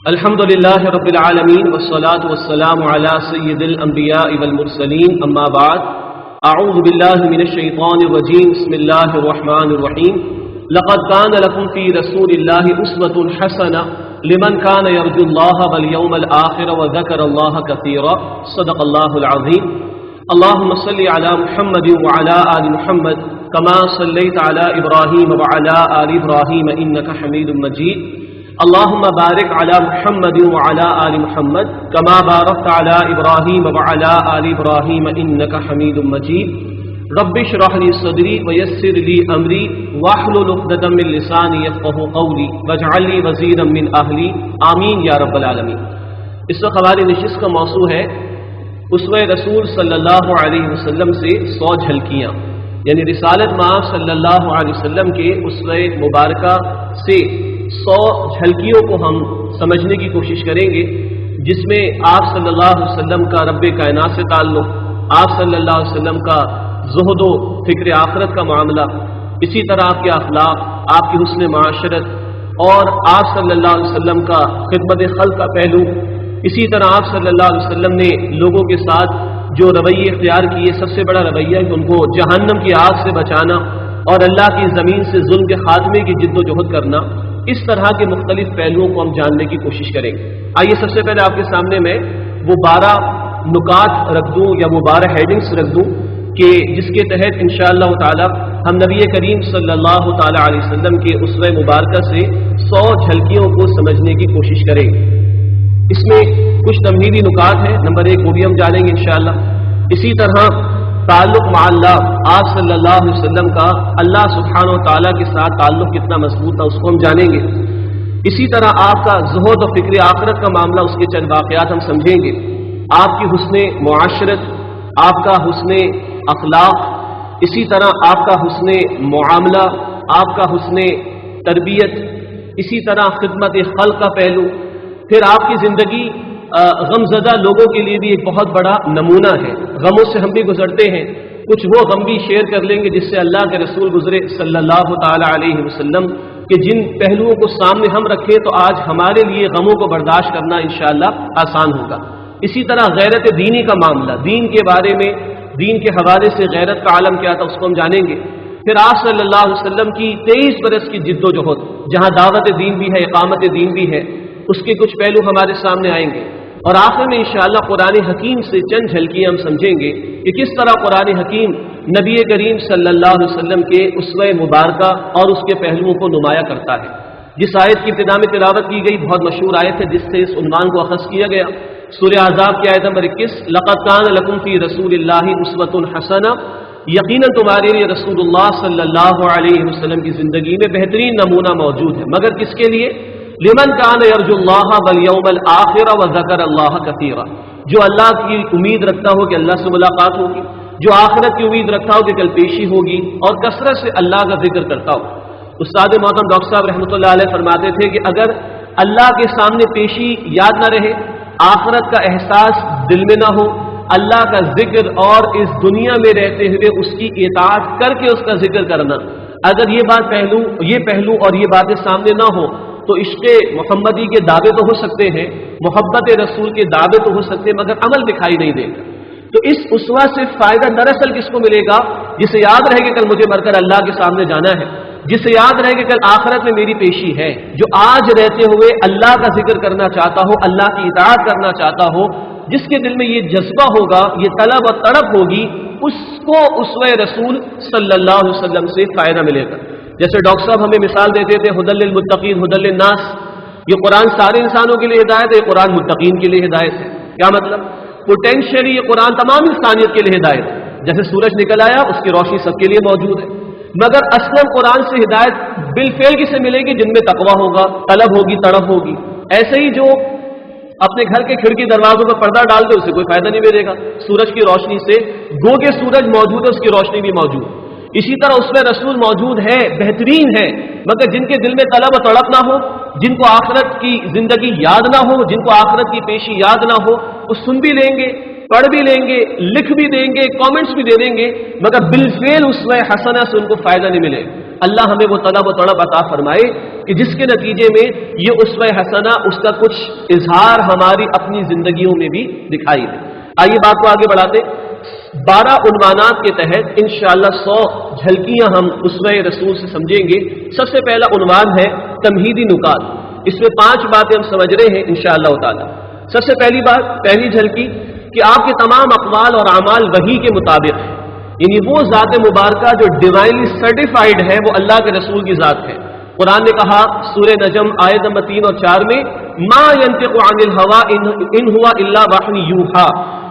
الحمد لله رب العالمين والصلاة والسلام على سيد الأنبياء والمرسلين أما بعد أعوذ بالله من الشيطان الرجيم بسم الله الرحمن الرحيم لقد كان لكم في رسول الله أسوة حسنة لمن كان يرجو الله واليوم الآخر وذكر الله كثيرا صدق الله العظيم اللهم صل على محمد وعلى آل محمد كما صليت على إبراهيم وعلى آل إبراهيم إنك حميد مجيد اللهم بارك على محمد وعلى آل محمد كما باركت على إبراهيم وعلى آل إبراهيم إنك حميد مجيد رب اشرح لي صدري ويسر لي أمري واحلل عقدة من لساني يفقهوا قولي واجعل لي وزيرا من أهلي آمين یا رب العالمین۔ اس وقت ہماری نشست کا موضوع ہے اسوہ رسول صلی اللہ علیہ وسلم سے 100 جھلکیاں، یعنی رسالت مآب صلی اللہ علیہ وسلم کے اسوہ مبارکہ سے 100 جھلکیوں کو ہم سمجھنے کی کوشش کریں گے، جس میں آپ صلی اللہ علیہ وسلم کا رب کائنات سے تعلق، آپ صلی اللہ علیہ وسلم کا زہد و فکر آخرت کا معاملہ، اسی طرح آپ کے اخلاق، آپ کی حسن معاشرت اور آپ صلی اللہ علیہ وسلم کا خدمت خلق کا پہلو، اسی طرح آپ صلی اللہ علیہ وسلم نے لوگوں کے ساتھ جو رویے اختیار کیے، سب سے بڑا رویہ کہ ان کو جہنم کی آگ سے بچانا اور اللہ کی زمین سے ظلم کے خاتمے کی جد و جہد کرنا، اس طرح کے مختلف پہلوؤں کو ہم جاننے کی کوشش کریں گے۔ آئیے سب سے پہلے آپ کے سامنے میں وہ 12 نکات رکھ دوں یا وہ 12 ہیڈنگز رکھ دوں کہ جس کے تحت انشاءاللہ تعالی ہم نبی کریم صلی اللہ تعالی علیہ وسلم کے اسوہ مبارکہ سے 100 جھلکیوں کو سمجھنے کی کوشش کریں گے۔ اس میں کچھ تمہیدی نکات ہیں، نمبر 1 وہ بھی ہم جانیں گے انشاءاللہ۔ اسی طرح تعلق مع اللہ، آپ صلی اللہ علیہ وسلم کا اللہ سبحانہ و تعالیٰ کے ساتھ تعلق کتنا مضبوط تھا اس کو ہم جانیں گے۔ اسی طرح آپ کا زہد و فکر آخرت کا معاملہ، اس کے چند واقعات ہم سمجھیں گے۔ آپ کی حسن معاشرت، آپ کا حسن اخلاق، اسی طرح آپ کا حسن معاملہ، آپ کا حسن تربیت، اسی طرح خدمت خلق کا پہلو، پھر آپ کی زندگی غم زدہ لوگوں کے لیے بھی ایک بہت بڑا نمونہ ہے۔ غموں سے ہم بھی گزرتے ہیں، کچھ وہ غم بھی شیئر کر لیں گے جس سے اللہ کے رسول گزرے صلی اللہ تعالی علیہ وسلم، کہ جن پہلوؤں کو سامنے ہم رکھیں تو آج ہمارے لیے غموں کو برداشت کرنا انشاءاللہ آسان ہوگا۔ اسی طرح غیرت دینی کا معاملہ، دین کے بارے میں، دین کے حوالے سے غیرت کا عالم کیا تھا اس کو ہم جانیں گے۔ پھر آپ صلی اللہ علیہ وسلم کی 23 برس کی جد و جہد، جہاں دعوت دین بھی ہے، اقامت دین بھی ہے، اس کے کچھ پہلو ہمارے سامنے آئیں گے۔ اور آخر میں انشاءاللہ قرآن حکیم سے چند جھلکیاں ہم سمجھیں گے کہ کس طرح قرآن حکیم نبی کریم صلی اللہ علیہ وسلم کے اسوہ مبارکہ اور اس کے پہلوؤں کو نمایاں کرتا ہے۔ جس آیت کی ابتدا میں تلاوت کی گئی بہت مشہور آیت ہے جس سے اس عنوان کو اخذ کیا گیا، سورہ احزاب کی آیت نمبر 21، لقد کان لکم فی رسول اللہ اسوۃ حسنہ، یقیناً تمہارے لیے رسول اللہ صلی اللہ علیہ وسلم کی زندگی میں بہترین نمونہ موجود ہے، مگر کس کے لیے؟ لمن کان یرجو اللہ والیوم الآخر وذکر اللہ کثیرا، جو اللہ کی امید رکھتا ہو کہ اللہ سے ملاقات ہوگی، جو آخرت کی امید رکھتا ہو کہ کل پیشی ہوگی، اور کثرت سے اللہ کا ذکر کرتا ہو۔ استاد محترم ڈاکٹر صاحب رحمۃ اللہ علیہ فرماتے تھے کہ اگر اللہ کے سامنے پیشی یاد نہ رہے، آخرت کا احساس دل میں نہ ہو، اللہ کا ذکر اور اس دنیا میں رہتے ہوئے اس کی اطاعت کر کے اس کا ذکر کرنا، اگر یہ پہلو اور یہ باتیں سامنے نہ ہو تو عشق محمدی کے دعوے تو ہو سکتے ہیں، محبت رسول کے دعوے تو ہو سکتے ہیں، مگر عمل دکھائی نہیں دے گا۔ تو اس اسوہ سے فائدہ دراصل کس کو ملے گا؟ جسے یاد رہے کہ کل مجھے مر کر اللہ کے سامنے جانا ہے، جسے یاد رہے کہ کل آخرت میں میری پیشی ہے، جو آج رہتے ہوئے اللہ کا ذکر کرنا چاہتا ہو، اللہ کی اطاعت کرنا چاہتا ہو، جس کے دل میں یہ جذبہ ہوگا، یہ طلب و تڑپ ہوگی، اس کو اسوہ رسول صلی اللہ علیہ وسلم سے فائدہ ملے گا۔ جیسے ڈاکٹر صاحب ہمیں مثال دیتے تھے ہدی للمتقین ہدی للناس، یہ قرآن سارے انسانوں کے لیے ہدایت ہے، یہ قرآن متقین کے لیے ہدایت ہے۔ کیا مطلب؟ پوٹینشیلی یہ قرآن تمام انسانیت کے لیے ہدایت ہے، جیسے سورج نکل آیا اس کی روشنی سب کے لیے موجود ہے، مگر اصلاً قرآن سے ہدایت بالفعل کسے ملے گی؟ جن میں تقویٰ ہوگا، طلب ہوگی، تڑپ ہوگی۔ ایسے ہی جو اپنے گھر کے کھڑکی دروازوں پر پردہ ڈال دے اسے کوئی فائدہ نہیں ملے گا سورج کی روشنی سے، گو کہ سورج موجود ہے اس کی روشنی بھی موجود ہے۔ اسی طرح اس میں رسول موجود ہے، بہترین ہے، مگر جن کے دل میں طلب و تڑپ نہ ہو، جن کو آخرت کی زندگی یاد نہ ہو، جن کو آخرت کی پیشی یاد نہ ہو، وہ سن بھی لیں گے، پڑھ بھی لیں گے، لکھ بھی دیں گے، کامنٹس بھی دے دیں گے، مگر بالفعل اسوہ حسنہ سے ان کو فائدہ نہیں ملے۔ اللہ ہمیں وہ طلب و تڑپ عطا فرمائے کہ جس کے نتیجے میں یہ اسوہ حسنہ اس کا کچھ اظہار ہماری اپنی زندگیوں میں بھی دکھائی دے۔ آئیے بات کو آگے بڑھاتے، 12 عنوانات کے تحت انشاءاللہ 100 جھلکیاں ہم اسوہ رسول سے سمجھیں گے۔ سب سے پہلا عنوان ہے تمہیدی نکات، اس میں 5 باتیں ہم سمجھ رہے ہیں انشاءاللہ تعالی۔ سب سے پہلی بات، پہلی جھلکی کہ آپ کے تمام اقوال اور اعمال وحی کے مطابق ہیں، یعنی وہ ذات مبارکہ جو ڈیوائنلی سرٹیفائڈ ہے وہ اللہ کے رسول کی ذات ہے۔ قرآن نے کہا سورہ نجم آیت نمبر 3 اور 4 میں ما ينطق عن الهوى ان هو الا وحی یوحى،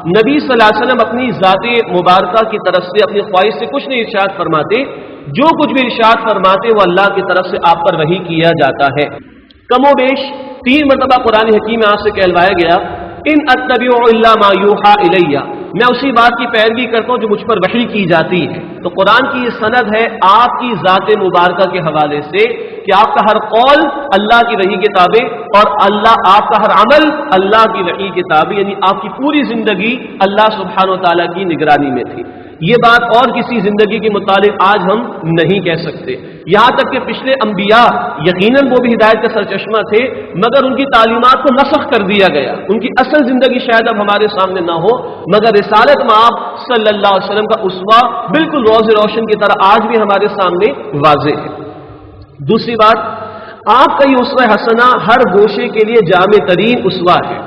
نبی صلی اللہ علیہ وسلم اپنی ذات مبارکہ کی طرف سے اپنی خواہش سے کچھ نہیں ارشاد فرماتے، جو کچھ بھی ارشاد فرماتے وہ اللہ کی طرف سے آپ پر وحی کیا جاتا ہے۔ کم و بیش 3 مرتبہ قرآن حکیم میں آپ سے کہلوایا گیا ان اتبع الا ما یوحى الی، میں اسی بات کی پیروی کرتا ہوں جو مجھ پر وحی کی جاتی ہے۔ تو قرآن کی یہ سند ہے آپ کی ذات مبارکہ کے حوالے سے کہ آپ کا ہر قول اللہ کی وحی کے تابع اور آپ کا ہر عمل اللہ کی وحی کے تابع، یعنی آپ کی پوری زندگی اللہ سبحانہ و تعالیٰ کی نگرانی میں تھی۔ یہ بات اور کسی زندگی کے متعلق آج ہم نہیں کہہ سکتے، یہاں تک کہ پچھلے انبیاء یقیناً وہ بھی ہدایت کا سرچشمہ تھے، مگر ان کی تعلیمات کو نسخ کر دیا گیا، ان کی اصل زندگی شاید اب ہمارے سامنے نہ ہو، مگر رسالت مآب صلی اللہ علیہ وسلم کا اسوہ بالکل روز روشن کی طرح آج بھی ہمارے سامنے واضح ہے۔ دوسری بات، آپ کا یہ اسوہ حسنہ ہر گوشے کے لیے جامع ترین اسوہ ہے۔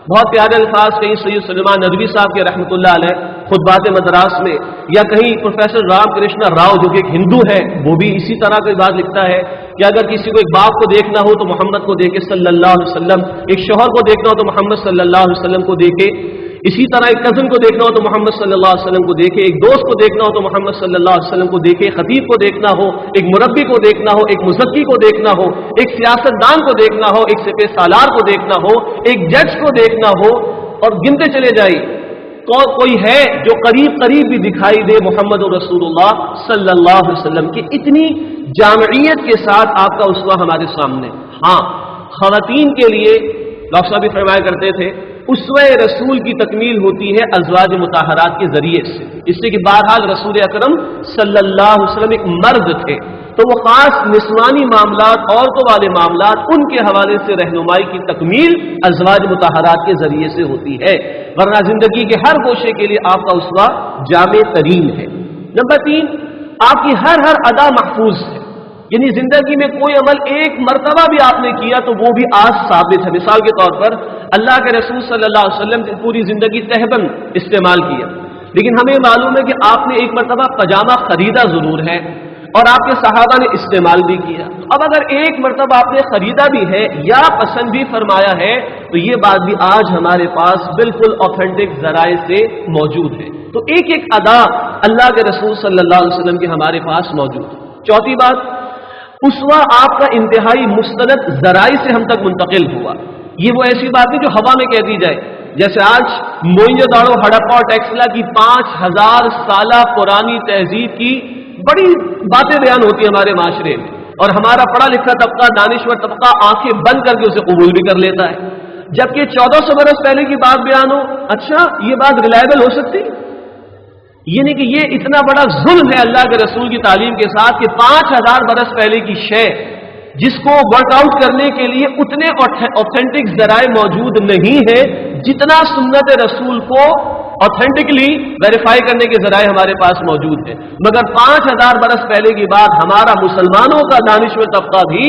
بہت پیارے الفاظ کہیں سید سلیمان ندوی صاحب کے رحمۃ اللہ علیہ خطبات مدراس میں، یا کہیں پروفیسر رام کرشنا راؤ جو کہ ایک ہندو ہے وہ بھی اسی طرح کی بات لکھتا ہے کہ اگر کسی کو ایک باپ کو دیکھنا ہو تو محمد کو دیکھے صلی اللہ علیہ وسلم، ایک شوہر کو دیکھنا ہو تو محمد صلی اللہ علیہ وسلم کو دیکھے، اسی طرح ایک کزن کو دیکھنا ہو تو محمد صلی اللہ علیہ وسلم کو دیکھے، ایک دوست کو دیکھنا ہو تو محمد صلی اللہ علیہ وسلم کو دیکھے، خطیب کو دیکھنا ہو، ایک مربی کو دیکھنا ہو، ایک مزکی کو دیکھنا ہو، ایک سیاست دان کو دیکھنا ہو، ایک سپہ سالار کو دیکھنا ہو، ایک جج کو دیکھنا ہو، اور گنتے چلے جائیں کوئی ہے جو قریب بھی دکھائی دے محمد رسول اللہ صلی اللہ علیہ وسلم کی اتنی جامعیت کے ساتھ آپ کا اسوہ ہمارے سامنے۔ ہاں، خواتین کے لیے ڈاکٹر صاحب بھی فرمایا کرتے تھے اسوہ رسول کی تکمیل ہوتی ہے ازواج مطہرات کے ذریعے سے، اس لیے کہ بہرحال رسول اکرم صلی اللہ علیہ وسلم ایک مرد تھے، تو وہ خاص نسوانی معاملات، عورتوں والے معاملات، ان کے حوالے سے رہنمائی کی تکمیل ازواج مطہرات کے ذریعے سے ہوتی ہے، ورنہ زندگی کے ہر گوشے کے لیے آپ کا اسوہ جامع ترین ہے۔ نمبر 3، آپ کی ہر ادا محفوظ ہے، یعنی زندگی میں کوئی عمل ایک مرتبہ بھی آپ نے کیا تو وہ بھی آج ثابت ہے۔ مثال کے طور پر اللہ کے رسول صلی اللہ علیہ وسلم نے پوری زندگی تہبند استعمال کیا، لیکن ہمیں معلوم ہے کہ آپ نے ایک مرتبہ پاجامہ خریدا ضرور ہے اور آپ کے صحابہ نے استعمال بھی کیا۔ اب اگر ایک مرتبہ آپ نے خریدا بھی ہے یا پسند بھی فرمایا ہے تو یہ بات بھی آج ہمارے پاس بالکل آتھینٹک ذرائع سے موجود ہے، تو ایک ادا اللہ کے رسول صلی اللہ علیہ وسلم کے ہمارے پاس موجود ہے۔ چوتھی بات، اسوہ آپ کا انتہائی مستند ذرائع سے ہم تک منتقل ہوا، یہ وہ ایسی بات نہیں جو ہوا میں کہہ دی جائے، جیسے آج موئنجو داڑو، ہڑپا اور ٹیکسلا کی 5000 سالہ پرانی تہذیب کی بڑی باتیں بیان ہوتی ہیں ہمارے معاشرے میں، اور ہمارا پڑھا لکھا طبقہ، دانشور طبقہ آنکھیں بند کر کے اسے قبول بھی کر لیتا ہے، جبکہ 1400 برس پہلے کی بات بیان ہو، اچھا یہ بات ریلائبل ہو سکتی؟ یہ نہیں کہ یہ اتنا بڑا ظلم ہے اللہ کے رسول کی تعلیم کے ساتھ کہ 5000 برس پہلے کی شے جس کو ورک آؤٹ کرنے کے لیے اتنے آتھینٹک ذرائع موجود نہیں ہے جتنا سنت رسول کو آتھینٹکلی ویریفائی کرنے کے ذرائع ہمارے پاس موجود ہیں، مگر 5000 برس پہلے کی بات ہمارا مسلمانوں کا دانشور طبقہ بھی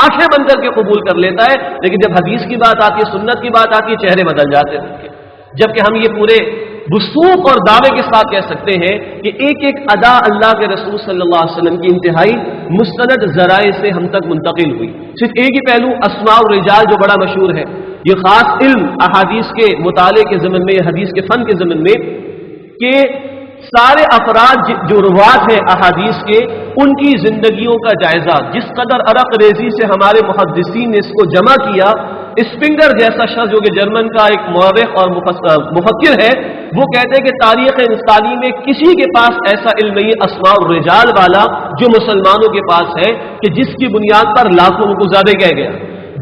آنکھیں بند کر کے قبول کر لیتا ہے، لیکن جب حدیث کی بات آتی ہے، سنت کی بات آتی ہے، چہرے بدل جاتے ہیں، جبکہ ہم یہ پورے وثوق اور دعوے کے ساتھ کہہ سکتے ہیں کہ ایک ادا اللہ کے رسول صلی اللہ علیہ وسلم کی انتہائی مستند ذرائع سے ہم تک منتقل ہوئی۔ صرف ایک ہی پہلو اسماء الرجال جو بڑا مشہور ہے، یہ خاص علم احادیث کے مطالعے کے ضمن میں، حدیث کے فن کے ضمن میں، کہ سارے افراد جو روات ہیں احادیث کے، ان کی زندگیوں کا جائزہ جس قدر عرق ریزی سے ہمارے محدثین نے اس کو جمع کیا، اسپنگر جیسا شخص جو کہ جرمن کا ایک مورخ اور مفکر ہے، وہ کہتے ہیں کہ تاریخ انسانی میں کسی کے پاس ایسا علم نہیں اسماء الرجال والا جو مسلمانوں کے پاس ہے، کہ جس کی بنیاد پر لاکھوں کو زیادہ کہہ گیا،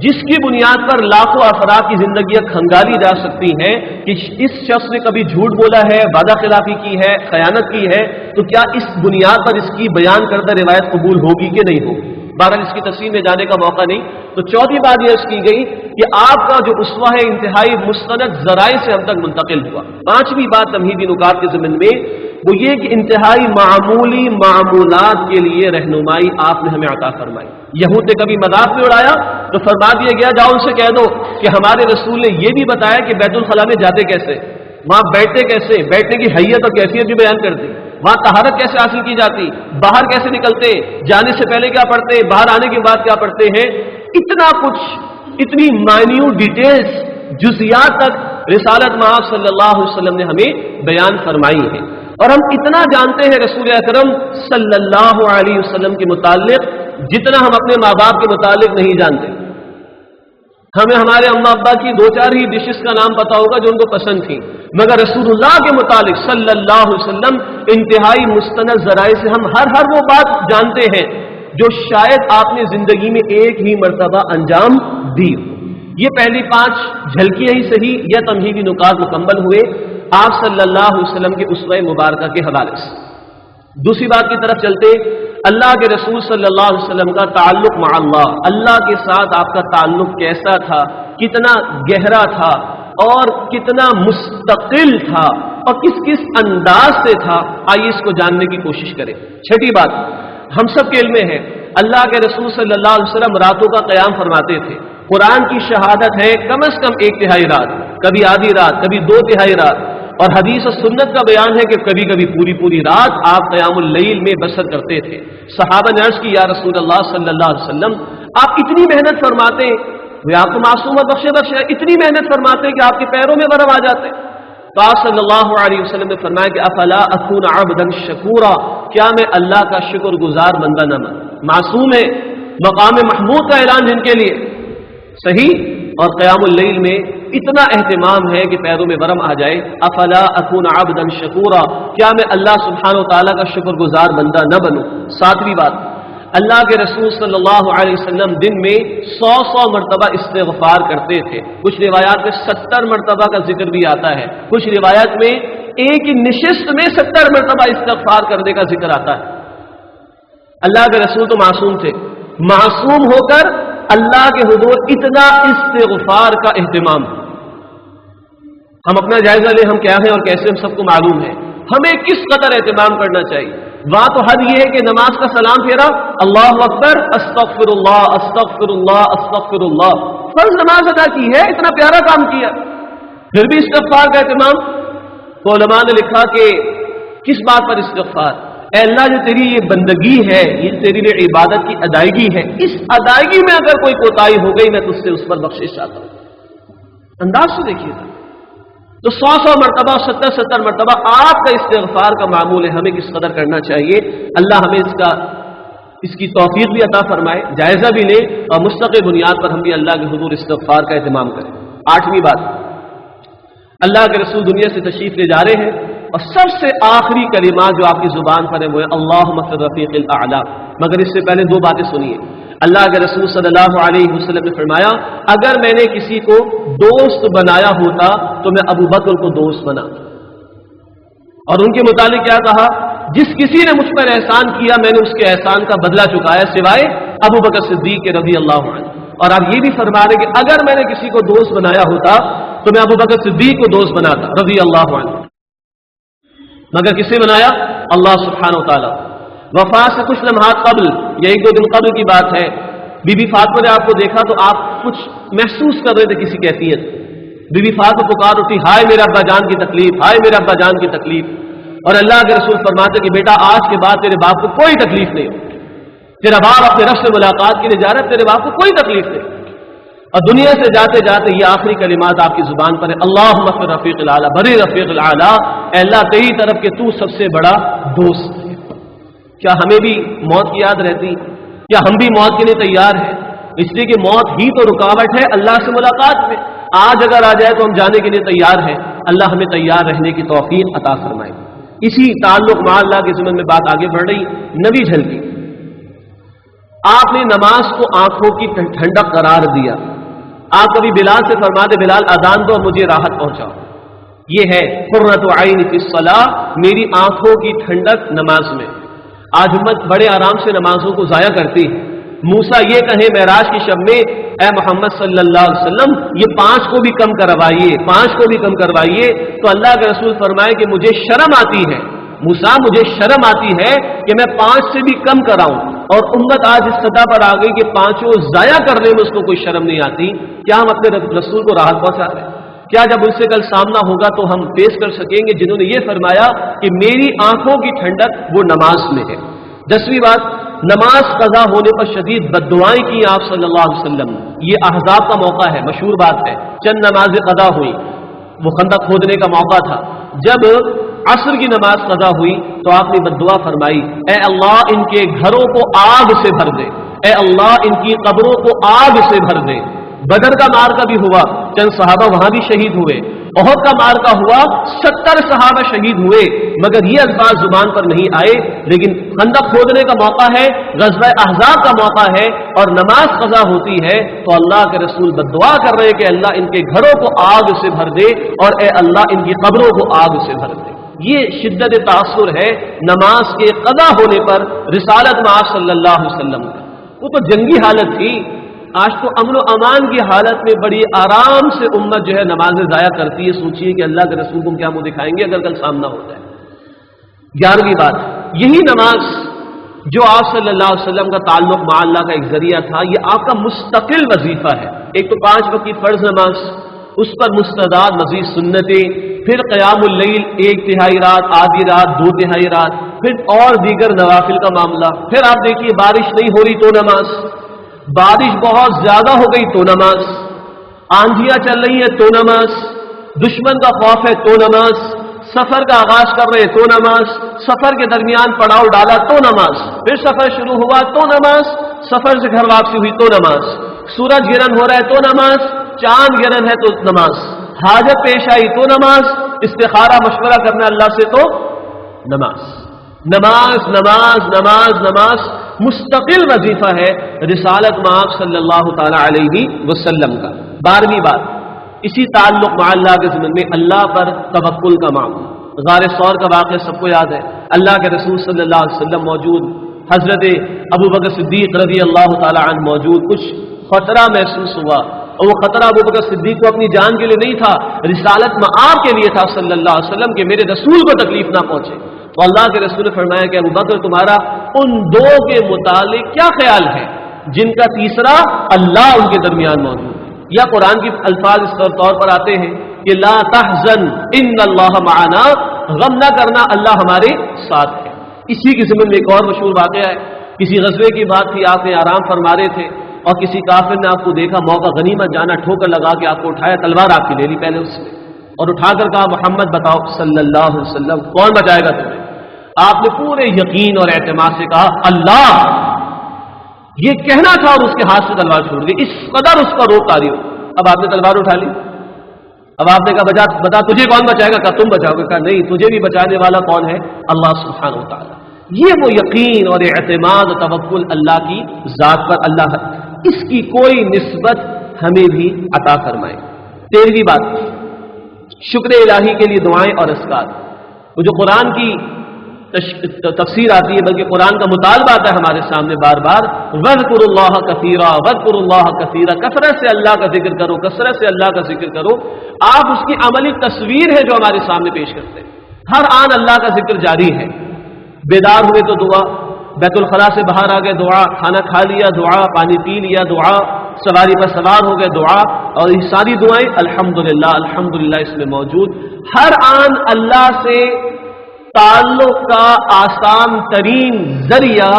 جس کی بنیاد پر لاکھوں افراد کی زندگیاں کھنگالی جا سکتی ہیں کہ اس شخص نے کبھی جھوٹ بولا ہے، وعدہ خلافی کی ہے، خیانت کی ہے، تو کیا اس بنیاد پر اس کی بیان کردہ روایت قبول ہوگی کہ نہیں ہوگی؟ بہرحال اس کی تفصیل میں جانے کا موقع نہیں. تو چوتھی بات یہ کی گئی کہ آپ کا جو اسوہ ہے انتہائی مستند ذرائع سے ہم تک منتقل ہوا. پانچویں بات تمہیدی نکات کے ضمن میں وہ یہ کہ انتہائی معمولی معمولات کے لیے رہنمائی آپ نے ہمیں عطا فرمائی. یہود نے کبھی مذاق میں اڑایا تو فرما دیا گیا جاؤ ان سے کہہ دو کہ ہمارے رسول نے یہ بھی بتایا کہ بیت الخلاء میں جاتے کیسے, وہاں بیٹھتے کیسے, بیٹھنے کی حیت اور کیفیت بھی بیان کر دی, وہاں طہارت کیسے حاصل کی جاتی, باہر کیسے نکلتے, جانے سے پہلے کیا پڑھتے, باہر آنے کے بعد کیا پڑھتے ہیں. اتنا کچھ, اتنی مائنیوٹ ڈیٹیلز, جزیات تک رسالت مآب صلی اللہ علیہ وسلم نے ہمیں بیان فرمائی ہے. اور ہم اتنا جانتے ہیں رسول اکرم صلی اللہ علیہ وسلم کے متعلق جتنا ہم اپنے ماں باپ کے متعلق نہیں جانتے. ہمیں ہمارے اماں ابا کی 2-4 ہی ڈشز کا نام پتا ہوگا جو ان کو پسند تھی, مگر رسول اللہ کے متعلق صلی اللہ علیہ وسلم انتہائی مستند ذرائع سے ہم ہر وہ بات جانتے ہیں جو شاید آپ نے زندگی میں ایک ہی مرتبہ انجام دی. یہ پہلی 5 جھلکیاں ہی صحیح یا تمہیدی نکات مکمل ہوئے آپ صلی اللہ علیہ وسلم کے اسوہ مبارکہ کے حوالے سے. دوسری بات کی طرف چلتے, اللہ کے رسول صلی اللہ علیہ وسلم کا تعلق مع اللہ, اللہ کے ساتھ آپ کا تعلق کیسا تھا, کتنا گہرا تھا اور کتنا مستقل تھا اور کس انداز سے تھا, آئیے اس کو جاننے کی کوشش کریں. چھٹی بات, ہم سب کے علم میں ہے اللہ کے رسول صلی اللہ علیہ وسلم راتوں کا قیام فرماتے تھے. قرآن کی شہادت ہے کم از کم 1/3 رات, کبھی آدھی رات, کبھی 2/3 رات, اور حدیث و سنت کا بیان ہے کہ کبھی کبھی پوری رات آپ قیام اللیل میں بسر کرتے تھے. صحابہ نے عرض کی یا رسول اللہ صلی اللہ علیہ وسلم آپ اتنی محنت فرماتے, وہ آپ کو معصوم اور بخشے اتنی محنت فرماتے کہ آپ کے پیروں میں ورم آ جاتے. تو آپ صلی اللہ علیہ وسلم نے فرمایا کہ افلا اکون عبدا شکورا, کیا میں اللہ کا شکر گزار بندہ نہ بن. معصوم ہے, مقام محمود کا اعلان جن کے لیے صحیح, اور قیام اللیل میں اتنا اہتمام ہے کہ پیروں میں ورم آ جائے. افلا اکون عبدا شکورا, کیا میں اللہ سبحانہ و تعالیٰ کا شکر گزار بندہ نہ بنوں. ساتویں بات, اللہ کے رسول صلی اللہ علیہ وسلم دن میں 100 مرتبہ استغفار کرتے تھے. کچھ روایات میں 70 مرتبہ کا ذکر بھی آتا ہے, کچھ روایات میں ایک ہی نشست میں 70 مرتبہ استغفار کرنے کا ذکر آتا ہے. اللہ کے رسول تو معصوم تھے, معصوم ہو کر اللہ کے حضور اتنا استغفار کا اہتمام. ہم اپنا جائزہ لیں, ہم کیا ہیں اور کیسے, ہم سب کو معلوم ہے ہمیں کس قدر اہتمام کرنا چاہیے. وہاں تو حد یہ ہے کہ نماز کا سلام پھیرا, اللہ اکبر, استغفر اللہ استغفر اللہ استغفر اللہ, فرض نماز ادا کی ہے, اتنا پیارا کام کیا, پھر بھی استغفار کا اہتمام. تو علماء نے لکھا کہ کس بات پر استغفار, اے اللہ جو تیری یہ بندگی ہے, یہ تیری یہ عبادت کی ادائیگی ہے, اس ادائیگی میں اگر کوئی کوتاہی ہو گئی میں تجھ سے اس پر بخشش چاہتا ہوں. انداز سے دیکھیے گا تو 100 مرتبہ 70 مرتبہ آپ کا استغفار کا معمول ہے, ہمیں کس قدر کرنا چاہیے. اللہ ہمیں اس کی توفیق بھی عطا فرمائے, جائزہ بھی لے اور مستقل بنیاد پر ہم بھی اللہ کے حضور استغفار کا اہتمام کریں. 8ویں بات, اللہ کے رسول دنیا سے تشریف لے جا رہے ہیں اور سب سے آخری کلمات جو آپ کی زبان پر ہیں وہ ہے اللہم فی الرفیق الاعلی. مگر اس سے پہلے 2 باتیں سنیے. اللہ کے رسول صلی اللہ علیہ وسلم نے فرمایا اگر میں نے کسی کو دوست بنایا ہوتا تو میں ابو بکر کو دوست بنا. اور ان کے متعلق کیا کہا, جس کسی نے مجھ پر احسان کیا میں نے اس کے احسان کا بدلہ چکایا سوائے ابو بکر صدیق رضی اللہ عنہ. اور آپ یہ بھی فرما رہے کہ اگر میں نے کسی کو دوست بنایا ہوتا تو میں ابو بکر صدیق کو دوست بناتا رضی اللہ عنہ. مگر کسے بنایا, اللہ سبحانہ و تعالیٰ. وفات سے کچھ لمحات قبل یا 1-2 دن قبل کی بات ہے, بی بی فاطمہ نے آپ کو دیکھا تو آپ کچھ محسوس کر رہے تھے کسی کیفیت. بی بی فاطمہ پکار اٹھی, ہائے میرے ابا جان کی تکلیف, ہائے میرے ابا جان کی تکلیف. اور اللہ کے رسول فرماتے کہ بیٹا آج کے بعد تیرے باپ کو کوئی تکلیف نہیں, تیرا باپ اپنے رب سے ملاقات کے لیے جا رہا ہے, تیرے باپ کو کوئی تکلیف نہیں. اور دنیا سے جاتے جاتے یہ آخری کلمات آپ کی زبان پر ہے, اللہم فی الرفیق الاعلی, بری رفیق الاعلی, اے اللہ تیری طرف کے تو سب سے بڑا دوست. کیا ہمیں بھی موت کی یاد رہتی, کیا ہم بھی موت کے لیے تیار ہیں؟ اس لیے کہ موت ہی تو رکاوٹ ہے اللہ سے ملاقات میں. آج اگر آ جائے تو ہم جانے کے لیے تیار ہیں, اللہ ہمیں تیار رہنے کی توفیق عطا فرمائے. اسی تعلق مع اللہ کے ضمن میں بات آگے بڑھ رہی. نبی جھلکی, آپ نے نماز کو آنکھوں کی ٹھنڈک قرار دیا. آپ کبھی بلال سے فرماتے بلال اذان دو مجھے راحت پہنچاؤ. یہ ہے قرۃ عین فی الصلاۃ, میری آنکھوں کی ٹھنڈک نماز میں. آج امت بڑے آرام سے نمازوں کو ضائع کرتی ہے, موسیٰ یہ کہیں معراج کی شب میں اے محمد صلی اللہ علیہ وسلم یہ 5 کو بھی کم کروائیے، 5 کو بھی کم کروائیے، تو اللہ کے رسول فرمائے کہ مجھے شرم آتی ہے موسیٰ، مجھے شرم آتی ہے کہ میں 5 سے بھی کم کراؤں، اور امت آج اس سطح پر آ گئی کہ 5 ضائع کرنے میں اس کو کوئی شرم نہیں آتی۔ کیا ہم اپنے رسول کو راحت پہنچا رہے ہیں؟ کیا جب ان سے کل سامنا ہوگا تو ہم پیش کر سکیں گے جنہوں نے یہ فرمایا کہ میری آنکھوں کی ٹھنڈک وہ نماز میں ہے؟ 10ویں بات، نماز قضا ہونے پر شدید بددعائیں کی آپ صلی اللہ علیہ وسلم۔ یہ احزاب کا موقع ہے، مشہور بات ہے، چند نمازیں قضا ہوئی، وہ خندق کھودنے کا موقع تھا۔ جب عصر کی نماز قضا ہوئی تو آپ نے بددعا فرمائی، اے اللہ ان کے گھروں کو آگ سے بھر دے، اے اللہ ان کی قبروں کو آگ سے بھر دے۔ بدر کا مارکا بھی ہوا، چند صحابہ وہاں بھی شہید ہوئے، احد کا مارکا ہوا، 70 صحابہ شہید ہوئے، مگر یہ الفاظ زبان پر نہیں آئے۔ لیکن خندق کھودنے کا موقع ہے، غزوہ احزاب کا موقع ہے، اور نماز قضا ہوتی ہے تو اللہ کے رسول بددعا کر رہے کہ اللہ ان کے گھروں کو آگ سے بھر دے، اور اے اللہ ان کی قبروں کو آگ سے بھر دے۔ یہ شدت تاثر ہے نماز کے قضا ہونے پر رسالت میں آپ صلی اللہ علیہ وسلم کا۔ وہ تو جنگی حالت تھی، آج تو امن و امان کی حالت میں بڑی آرام سے امت جو ہے نمازیں ضائع کرتی ہے۔ سوچیے کہ اللہ کے رسول کو کیا منہ دکھائیں گے اگر کل سامنا ہو جائے۔ 11ویں بات، یہی نماز جو آپ صلی اللہ علیہ وسلم کا تعلق مع اللہ کا ایک ذریعہ تھا، یہ آپ کا مستقل وظیفہ ہے۔ ایک تو 5 وقت کی فرض نماز، اس پر مستعداد مزید سنتیں، پھر قیام اللیل 1/3 رات، آدھی رات، 2/3 رات، پھر اور دیگر نوافل کا معاملہ۔ پھر آپ دیکھیے بارش نہیں ہو رہی تو نماز، بارش بہت زیادہ ہو گئی تو نماز، آندھیاں چل رہی ہیں تو نماز، دشمن کا خوف ہے تو نماز، سفر کا آغاز کر رہے تو نماز، سفر کے درمیان پڑاؤ ڈالا تو نماز، پھر سفر شروع ہوا تو نماز، سفر سے گھر واپسی ہوئی تو نماز، سورج گرہن ہو رہا ہے تو نماز، چاند گرہن ہے تو نماز، حاجت پیش آئی تو نماز، استخارہ مشورہ کرنا اللہ سے تو نماز۔ نماز نماز نماز نماز مستقل وظیفہ ہے رسالت مآب صلی اللہ تعالی علیہ وسلم کا۔ 12ویں بات، اسی تعلق مع اللہ کے ضمن میں اللہ پر توکل کا معاملہ۔ غار ثور کا واقعہ سب کو یاد ہے، اللہ کے رسول صلی اللہ علیہ وسلم موجود، حضرت ابوبکر صدیق رضی اللہ تعالی عنہ موجود، کچھ خطرہ محسوس ہوا، اور وہ خطرہ ابوبکر صدیق کو اپنی جان کے لیے نہیں تھا، رسالت مآب کے لیے تھا صلی اللہ علیہ وسلم کہ میرے رسول کو تکلیف نہ پہنچے۔ تو اللہ کے رسول نے فرمایا کہ ابوبکر تمہارا ان 2 کے متعلق کیا خیال ہے جن کا تیسرا اللہ ان کے درمیان موجود ہے؟ یا قرآن کی الفاظ اس طور پر آتے ہیں کہ لا تحزن ان اللہ معنا، غم نہ کرنا اللہ ہمارے ساتھ ہے۔ اسی کے ضمن میں ایک اور مشہور واقعہ ہے، کسی غزوے کی بات تھی، آپ نے آرام فرما رہے تھے اور کسی کافر نے آپ کو دیکھا، موقع غنیمت جانا، ٹھوکر لگا کے آپ کو اٹھایا، تلوار آپ کی لے لی پہلے اس نے، اور اٹھا کر کہا محمد بتاؤ صلی اللہ علیہ وسلم کون بچائے گا تمہیں؟ آپ نے پورے یقین اور اعتماد سے کہا اللہ، یہ کہنا تھا اور اس کے ہاتھ سے تلوار چھوڑ دی، اس قدر اس کا روپ تاری ہو۔ اب آپ نے تلوار اٹھا لی، اب آپ نے کہا بتا تجھے کون بچائے گا؟ کہا تم بچاؤ گے؟ کہا نہیں، تجھے بھی بچانے والا کون ہے؟ اللہ سبحانہ و تعالی۔ یہ وہ یقین اور اعتماد و توکل اللہ کی ذات پر، اللہ اس کی کوئی نسبت ہمیں بھی عطا فرمائے۔ 13ویں بات، شکر الہی کے لیے دعائیں اور اذکار۔ وہ جو قرآن کی تفسیر آتی ہے، بلکہ قرآن کا مطالبہ آتا ہے ہمارے سامنے بار بار، وَاذْكُرُوا اللَّهَ كَثِيرًا وَاذْكُرُوا اللَّهَ كَثِيرًا، کثرت سے اللہ کا ذکر کرو، کثرت سے اللہ کا ذکر کرو۔ آپ اس کی عملی تصویر ہے جو ہمارے سامنے پیش کرتے ہیں، ہر آن اللہ کا ذکر جاری ہے۔ بیدار ہوئے تو دعا، بیت الخلاء سے باہر آ گئے دعا، کھانا کھا لیا دعا، پانی پی لیا دعا، سواری پر سوار ہو گئے دعا، اور یہ ساری دعائیں الحمدللہ الحمدللہ اس میں موجود۔ ہر آن اللہ سے تعلق کا آسان ترین ذریعہ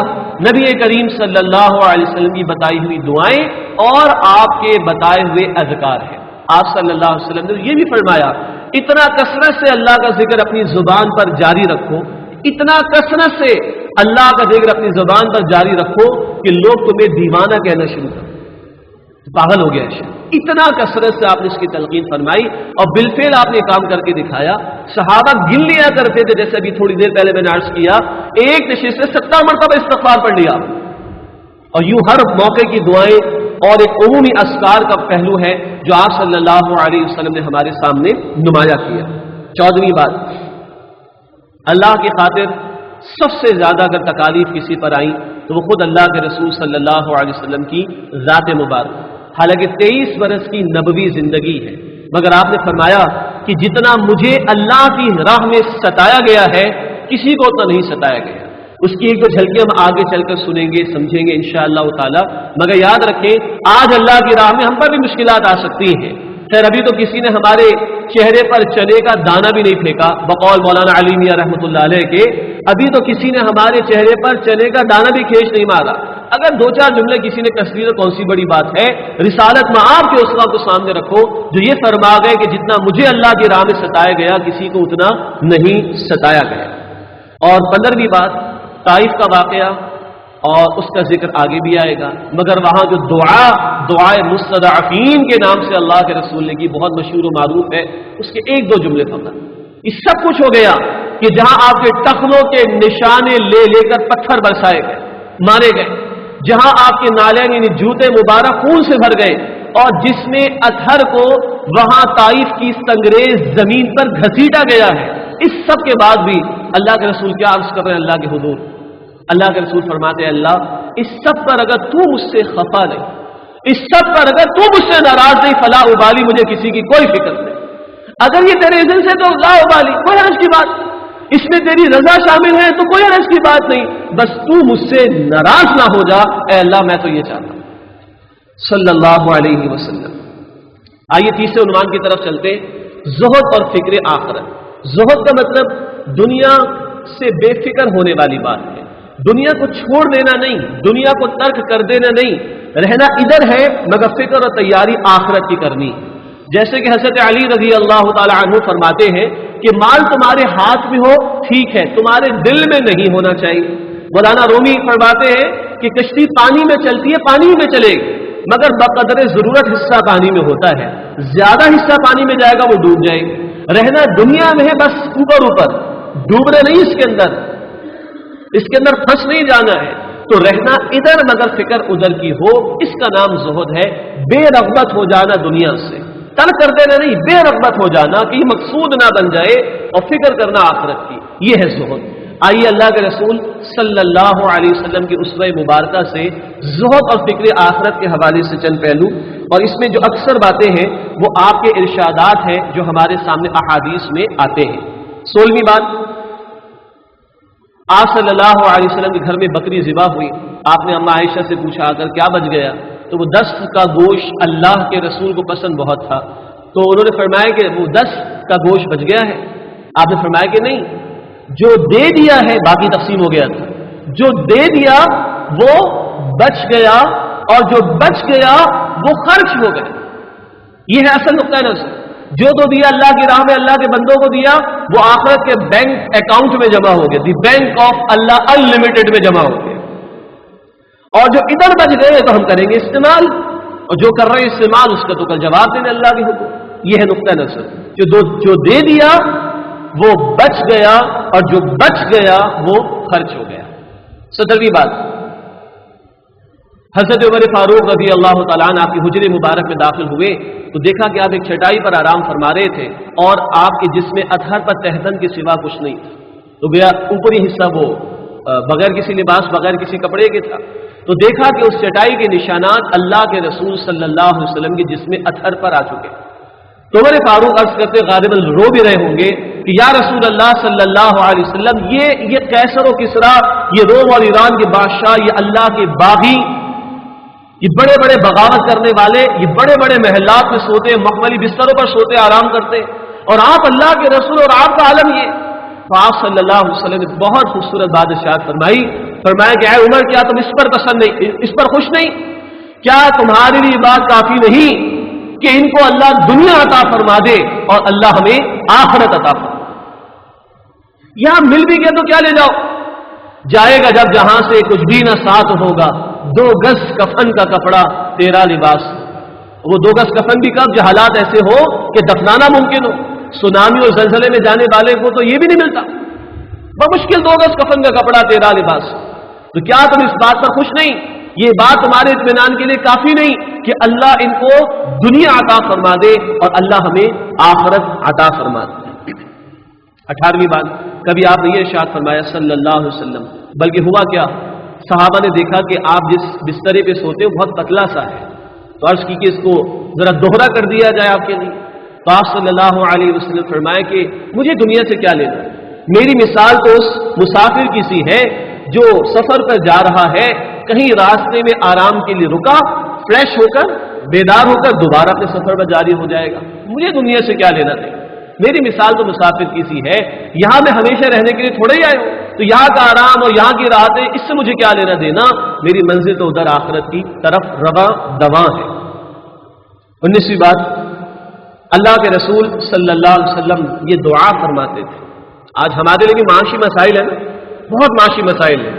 نبی کریم صلی اللہ علیہ وسلم کی بتائی ہوئی دعائیں اور آپ کے بتائے ہوئے اذکار ہیں۔ آپ صلی اللہ علیہ وسلم نے یہ بھی فرمایا، اتنا کثرت سے اللہ کا ذکر اپنی زبان پر جاری رکھو، اتنا کثرت سے اللہ کا ذکر اپنی زبان پر جاری رکھو کہ لوگ تمہیں دیوانہ کہنا شروع کریں، پاگل ہو گیا ہے۔ اتنا کثرت سے آپ نے اس کی تلقین فرمائی، اور بالفعل آپ نے کام کر کے دکھایا۔ صحابہ گن لیا کرتے تھے، جیسے ابھی تھوڑی دیر پہلے میں نے عرض کیا، ایک نشست سے 70 مرتبہ استغفار پڑھ لیا، اور یوں ہر موقع کی دعائیں اور ایک عمومی اذکار کا پہلو ہے جو آپ صلی اللہ علیہ وسلم نے ہمارے سامنے نمایاں کیا۔ 14ویں بات، اللہ کی خاطر سب سے زیادہ اگر تکالیف کسی پر آئیں تو وہ خود اللہ کے رسول صلی اللہ علیہ وسلم کی ذات مبارک، حالانکہ 23 برس کی نبوی زندگی ہے، مگر آپ نے فرمایا کہ جتنا مجھے اللہ کی راہ میں ستایا گیا ہے کسی کو اتنا نہیں ستایا گیا۔ اس کی ایک دو جھلکی ہم آگے چل کر سنیں گے، سمجھیں گے انشاءاللہ تعالی، مگر یاد رکھیں آج اللہ کی راہ میں ہم پر بھی مشکلات آ سکتی ہیں۔ خیر ابھی تو کسی نے ہمارے چہرے پر چنے کا دانہ بھی نہیں پھینکا، بقول مولانا علی میاں رحمۃ اللہ علیہ کے، ابھی تو کسی نے ہمارے چہرے پر چنے کا دانہ بھی کھینچ نہیں مارا۔ اگر دو چار جملے کسی نے کس لیے تو کون سی بڑی بات ہے؟ رسالت میں آپ کے اسوہ کو سامنے رکھو جو یہ فرما گئے کہ جتنا مجھے اللہ کی راہ میں ستایا گیا کسی کو اتنا نہیں ستایا گیا۔ اور 15ویں بات طائف کا واقعہ، اور اس کا ذکر آگے بھی آئے گا، مگر وہاں جو دعائے مستضعفین کے نام سے اللہ کے رسول نے کی، بہت مشہور و معروف ہے، اس کے ایک دو جملے فقط۔ یہ سب کچھ ہو گیا کہ جہاں آپ کے ٹخنوں کے نشانے لے لے کر پتھر برسائے گئے، مارے گئے، جہاں آپ کے نالین یعنی جوتے مبارک خون سے بھر گئے، اور جس میں اطہر کو وہاں طائف کی سنگریز زمین پر گھسیٹا گیا ہے، اس سب کے بعد بھی اللہ کے رسول کیا عرض کر رہے ہیں اللہ کے حضور؟ اللہ کے رسول فرماتے ہیں اللہ اس سب پر اگر تو مجھ سے خفا نہیں، اس سب پر اگر تو مجھ سے ناراض نہیں، فلا ابالی، مجھے کسی کی کوئی فکر نہیں۔ اگر یہ تیرے اذن سے تو لا ابالی، کوئی حرج کی بات، اس میں تیری رضا شامل ہے تو کوئی حرج کی بات نہیں، بس تو مجھ سے ناراض نہ ہو جا، اے اللہ میں تو یہ چاہتا ہوں صلی اللہ علیہ وسلم۔ آئیے تیسرے عنوان کی طرف چلتے، زہد اور فکر آخرت۔ زہد کا مطلب دنیا سے بے فکر ہونے والی بات ہے، دنیا کو چھوڑ دینا نہیں، دنیا کو ترک کر دینا نہیں، رہنا ادھر ہے مگر فکر اور تیاری آخرت کی کرنی۔ جیسے کہ حضرت علی رضی اللہ تعالی عنہ فرماتے ہیں کہ مال تمہارے ہاتھ میں ہو ٹھیک ہے، تمہارے دل میں نہیں ہونا چاہیے۔ مولانا رومی فرماتے ہیں کہ کشتی پانی میں چلتی ہے، پانی میں چلے گی، مگر بقدر ضرورت حصہ پانی میں ہوتا ہے، زیادہ حصہ پانی میں جائے گا وہ ڈوب جائے گی۔ رہنا دنیا میں ہے بس اوپر اوپر، ڈوبنا نہیں، اس کے اندر پھنس نہیں جانا ہے، تو رہنا ادھر مگر فکر ادھر کی ہو، اس کا نام زہد ہے۔ بے رغبت ہو جانا دنیا سے، ترک کر دینا نہیں، بے رغبت ہو جانا کہ یہ مقصود نہ بن جائے، اور فکر کرنا آخرت کی، یہ ہے زہد۔ آئیے اللہ کے رسول صلی اللہ علیہ وسلم کی اسوہ مبارکہ سے زہد اور فکر آخرت کے حوالے سے چند پہلو، اور اس میں جو اکثر باتیں ہیں وہ آپ کے ارشادات ہیں جو ہمارے سامنے احادیث میں آتے ہیں۔ 16ویں بات، آپ صلی اللہ علیہ وسلم کے گھر میں بکری ذبح ہوئی، آپ نے اما عائشہ سے پوچھا اگر کیا بچ گیا، تو وہ دست کا گوشت اللہ کے رسول کو پسند بہت تھا، تو انہوں نے فرمایا کہ وہ دست کا گوشت بچ گیا ہے؟ آپ نے فرمایا کہ نہیں، جو دے دیا ہے باقی تقسیم ہو گیا تھا، جو دے دیا وہ بچ گیا، اور جو بچ گیا وہ خرچ ہو گیا۔ یہ ہے اصل نقطہ نظر، جو تو دیا اللہ کی راہ میں اللہ کے بندوں کو دیا وہ آخرت کے بینک اکاؤنٹ میں جمع ہو گیا، the bank of Allah unlimited میں جمع ہو گیا، اور جو ادھر بچ گئے تو ہم کریں گے استعمال، اور جو کر رہے ہیں استعمال اس کا تو کل جواب دینے اللہ کے حکم۔ یہ ہے نقطہ نظر، جو دے دیا وہ بچ گیا، اور جو بچ گیا وہ خرچ ہو گیا۔ 17ویں بات، حضرت عمر فاروق رضی اللہ تعالیٰ عنہ آپ کی حجرے مبارک میں داخل ہوئے تو دیکھا کہ آپ ایک چٹائی پر آرام فرما رہے تھے، اور آپ کے جسم اطہر پر تہدن کے سوا کچھ نہیں تھا، تو گیا اوپری حصہ وہ بغیر کسی لباس بغیر کسی کپڑے کے تھا، تو دیکھا کہ اس چٹائی کے نشانات اللہ کے رسول صلی اللہ علیہ وسلم کے جسم اطہر پر آ چکے۔ تو عمر فاروق عرض کرتے غالباً رو بھی رہے ہوں گے کہ یا رسول اللہ صلی اللہ علیہ وسلم، یہ قیصر و کسریٰ، یہ روم اور ایران کے بادشاہ، یہ اللہ کے باغی، یہ بڑے بڑے بغاوت کرنے والے، یہ بڑے بڑے محلات میں سوتے، مخملی بستروں پر سوتے آرام کرتے، اور آپ اللہ کے رسول اور آپ کا عالم یہ۔ تو آپ صلی اللہ علیہ وسلم نے بہت خوبصورت بات ارشاد فرمایا کہ اے عمر، کیا تم اس پر پسند نہیں، اس پر خوش نہیں؟ کیا تمہارے لیے بات کافی نہیں کہ ان کو اللہ دنیا عطا فرما دے اور اللہ ہمیں آخرت عطا فرما؟ یہاں مل بھی گیا تو کیا لے جاؤ، جائے گا جب جہاں سے کچھ بھی نہ ساتھ ہوگا، 2 گز کفن کا کپڑا تیرا لباس۔ وہ 2 گز کفن بھی کب، جو حالات ایسے ہو کہ دفنانا ممکن ہو، سونامی اور زلزلے میں جانے والے کو تو یہ بھی نہیں ملتا، بمشکل 2 گز کفن کا کپڑا تیرا لباس۔ تو کیا تم اس بات پر خوش نہیں؟ یہ بات تمہارے اطمینان کے لیے کافی نہیں کہ اللہ ان کو دنیا عطا فرما دے اور اللہ ہمیں آخرت عطا فرما دے۔ 18ویں بات، کبھی آپ نے یہ ارشاد فرمایا صلی اللہ علیہ وسلم، بلکہ ہوا کیا، صحابہ نے دیکھا کہ آپ جس بسترے پہ سوتے ہو بہت پتلا سا ہے، تو عرض کی کہ اس کو ذرا دوہرا کر دیا جائے آپ کے لیے. تو آپ صلی اللہ علیہ وسلم فرمایا کہ مجھے دنیا سے کیا لینا، میری مثال تو اس مسافر کی سی ہے جو سفر پر جا رہا ہے، کہیں راستے میں آرام کے لیے رکا، فریش ہو کر بیدار ہو کر دوبارہ اپنے سفر پر جاری ہو جائے گا. مجھے دنیا سے کیا لینا دے، میری مثال تو مسافر کی سی ہے، یہاں میں ہمیشہ رہنے کے لیے تھوڑے ہی آئے ہوں، تو یہاں کا آرام اور یہاں کی راحتیں اس سے مجھے کیا لینا دینا، میری منزل تو ادھر آخرت کی طرف رواں دواں ہے. 19ویں بات، اللہ کے رسول صلی اللہ علیہ وسلم یہ دعا فرماتے تھے. آج ہمارے لیے بھی معاشی مسائل ہیں، بہت معاشی مسائل ہیں.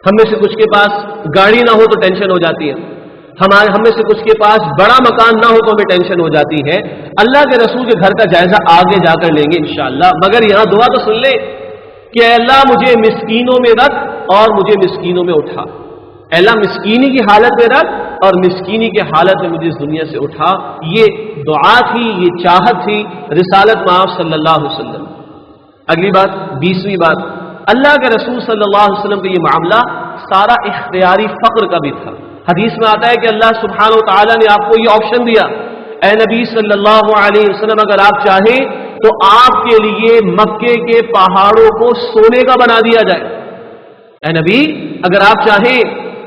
ہم میں سے کچھ کے پاس گاڑی نہ ہو تو ٹینشن ہو جاتی ہے، ہم میں سے کچھ کے پاس بڑا مکان نہ ہو تو ہمیں ٹینشن ہو جاتی ہے. اللہ کے رسول کے گھر کا جائزہ آگے جا کر لیں گے انشاءاللہ، مگر یہاں دعا تو سن لے کہ اے اللہ مجھے مسکینوں میں رکھ اور مجھے مسکینوں میں اٹھا. اے اللہ مسکینی کی حالت میں رکھ اور مسکینی کی حالت میں مجھے اس دنیا سے اٹھا. یہ دعا تھی، یہ چاہت تھی رسالت مآب صلی اللہ علیہ وسلم. اگلی بات، 20ویں بات، اللہ کے رسول صلی اللہ علیہ وسلم کا یہ معاملہ سارا اختیاری فقر کا بھی تھا. حدیث میں آتا ہے کہ اللہ سبحانہ و تعالیٰ نے آپ کو یہ آپشن دیا، اے نبی صلی اللہ علیہ وسلم اگر آپ چاہیں تو آپ کے لیے مکے کے پہاڑوں کو سونے کا بنا دیا جائے. اے نبی اگر آپ چاہیں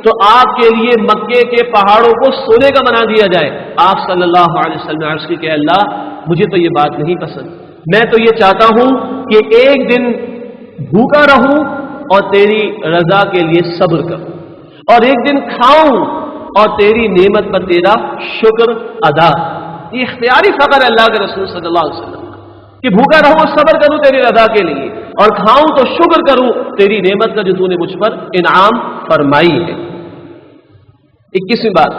تو آپ کے لیے مکے کے پہاڑوں کو سونے کا بنا دیا جائے. آپ صلی اللہ علیہ وسلم نے عرض کی کہ اللہ مجھے تو یہ بات نہیں پسند، میں تو یہ چاہتا ہوں کہ ایک دن بھوکا رہوں اور تیری رضا کے لیے صبر کروں، اور ایک دن کھاؤں اور تیری نعمت پر تیرا شکر ادا. یہ اختیاری فقر ہے اللہ کے رسول صلی اللہ علیہ وسلم کہ بھوکا رہوں صبر کروں تیری رضا کے لیے، اور کھاؤں تو شکر کروں تیری نعمت کا جو تو نے مجھ پر انعام فرمائی ہے. 21ویں بات،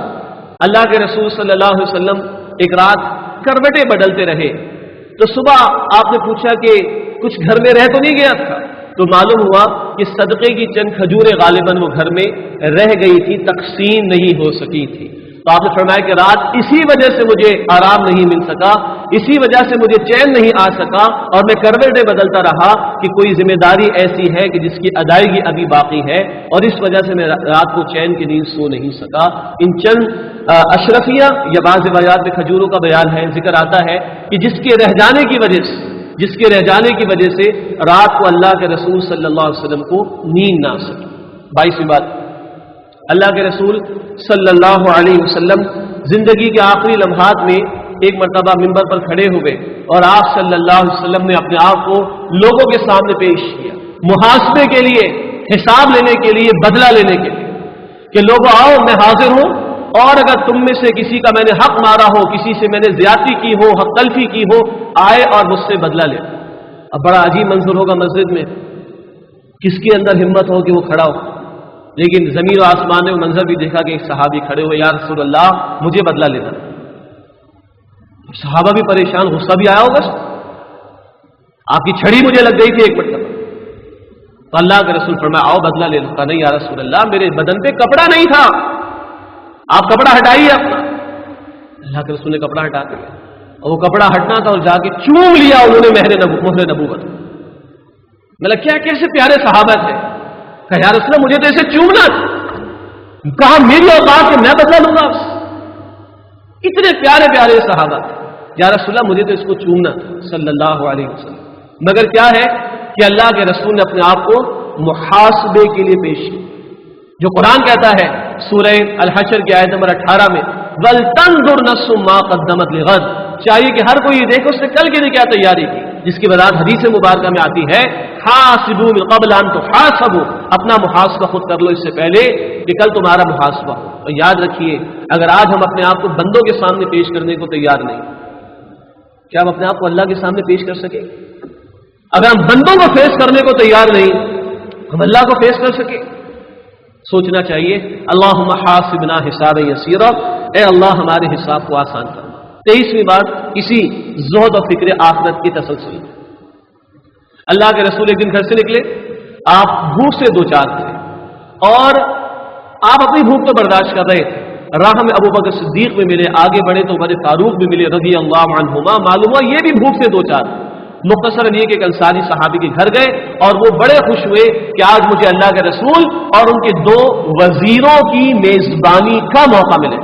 اللہ کے رسول صلی اللہ علیہ وسلم ایک رات کروٹیں بدلتے رہے، تو صبح آپ نے پوچھا کہ کچھ گھر میں رہ تو نہیں گیا تھا، تو معلوم ہوا کہ صدقے کی چند کھجوریں غالباً وہ گھر میں رہ گئی تھی، تقسیم نہیں ہو سکی تھی. تو آپ نے فرمایا کہ رات اسی وجہ سے مجھے آرام نہیں مل سکا، اسی وجہ سے مجھے چین نہیں آ سکا، اور میں کروٹیں بدلتا رہا کہ کوئی ذمہ داری ایسی ہے کہ جس کی ادائیگی ابھی باقی ہے، اور اس وجہ سے میں رات کو چین کی نیند سو نہیں سکا. ان چند اشرفیہ یا بعض روایات میں کھجوروں کا بیان ہے، ذکر آتا ہے کہ جس کے رہ جانے کی وجہ سے رات کو اللہ کے رسول صلی اللہ علیہ وسلم کو نیند نہ آ سکی. 22ویں بات، اللہ کے رسول صلی اللہ علیہ وسلم زندگی کے آخری لمحات میں ایک مرتبہ منبر پر کھڑے ہوئے اور آپ صلی اللہ علیہ وسلم نے اپنے آپ کو لوگوں کے سامنے پیش کیا، محاسبے کے لیے، حساب لینے کے لیے، بدلہ لینے کے لیے، کہ لوگوں آؤ میں حاضر ہوں، اور اگر تم میں سے کسی کا میں نے حق مارا ہو، کسی سے میں نے زیادتی کی ہو، حق تلفی کی ہو، آئے اور مجھ سے بدلہ لے. اب بڑا عجیب منظر ہوگا مسجد میں، کس کے اندر ہمت ہو کہ وہ کھڑا ہو. لیکن زمین و آسمان نے وہ منظر بھی دیکھا کہ ایک صحابی کھڑے ہوئے، یا رسول اللہ مجھے بدلہ لینا. صحابہ بھی پریشان، غصہ بھی آیا ہوگا، آپ کی چھڑی مجھے لگ گئی تھی ایک مرتبہ. تو اللہ کے رسول فرمایا آؤ بدلہ لے لو. کہا نہیں یا رسول اللہ میرے بدن پہ کپڑا نہیں تھا، آپ کپڑا ہٹائیے اپنا. اللہ کے رسول نے کپڑا ہٹا کے اور وہ کپڑا ہٹنا تھا اور جا کے چوم لیا انہوں نے مہر نبوت. مطلب کیا کیسے پیارے صحابہ تھے. کہا یا رسول اللہ مجھے تو اسے چومنا تھا. کہا میری اوقات کہ میں بدلا لوں گا. اتنے پیارے پیارے صحابہ تھے. یا رسول اللہ مجھے تو اس کو چومنا تھا صلی اللہ علیہ وسلم. مگر کیا ہے کہ اللہ کے رسول نے اپنے آپ کو محاسبے کے لیے پیش کیا. جو قرآن کہتا ہے سورہ الحشر کی آیت نمبر 18 میں وَلْتَنْظُرْ نَفْسٌ مَا قَدَّمَتْ لِغَدٍ، چاہیے کہ ہر کوئی یہ دیکھو اس نے کل کے لیے کیا تیاری کی، جس کی وضاحت حدیث مبارکہ میں آتی ہے حاسبوا من قبل ان تحاسبوا، اپنا محاسبہ خود کر لو اس سے پہلے کہ کل تمہارا محاسبہ ہو. اور یاد رکھیے اگر آج ہم اپنے آپ کو بندوں کے سامنے پیش کرنے کو تیار نہیں، کیا ہم اپنے آپ کو اللہ کے سامنے پیش کر سکے؟ اگر ہم بندوں کو فیس کرنے کو تیار نہیں، ہم اللہ کو فیس کر سکے؟ سوچنا چاہیے. اللہم حاسبنا حسابا یسیرا، اے اللہ ہمارے حساب کو آسان کر. 23ویں بات اسی زہد و فکر آخرت کی تسلسل. اللہ کے رسول ایک دن گھر سے نکلے، آپ بھوک سے دو چار تھے اور آپ اپنی بھوک تو برداشت کر رہے تھے. راہ میں ابو بکر صدیق میں ملے، آگے بڑھے تو عمر فاروق بھی ملے رضی اللہ عنہما. معلوم ہوا یہ بھی بھوک سے دو چار. مختصراً یہ کہ ایک انصاری صحابی کے گھر گئے اور وہ بڑے خوش ہوئے کہ آج مجھے اللہ کے رسول اور ان کے 2 وزیروں کی میزبانی کا موقع ملے۔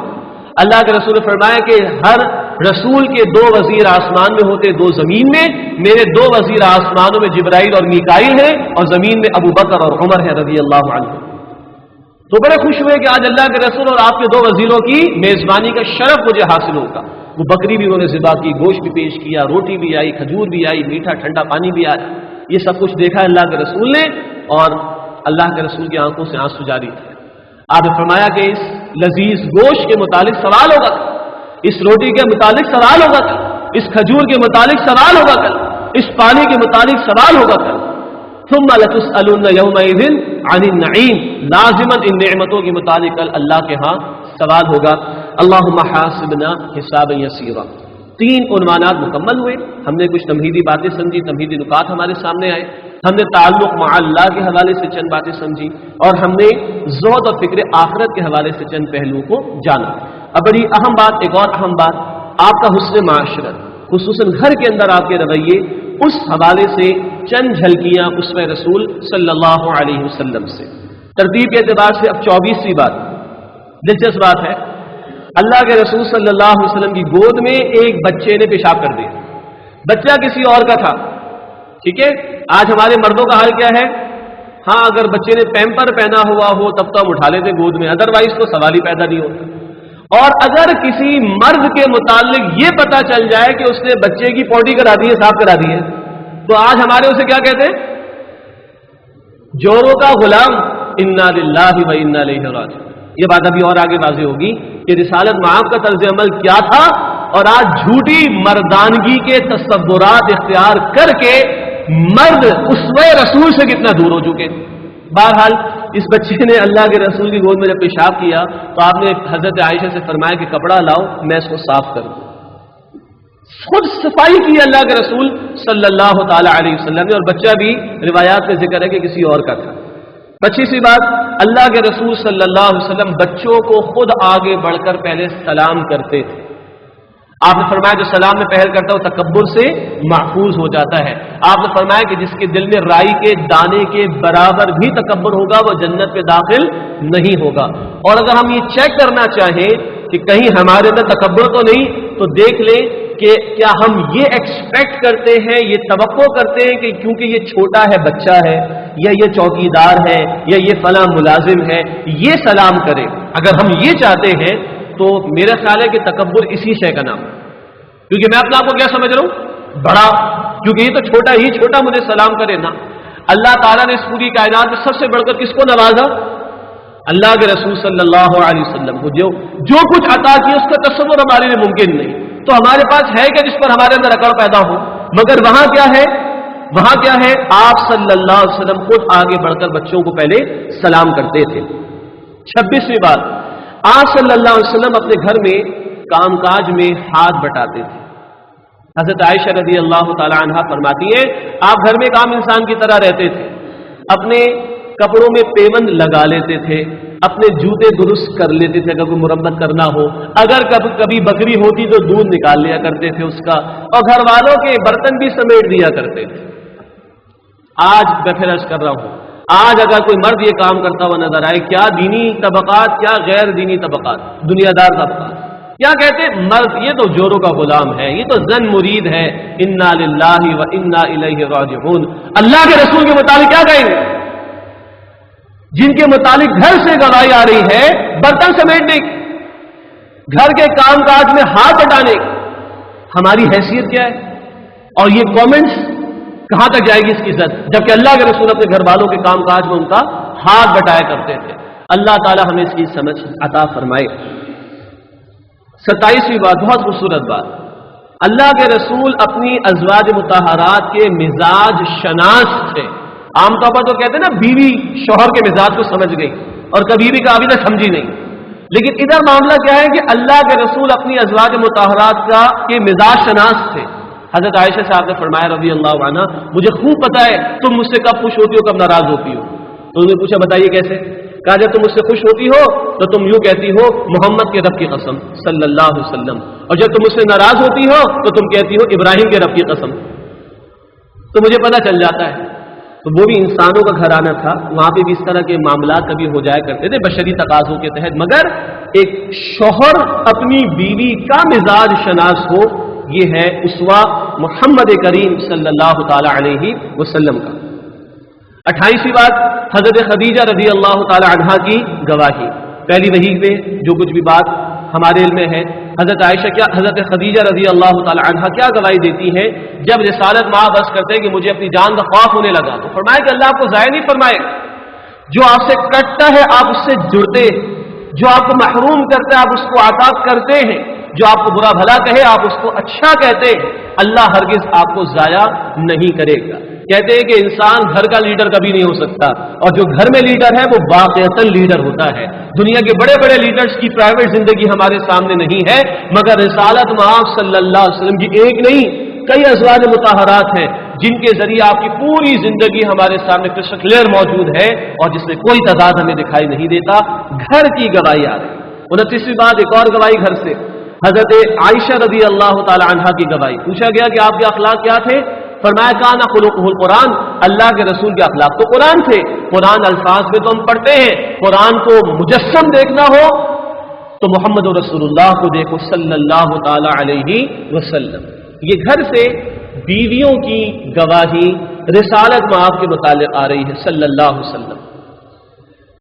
اللہ کے رسول نے فرمایا کہ ہر رسول کے 2 وزیر آسمان میں ہوتے، 2 زمین میں، میرے 2 وزیر آسمانوں میں جبرائیل اور میکائیل ہیں اور زمین میں ابو بکر اور عمر ہے رضی اللہ عنہ۔ تو بڑے خوش ہوئے کہ آج اللہ کے رسول اور آپ کے 2 وزیروں کی میزبانی کا شرف مجھے حاصل ہوگا۔ وہ بکری بھی انہوں نے ذبح کی، گوشت بھی پیش کیا، روٹی بھی آئی، کھجور بھی آئی، میٹھا ٹھنڈا پانی بھی آیا۔ یہ سب کچھ دیکھا اللہ کے رسول نے اور اللہ کے رسول کی آنکھوں سے آنسو جاری تھے۔ آپ نے فرمایا کہ اس لذیذ گوشت کے متعلق سوال ہوگا، اس روٹی کے متعلق سوال ہوگا، اس کھجور کے متعلق سوال ہوگا، اس پانی کے متعلق سوال ہوگا۔ ثم لتسألن یومئذ عن النعیم، لازماً ان نعمتوں کے متعلق اللہ کے ہاں سوال ہوگا۔ اللہم حاسبنا حسابا یسیرا۔ 3 عنوانات مکمل ہوئے۔ ہم نے کچھ تمہیدی باتیں سمجھی، تمہیدی نکات ہمارے سامنے آئے، ہم نے تعلق مع اللہ کے حوالے سے چند باتیں سمجھی اور ہم نے زہد اور فکر آخرت کے حوالے سے چند پہلوؤں کو جانا۔ اب بڑی اہم بات، ایک اور اہم بات، آپ کا حسن معاشرت، خصوصاً گھر کے اندر آپ کے رویے، اس حوالے سے چند جھلکیاں اسوہ رسول صلی اللہ علیہ وسلم سے۔ ترتیب کے اعتبار سے اب 24ویں بات، دلچسپ بات ہے، اللہ کے رسول صلی اللہ علیہ وسلم کی گود میں ایک بچے نے پیشاب کر دیا۔ بچہ کسی اور کا تھا، ٹھیک ہے۔ آج ہمارے مردوں کا حال کیا ہے؟ ہاں، اگر بچے نے پیمپر پہنا ہوا ہو تب تو ہم اٹھا لیتے گود میں، ادروائز تو سوال ہی پیدا نہیں ہوتا۔ اور اگر کسی مرد کے متعلق یہ پتا چل جائے کہ اس نے بچے کی پوٹی کرا دی ہے، صاف کرا دی ہے، تو آج ہمارے اسے کیا کہتے ہیں؟ جوروں کا غلام، انا للہ و انا الیہ راجعون۔ یہ بات ابھی اور آگے واضح ہوگی کہ رسالت معاف کا طرز عمل کیا تھا اور آج جھوٹی مردانگی کے تصورات اختیار کر کے مرد اسوہ رسول سے کتنا دور ہو چکے۔ بہرحال اس بچے نے اللہ کے رسول کی گود میں جب پیشاب کیا تو آپ نے حضرت عائشہ سے فرمایا کہ کپڑا لاؤ، میں اس کو صاف کر دوں۔ خود صفائی کی اللہ کے رسول صلی اللہ تعالی علیہ وسلم نے، اور بچہ بھی روایات میں ذکر ہے کہ کسی اور کا تھا۔ 25ویں بات، اللہ کے رسول صلی اللہ علیہ وسلم بچوں کو خود آگے بڑھ کر پہلے سلام کرتے تھے۔ آپ نے فرمایا جو سلام میں پہل کرتا ہے وہ تکبر سے محفوظ ہو جاتا ہے۔ آپ نے فرمایا کہ جس کے دل میں رائی کے دانے کے برابر بھی تکبر ہوگا وہ جنت میں داخل نہیں ہوگا۔ اور اگر ہم یہ چیک کرنا چاہیں کہ کہیں ہمارے اندر تکبر تو نہیں، تو دیکھ لیں کہ کیا ہم یہ ایکسپیکٹ کرتے ہیں، یہ توقع کرتے ہیں کہ کیونکہ یہ چھوٹا ہے، بچہ ہے، یا یہ چوکیدار ہے، یا یہ فلاں ملازم ہے، یہ سلام کرے۔ اگر ہم یہ چاہتے ہیں تو میرا خیال ہے کہ تکبر اسی شے کا نام، کیونکہ میں اپنے آپ کو کیا سمجھ رہا ہوں؟ بڑا، کیونکہ یہ تو چھوٹا ہی چھوٹا مجھے سلام کرے نا۔ اللہ تعالیٰ نے اس پوری کائنات میں سب سے بڑھ کر کس کو نوازا؟ اللہ کے رسول صلی اللہ علیہ وسلم کو۔ جو کچھ عطا کیا اس کا تصور ہمارے لیے ممکن نہیں، تو ہمارے پاس ہے کہ جس پر ہمارے اندر اکڑ پیدا ہو؟ مگر وہاں کیا ہے؟ وہاں کیا ہے؟ آپ صلی اللہ علیہ وسلم خود آگے بڑھ کر بچوں کو پہلے سلام کرتے تھے۔ 26ویں بات، آپ صلی اللہ علیہ وسلم اپنے گھر میں کام کاج میں ہاتھ بٹاتے تھے۔ حضرت عائشہ رضی اللہ تعالی عنہا فرماتی ہیں آپ گھر میں ایک عام انسان کی طرح رہتے تھے، اپنے کپڑوں میں پیوند لگا لیتے تھے، اپنے جوتے درست کر لیتے تھے اگر کوئی مرمت کرنا ہو، اگر کبھی بکری ہوتی تو دودھ نکال لیا کرتے تھے اس کا، اور گھر والوں کے برتن بھی سمیٹ دیا کرتے تھے۔ آج میں پھر عرض کر رہا ہوں، آج اگر کوئی مرد یہ کام کرتا ہوا نظر آئے، کیا دینی طبقات کیا غیر دینی طبقات، دنیا دار طبقات کیا کہتے ہیں؟ مرد یہ تو جوروں کا غلام ہے، یہ تو زن مرید ہے، انا للہ و انا الیہ راجعون۔ اللہ کے رسول کے متعلق کیا کہیں گے؟ جن کے متعلق گھر سے گواہی آ رہی ہے برتن سمیٹنے کی، گھر کے کام کاج میں ہاتھ بٹانے کی، ہماری حیثیت کیا ہے؟ اور یہ کامنٹس کہاں تک جائے گی اس کی عزت، جبکہ اللہ کے رسول اپنے گھر والوں کے کام کاج میں ان کا ہاتھ بٹایا کرتے تھے۔ اللہ تعالی ہمیں اس کی سمجھ عطا فرمائے۔ 27ویں بات، بہت خوبصورت بات، اللہ کے رسول اپنی ازواج مطہرات کے مزاج شناس تھے۔ عام طور پر تو کہتے ہیں نا بیوی شوہر کے مزاج کو سمجھ گئی، اور کبھی بھی کبھی تک سمجھی نہیں، لیکن ادھر معاملہ کیا ہے کہ اللہ کے رسول اپنی ازواج مطہرات کے مزاج شناس تھے۔ حضرت عائشہ صاحب نے فرمایا رضی اللہ عنہ مجھے خوب پتا ہے تم مجھ سے کب خوش ہوتی ہو کب ناراض ہوتی ہو۔ تو انہوں نے پوچھا بتائیے کیسے؟ کہا جب تم مجھ سے خوش ہوتی ہو تو تم یوں کہتی ہو محمد کے رب کی قسم صلی اللہ علیہ وسلم، اور جب تم مجھ سے ناراض ہوتی ہو تو تم کہتی ہو ابراہیم کے رب کی قسم۔ تو مجھے پتہ چل جاتا ہے. تو وہ بھی انسانوں کا گھرانہ تھا، وہاں پہ بھی اس طرح کے معاملات کبھی ہو جایا کرتے تھے بشری تقاضوں کے تحت، مگر ایک شوہر اپنی بیوی کا مزاج شناس ہو، یہ ہے اسوہ محمد کریم صلی اللہ تعالی علیہ وسلم کا. 28ویں بات، حضرت خدیجہ رضی اللہ تعالی عنہا کی گواہی. پہلی وحی میں جو کچھ بھی بات ہمارے علم میں ہے، حضرت خدیجہ رضی اللہ تعالی عنہا کیا گواہی دیتی ہیں جب رسالت مآب عرض کرتے ہیں کہ مجھے اپنی جان کا خوف ہونے لگا، تو فرمایا کہ اللہ آپ کو ضائع نہیں فرمائے. جو آپ سے کٹتا ہے آپ اس سے جڑتے ہیں، جو آپ کو محروم کرتا ہے آپ اس کو عطا کرتے ہیں، جو آپ کو برا بھلا کہے آپ اس کو اچھا کہتے ہیں. اللہ ہرگز آپ کو ضائع نہیں کرے گا. کہتے ہیں کہ انسان گھر کا لیڈر کبھی نہیں ہو سکتا، اور جو گھر میں لیڈر ہے وہ واقعتاً لیڈر ہوتا ہے. دنیا کے بڑے بڑے لیڈرز کی پرائیویٹ زندگی ہمارے سامنے نہیں ہے، مگر رسالت مآب صلی اللہ علیہ وسلم کی ایک نہیں کئی ازواج مطہرات ہیں جن کے ذریعے آپ کی پوری زندگی ہمارے سامنے کرسٹل کلیئر موجود ہے اور جس میں کوئی تضاد ہمیں دکھائی نہیں دیتا. گھر کی گواہی آ رہی. 29ویں بات، ایک اور گواہی گھر سے، حضرت عائشہ رضی اللہ تعالی عنہا کی گواہی. پوچھا گیا کہ آپ کے اخلاق کیا تھے؟ فرمایا کانا خلقہ القرآن، اللہ کے رسول کے اخلاق تو قرآن تھے. قرآن الفاظ میں تو ہم پڑھتے ہیں، قرآن کو مجسم دیکھنا ہو تو محمد رسول اللہ کو دیکھو صلی اللہ تعالی علیہ وسلم. یہ گھر سے بیویوں کی گواہی رسالت مآب کے متعلق آ رہی ہے صلی اللہ علیہ وسلم.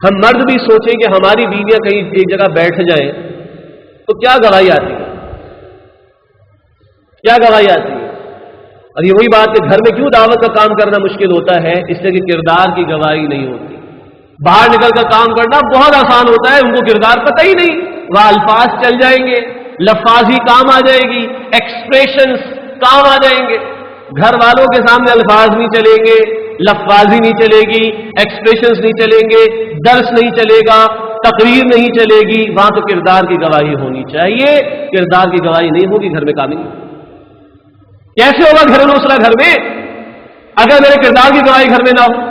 ہم مرد بھی سوچیں کہ ہماری بیویاں کہیں ایک جگہ بیٹھ جائیں تو کیا گواہی آتی ہے، کیا گواہی آتی ہے. اور یہ وہی بات کہ گھر میں کیوں دعوت کا کام کرنا مشکل ہوتا ہے، اس لیے کہ کردار کی گواہی نہیں ہوتی. باہر نکل کر کام کرنا بہت آسان ہوتا ہے، ان کو کردار پتہ ہی نہیں، وہ الفاظ چل جائیں گے، لفاظی کام آ جائے گی، ایکسپریشنز کام آ جائیں گے. گھر والوں کے سامنے الفاظ نہیں چلیں گے، لفاظی نہیں چلے گی، ایکسپریشنز نہیں چلیں گے، درس نہیں چلے گا، تقریر نہیں چلے گی. وہاں تو کردار کی گواہی ہونی چاہیے. کردار کی گواہی نہیں ہوگی گھر میں کام نہیں. کیسے ہوگا گھریلو مسئلہ گھر میں اگر میرے کردار کی گواہی گھر میں نہ ہو؟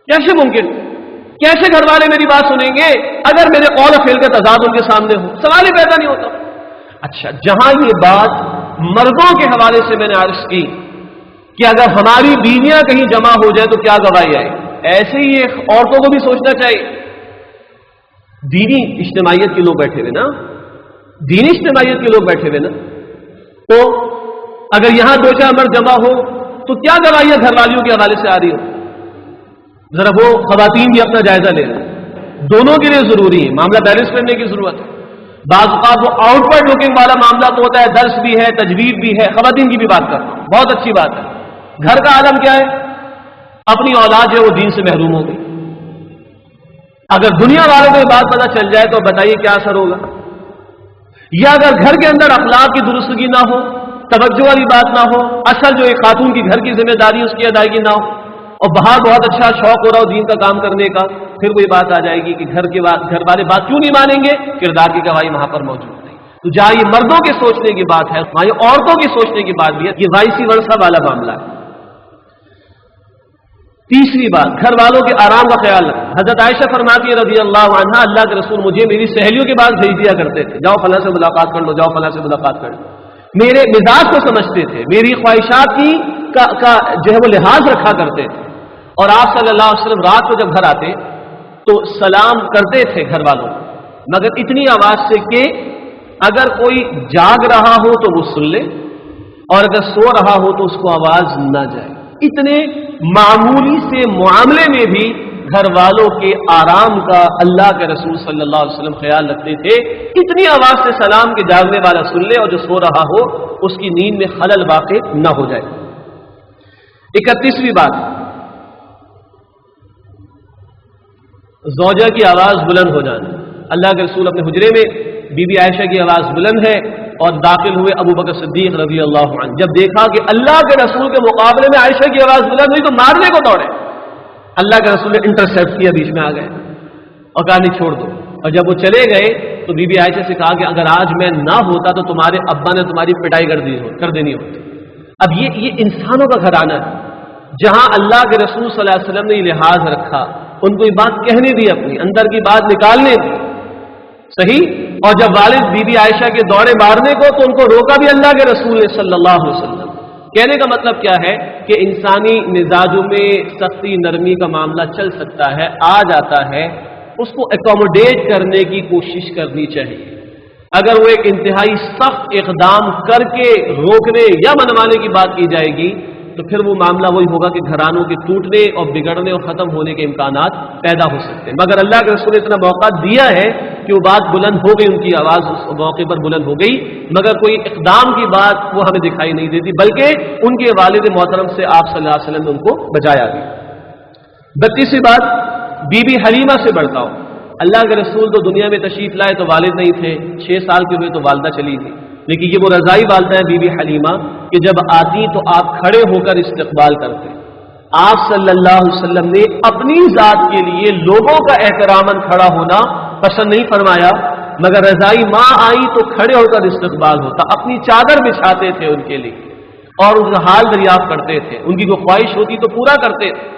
کیسے ممکن؟ کیسے گھر والے میری بات سنیں گے اگر میرے قول و فعل کا تضاد ان کے سامنے ہو؟ سوال ہی پیدا نہیں ہوتا. اچھا، جہاں یہ بات مردوں کے حوالے سے میں نے عرض کی کہ اگر ہماری بیویاں کہیں جمع ہو جائے تو کیا گواہی آئے، ایسے ہی عورتوں کو بھی سوچنا چاہیے. دینی اجتماعیت کے لوگ بیٹھے ہوئے نا، دینی اجتماعیت کے لوگ بیٹھے ہوئے نا، تو اگر یہاں 2-4 مرد جمع ہو تو کیا گواہیاں گھر والیوں کے حوالے سے آ رہی ہو؟ ذرا وہ خواتین بھی اپنا جائزہ لے لیں. دونوں کے لیے ضروری ہے، معاملہ بیلنس کرنے کی ضرورت ہے. بعض اوقات وہ آؤٹ ورڈ لوکنگ والا معاملہ تو ہوتا ہے، درس بھی ہے، تجوید بھی ہے. خواتین کی بھی بات کرتا ہوں، بہت اچھی بات ہے. گھر کا عالم کیا ہے؟ اپنی اولاد جو ہے وہ دین سے محروم ہو گئی. اگر دنیا والوں کو یہ بات پتہ چل جائے تو بتائیے کیا اثر ہوگا. یا اگر گھر کے اندر اخلاق کی درستگی نہ ہو، توجہ والی بات نہ ہو، اصل جو ایک خاتون کی گھر کی ذمہ داری اس کی ادائیگی نہ ہو، اور باہر بہت اچھا شوق ہو رہا ہو دین کا کام کرنے کا، پھر کوئی بات آ جائے گی کہ گھر والے بات کیوں نہیں مانیں گے؟ کردار کی گواہی وہاں پر موجود نہیں. تو جہاں یہ مردوں کے سوچنے کی بات ہے وہاں یہ عورتوں کی سوچنے کی بات بھی ہے. یہ وائسی ورثہ والا معاملہ ہے. تیسری بات، گھر والوں کے آرام کا خیال رکھنا. حضرت عائشہ فرماتی ہے رضی اللہ عنہا، اللہ کے رسول مجھے میری سہیلیوں کے بعد بھیج دیا کرتے تھے، جاؤ فلاں سے ملاقات کر لو، جاؤ فلاں سے ملاقات کر لو. میرے مزاج کو سمجھتے تھے، میری خواہشات کا جو ہے وہ لحاظ رکھا کرتے تھے. اور آپ صلی اللہ علیہ وسلم رات کو جب گھر آتے تو سلام کرتے تھے گھر والوں، مگر اتنی آواز سے کہ اگر کوئی جاگ رہا ہو تو وہ سن لے، اور اگر سو رہا ہو تو اس کو آواز نہ جائے. اتنے معمولی سے معاملے میں بھی گھر والوں کے آرام کا اللہ کے رسول صلی اللہ علیہ وسلم خیال رکھتے تھے. اتنی آواز سے سلام کے جاگنے والا سن لے اور جو سو رہا ہو اس کی نیند میں خلل واقع نہ ہو جائے. 31ویں بات، زوجہ کی آواز بلند ہو جانا. اللہ کے رسول اپنے حجرے میں بی بی عائشہ کی آواز بلند ہے اور داخل ہوئے ابو بکر صدیق رضی اللہ عنہ. جب دیکھا کہ اللہ کے رسول کے مقابلے میں عائشہ کی آواز بلند ہوئی تو مارنے کو دوڑے. اللہ کے رسول نے انٹرسیپٹ کیا، بیچ میں آ گئے اور کہا نہیں چھوڑ دو. اور جب وہ چلے گئے تو بی بی عائشہ سے کہا کہ اگر آج میں نہ ہوتا تو تمہارے ابا نے تمہاری پٹائی کر دینی ہوتی. اب یہ انسانوں کا گھرانہ ہے جہاں اللہ کے رسول صلی اللہ علیہ وسلم نے یہ لحاظ رکھا، ان کو یہ بات کہنے دی، اپنی اندر کی بات نکالنے دی. صحیح. اور جب والد بی بی عائشہ کے دوڑے مارنے کو تو ان کو روکا بھی اللہ کے رسول نے صلی اللہ علیہ وسلم کہنے کا مطلب کیا ہے کہ انسانی مزاجوں میں سختی نرمی کا معاملہ چل سکتا ہے، آ جاتا ہے، اس کو اکوموڈیٹ کرنے کی کوشش کرنی چاہیے۔ اگر وہ ایک انتہائی سخت اقدام کر کے روکنے یا منوانے کی بات کی جائے گی تو پھر وہ معاملہ وہی ہوگا کہ گھرانوں کے ٹوٹنے اور بگڑنے اور ختم ہونے کے امکانات پیدا ہو سکتے ہیں۔ مگر اللہ کے رسول نے اتنا موقع دیا ہے کہ وہ بات بلند ہو گئی، ان کی آواز اس موقع پر بلند ہو گئی، مگر کوئی اقدام کی بات وہ ہمیں دکھائی نہیں دیتی، بلکہ ان کے والد محترم سے آپ صلی اللہ علیہ وسلم نے ان کو بچایا گیا۔ 32ویں بات، بی بی حلیمہ سے برتاؤ۔ اللہ کے رسول تو دنیا میں تشریف لائے تو والد نہیں تھے، 6 سال کے ہوئے تو والدہ چلی تھی، لیکن یہ وہ رضائی والدہ ہے بی بی حلیمہ کہ جب آتی تو آپ کھڑے ہو کر استقبال کرتے۔ آپ صلی اللہ علیہ وسلم نے اپنی ذات کے لیے لوگوں کا احتراماً کھڑا ہونا پسند نہیں فرمایا، مگر رضائی ماں آئی تو کھڑے ہو کر استقبال ہوتا، اپنی چادر بچھاتے تھے ان کے لیے اور ان کا حال دریافت کرتے تھے، ان کی کوئی خواہش ہوتی تو پورا کرتے تھے۔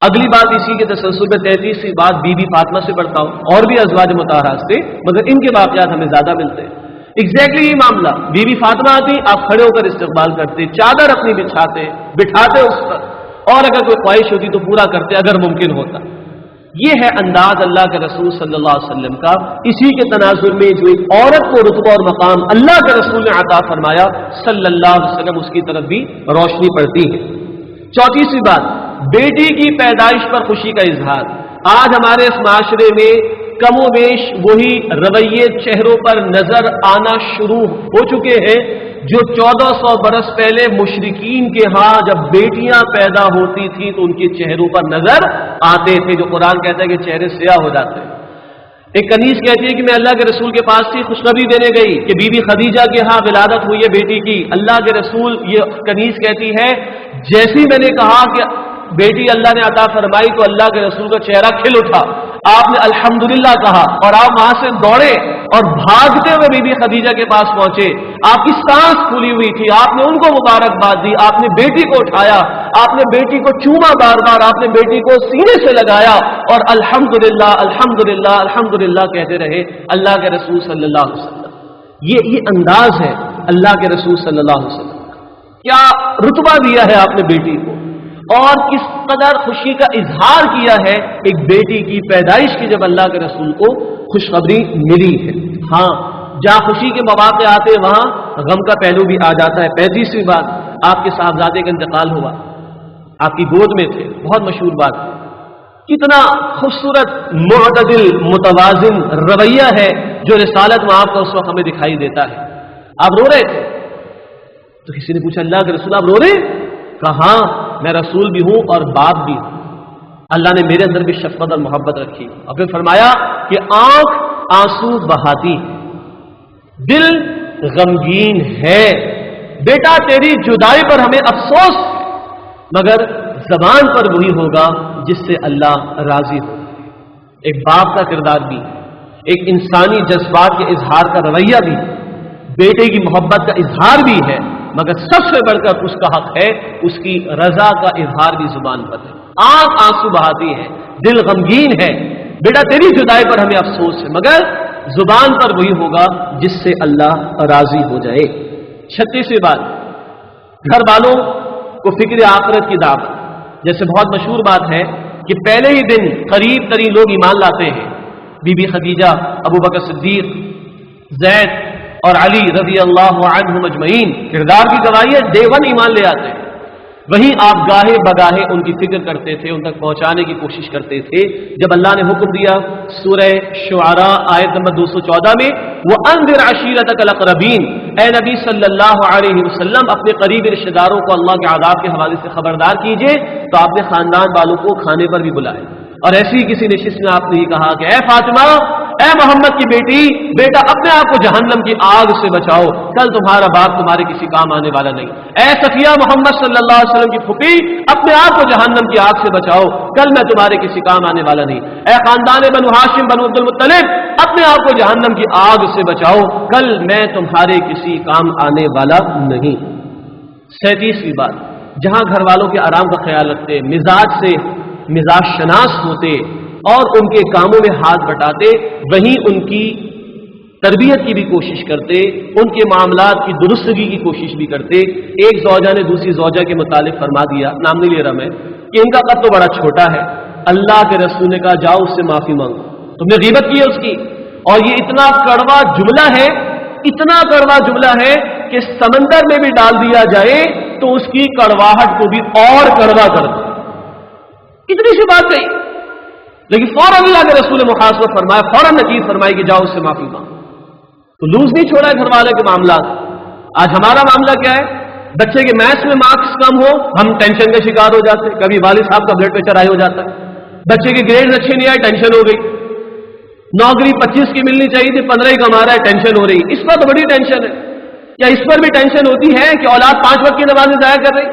اگلی بات اسی کے تسلسل میں 33ویں بات، بی بی فاطمہ سے برتاؤ۔ اور بھی ازواج مطہرات تھے مگر ان کے واقعات ہمیں زیادہ ملتے ہیں۔ ایگزیکٹلی یہ معاملہ، بی بی فاطمہ آتی، آپ کھڑے ہو کر استقبال کرتے، چادر اپنی بٹھاتے اس پر، اور اگر کوئی خواہش ہوتی تو پورا کرتے اگر ممکن ہوتا۔ یہ ہے انداز اللہ کے رسول صلی اللہ علیہ وسلم کا۔ اسی کے تناظر میں جو ایک عورت کو رتبہ اور مقام اللہ کے رسول نے عطا فرمایا صلی اللہ علیہ وسلم، اس کی طرف بھی روشنی پڑتی ہے۔ 34ویں بات، بیٹی کی پیدائش پر خوشی کا اظہار۔ آج ہمارے اس معاشرے میں کم و بیش وہی رویے چہروں پر نظر آنا شروع ہو چکے ہیں جو 1400 برس پہلے مشرکین کے ہاں جب بیٹیاں پیدا ہوتی تھیں تو ان کے چہروں پر نظر آتے تھے، جو قرآن کہتا ہے کہ چہرے سیاہ ہو جاتے ہیں۔ ایک کنیز کہتی ہے کہ میں اللہ کے رسول کے پاس تھی، خوشخبری دینے گئی کہ بی بی خدیجہ کے ہاں ولادت ہوئی ہے بیٹی کی۔ اللہ کے رسول، یہ کنیز کہتی ہے، جیسی میں نے کہا کہ بیٹی اللہ نے عطا فرمائی تو اللہ کے رسول کا چہرہ کھل اٹھا، آپ نے الحمدللہ کہا اور آپ وہاں سے دوڑے اور بھاگتے ہوئے بی بی خدیجہ کے پاس پہنچے، آپ کی سانس پھولی ہوئی تھی، آپ نے ان کو مبارکباد دی، آپ نے بیٹی کو اٹھایا، آپ نے بیٹی کو چوما بار بار، آپ نے بیٹی کو سینے سے لگایا اور الحمدللہ الحمدللہ الحمدللہ کہتے رہے اللہ کے رسول صلی اللہ علیہ وسلم۔ یہ انداز ہے اللہ کے رسول صلی اللہ علیہ وسلم کا، کیا رتبہ دیا ہے آپ نے بیٹی کو اور کس قدر خوشی کا اظہار کیا ہے ایک بیٹی کی پیدائش کی جب اللہ کے رسول کو خوشخبری ملی ہے۔ ہاں، جہاں خوشی کے مواقع آتے وہاں غم کا پہلو بھی آ جاتا ہے۔ 35ویں بات، آپ کے صاحبزادے کا انتقال ہوا، آپ کی گود میں تھے، بہت مشہور بات ہے۔ کتنا خوبصورت معتدل متوازن رویہ ہے جو رسالت میں آپ کا اس وقت ہمیں دکھائی دیتا ہے۔ آپ رو رہے تھے تو کسی نے پوچھا اللہ کے رسول آپ رو رہے؟ کہاں، میں رسول بھی ہوں اور باپ بھی ہوں، اللہ نے میرے اندر بھی شفقت اور محبت رکھی۔ اور پھر فرمایا کہ آنکھ آنسو بہاتی، دل غمگین ہے، بیٹا تیری جدائی پر ہمیں افسوس ہے، مگر زبان پر وہی ہوگا جس سے اللہ راضی ہو۔ ایک باپ کا کردار بھی، ایک انسانی جذبات کے اظہار کا رویہ بھی، بیٹے کی محبت کا اظہار بھی ہے، مگر سب سے بڑھ کر اس کا حق ہے اس کی رضا کا اظہار بھی زبان پر ہے۔ آنکھ آنسو بہاتی ہے، دل غمگین ہے، بیٹا تیری جدائی پر ہمیں افسوس ہے، مگر زبان پر وہی ہوگا جس سے اللہ راضی ہو جائے۔ 36ویں بات، گھر والوں کو فکر آخرت کی دعوت۔ جیسے بہت مشہور بات ہے کہ پہلے ہی دن قریب ترین لوگ ایمان لاتے ہیں، بی بی خدیجہ، ابو بکر صدیق، زید اور علی رضی اللہ عنہم اجمعین، کردار کی گواہی ہے، ڈے ون ایمان لے آتے ہیں۔ وہیں آپ گاہے بگاہے ان کی فکر کرتے تھے، ان تک پہنچانے کی کوشش کرتے تھے۔ جب اللہ نے حکم دیا سورہ شعراء آیت نمبر 214 میں وَأَنذِرْ عَشِيرَتَكَ الْأَقْرَبِينَ، اے نبی صلی اللہ علیہ وسلم اپنے قریبی رشتہ داروں کو اللہ کے عذاب کے حوالے سے خبردار کیجئے، تو آپ نے خاندان والوں کو کھانے پر بھی بلائے۔ اور ایسی کسی نشست میں آپ نے یہ کہا کہ اے فاطمہ، اے محمد کی بیٹی، بیٹا اپنے آپ کو جہنم کی آگ سے بچاؤ، کل تمہارا باپ تمہارے کسی کام آنے والا نہیں۔ اے صفیہ محمد صلی اللہ علیہ وسلم کی پھوپھی، اپنے آپ کو جہنم کی آگ سے بچاؤ، کل میں تمہارے کسی کام آنے والا نہیں۔ اے خاندان بنو ہاشم بنو عبد المطلب، اپنے آپ کو جہنم کی آگ سے بچاؤ، کل میں تمہارے کسی کام آنے والا نہیں۔ 37ویں بات، جہاں گھر والوں کے آرام کا خیال رکھتے، مزاج شناس ہوتے اور ان کے کاموں میں ہاتھ بٹاتے، وہیں ان کی تربیت کی بھی کوشش کرتے، ان کے معاملات کی درستگی کی کوشش بھی کرتے۔ ایک زوجہ نے دوسری زوجہ کے متعلق فرما دیا، نام نہیں لے رہا میں، کہ ان کا قد تو بڑا چھوٹا ہے۔ اللہ کے رسول نے کہا جاؤ اس سے معافی مانگو، تم نے غیبت کی ہے اس کی۔ اور یہ اتنا کڑوا جملہ ہے، اتنا کڑوا جملہ ہے کہ سمندر میں بھی ڈال دیا جائے تو اس کی کڑواہٹ کو بھی اور کڑوا کر دے، اتنی سی بات کہی، لیکن فوراً اللہ کے رسول نے محاسبہ فرمایا، فوراً نکیر فرمائی کہ جاؤ اس سے معافی مانگو۔ تو لوز نہیں چھوڑا ہے گھر والے کے معاملات۔ آج ہمارا معاملہ کیا ہے؟ بچے کے میتھس میں مارکس کم ہو ہم ٹینشن کا شکار ہو جاتے ہیں، کبھی والد صاحب کا بلڈ پریشر ہائی ہو جاتا ہے، بچے کے گریڈ اچھے نہیں آئے ٹینشن ہو گئی، نوکری 25 کی ملنی چاہیے تھی 15 ہی کما رہا ہے ٹینشن ہو رہی، اس پر تو بڑی ٹینشن ہے۔ کیا اس پر بھی ٹینشن ہوتی ہے کہ اولاد 5 وقت کی نمازیں ضائع کر رہی،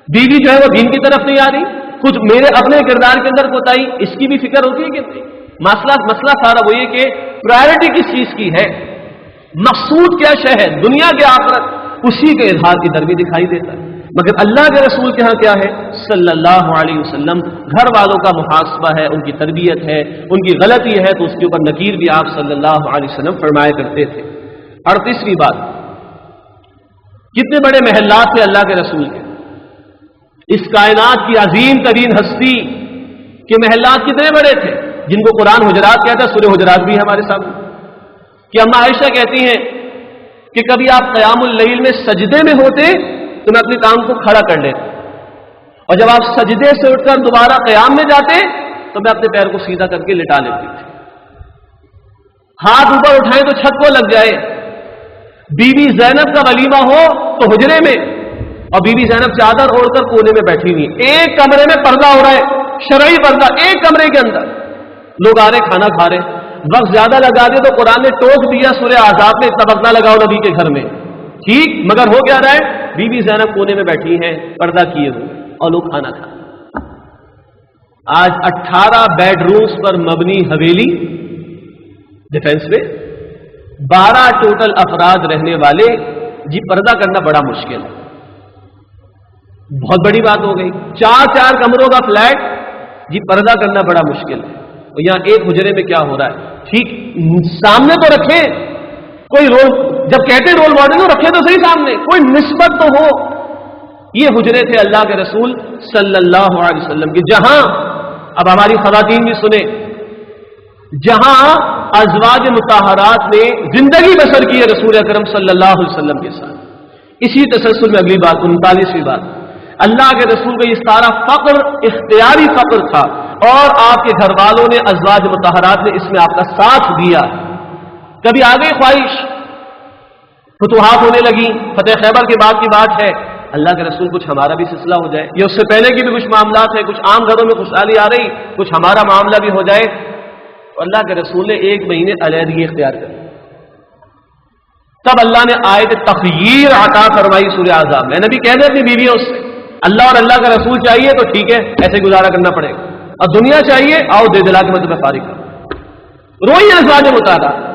بیوی جو ہے وہ دین کی طرف نہیں آ رہی، کچھ میرے اپنے کردار کے اندر کوتاہی، اس کی بھی فکر ہوتی ہے کہ نہیں؟ مسئلہ سارا وہ یہ کہ پرائرٹی کس چیز کی ہے، مقصود کیا شے ہے، دنیا کے آخرت، اسی کے اظہار کی در بھی دکھائی دیتا ہے۔ مگر اللہ کے رسول کے ہاں کیا ہے صلی اللہ علیہ وسلم، گھر والوں کا محاسبہ ہے، ان کی تربیت ہے، ان کی غلطی ہے تو اس کے اوپر نکیر بھی آپ صلی اللہ علیہ وسلم فرمایا کرتے تھے۔ 38ویں بات، کتنے بڑے محلات تھے اللہ کے رسول کے، اس کائنات کی عظیم ترین ہستی کے محلات کتنے بڑے تھے، جن کو قرآن حجرات کہتا ہے، سورہ حجرات بھی ہے ہمارے سامنے، کہ اما عائشہ کہتی ہیں کہ کبھی آپ قیام اللیل میں سجدے میں ہوتے تو میں اپنے کام کو کھڑا کر لیتا، اور جب آپ سجدے سے اٹھ کر دوبارہ قیام میں جاتے تو میں اپنے پیر کو سیدھا کر کے لٹا لیتی تھی، ہاتھ اوپر اٹھائیں تو چھت کو لگ جائے، بی بی زینب کا ولیمہ ہو تو حجرے میں، اور بی بی زینب چادر اوڑھ کر کونے میں بیٹھی ہوئی، ایک کمرے میں پردہ ہو رہا ہے، شرعی پردہ، ایک کمرے کے اندر لوگ آ رہے کھانا کھا رہے، وقت زیادہ لگا دیا تو قرآن نے ٹوک دیا سورہ احزاب میں اتنا وقت نہ لگاؤ نبی کے گھر میں، ٹھیک، مگر ہو کیا رہا ہے، بی بی زینب کونے میں بیٹھی ہیں پردہ کیے ہوئے اور لوگ کھانا کھا۔ آج 18 بیڈ رومز پر مبنی حویلی ڈیفینس میں 12 ٹوٹل افراد رہنے والے، جی پردہ کرنا بڑا مشکل ہے، بہت بڑی بات ہو گئی، 4 کمروں کا فلیٹ، جی پردہ کرنا بڑا مشکل ہے، اور یہاں ایک حجرے میں کیا ہو رہا ہے، ٹھیک سامنے تو رکھیں، کوئی رول، جب کہتے رول ماڈل رکھے تو صحیح سامنے، کوئی نسبت تو ہو۔ یہ حجرے تھے اللہ کے رسول صلی اللہ علیہ وسلم کی، جہاں اب ہماری خواتین بھی سنیں، جہاں ازواج مطہرات نے زندگی بسر کی ہے رسول اکرم صلی اللہ علیہ وسلم کے ساتھ۔ اسی تسلسل میں اگلی بات 39ویں بات، اللہ کے رسول کا یہ سارا فقر اختیاری فقر تھا، اور آپ کے گھر والوں نے ازواج مطہرات نے اس میں آپ کا ساتھ دیا۔ کبھی آ گئی خواہش، فتوحات ہونے لگی، فتح خیبر کے بعد کی بات ہے، اللہ کے رسول کچھ ہمارا بھی سلسلہ ہو جائے، یہ اس سے پہلے کی بھی کچھ معاملات ہیں، کچھ عام گھروں میں خوشحالی آ رہی، کچھ ہمارا معاملہ بھی ہو جائے، تو اللہ کے رسول نے 1 مہینے علیحدگی اختیار کر، تب اللہ نے آیت تخییر عطا فرمائی سورہ احزاب میں، نبی کہہ دے اپنی بیویوں سے، اللہ اور اللہ کا رسول چاہیے تو ٹھیک ہے ایسے گزارا کرنا پڑے گا، اور دنیا چاہیے آؤ دے دلا کے مطلب فارغ کرو، روئی ازواج مطہرات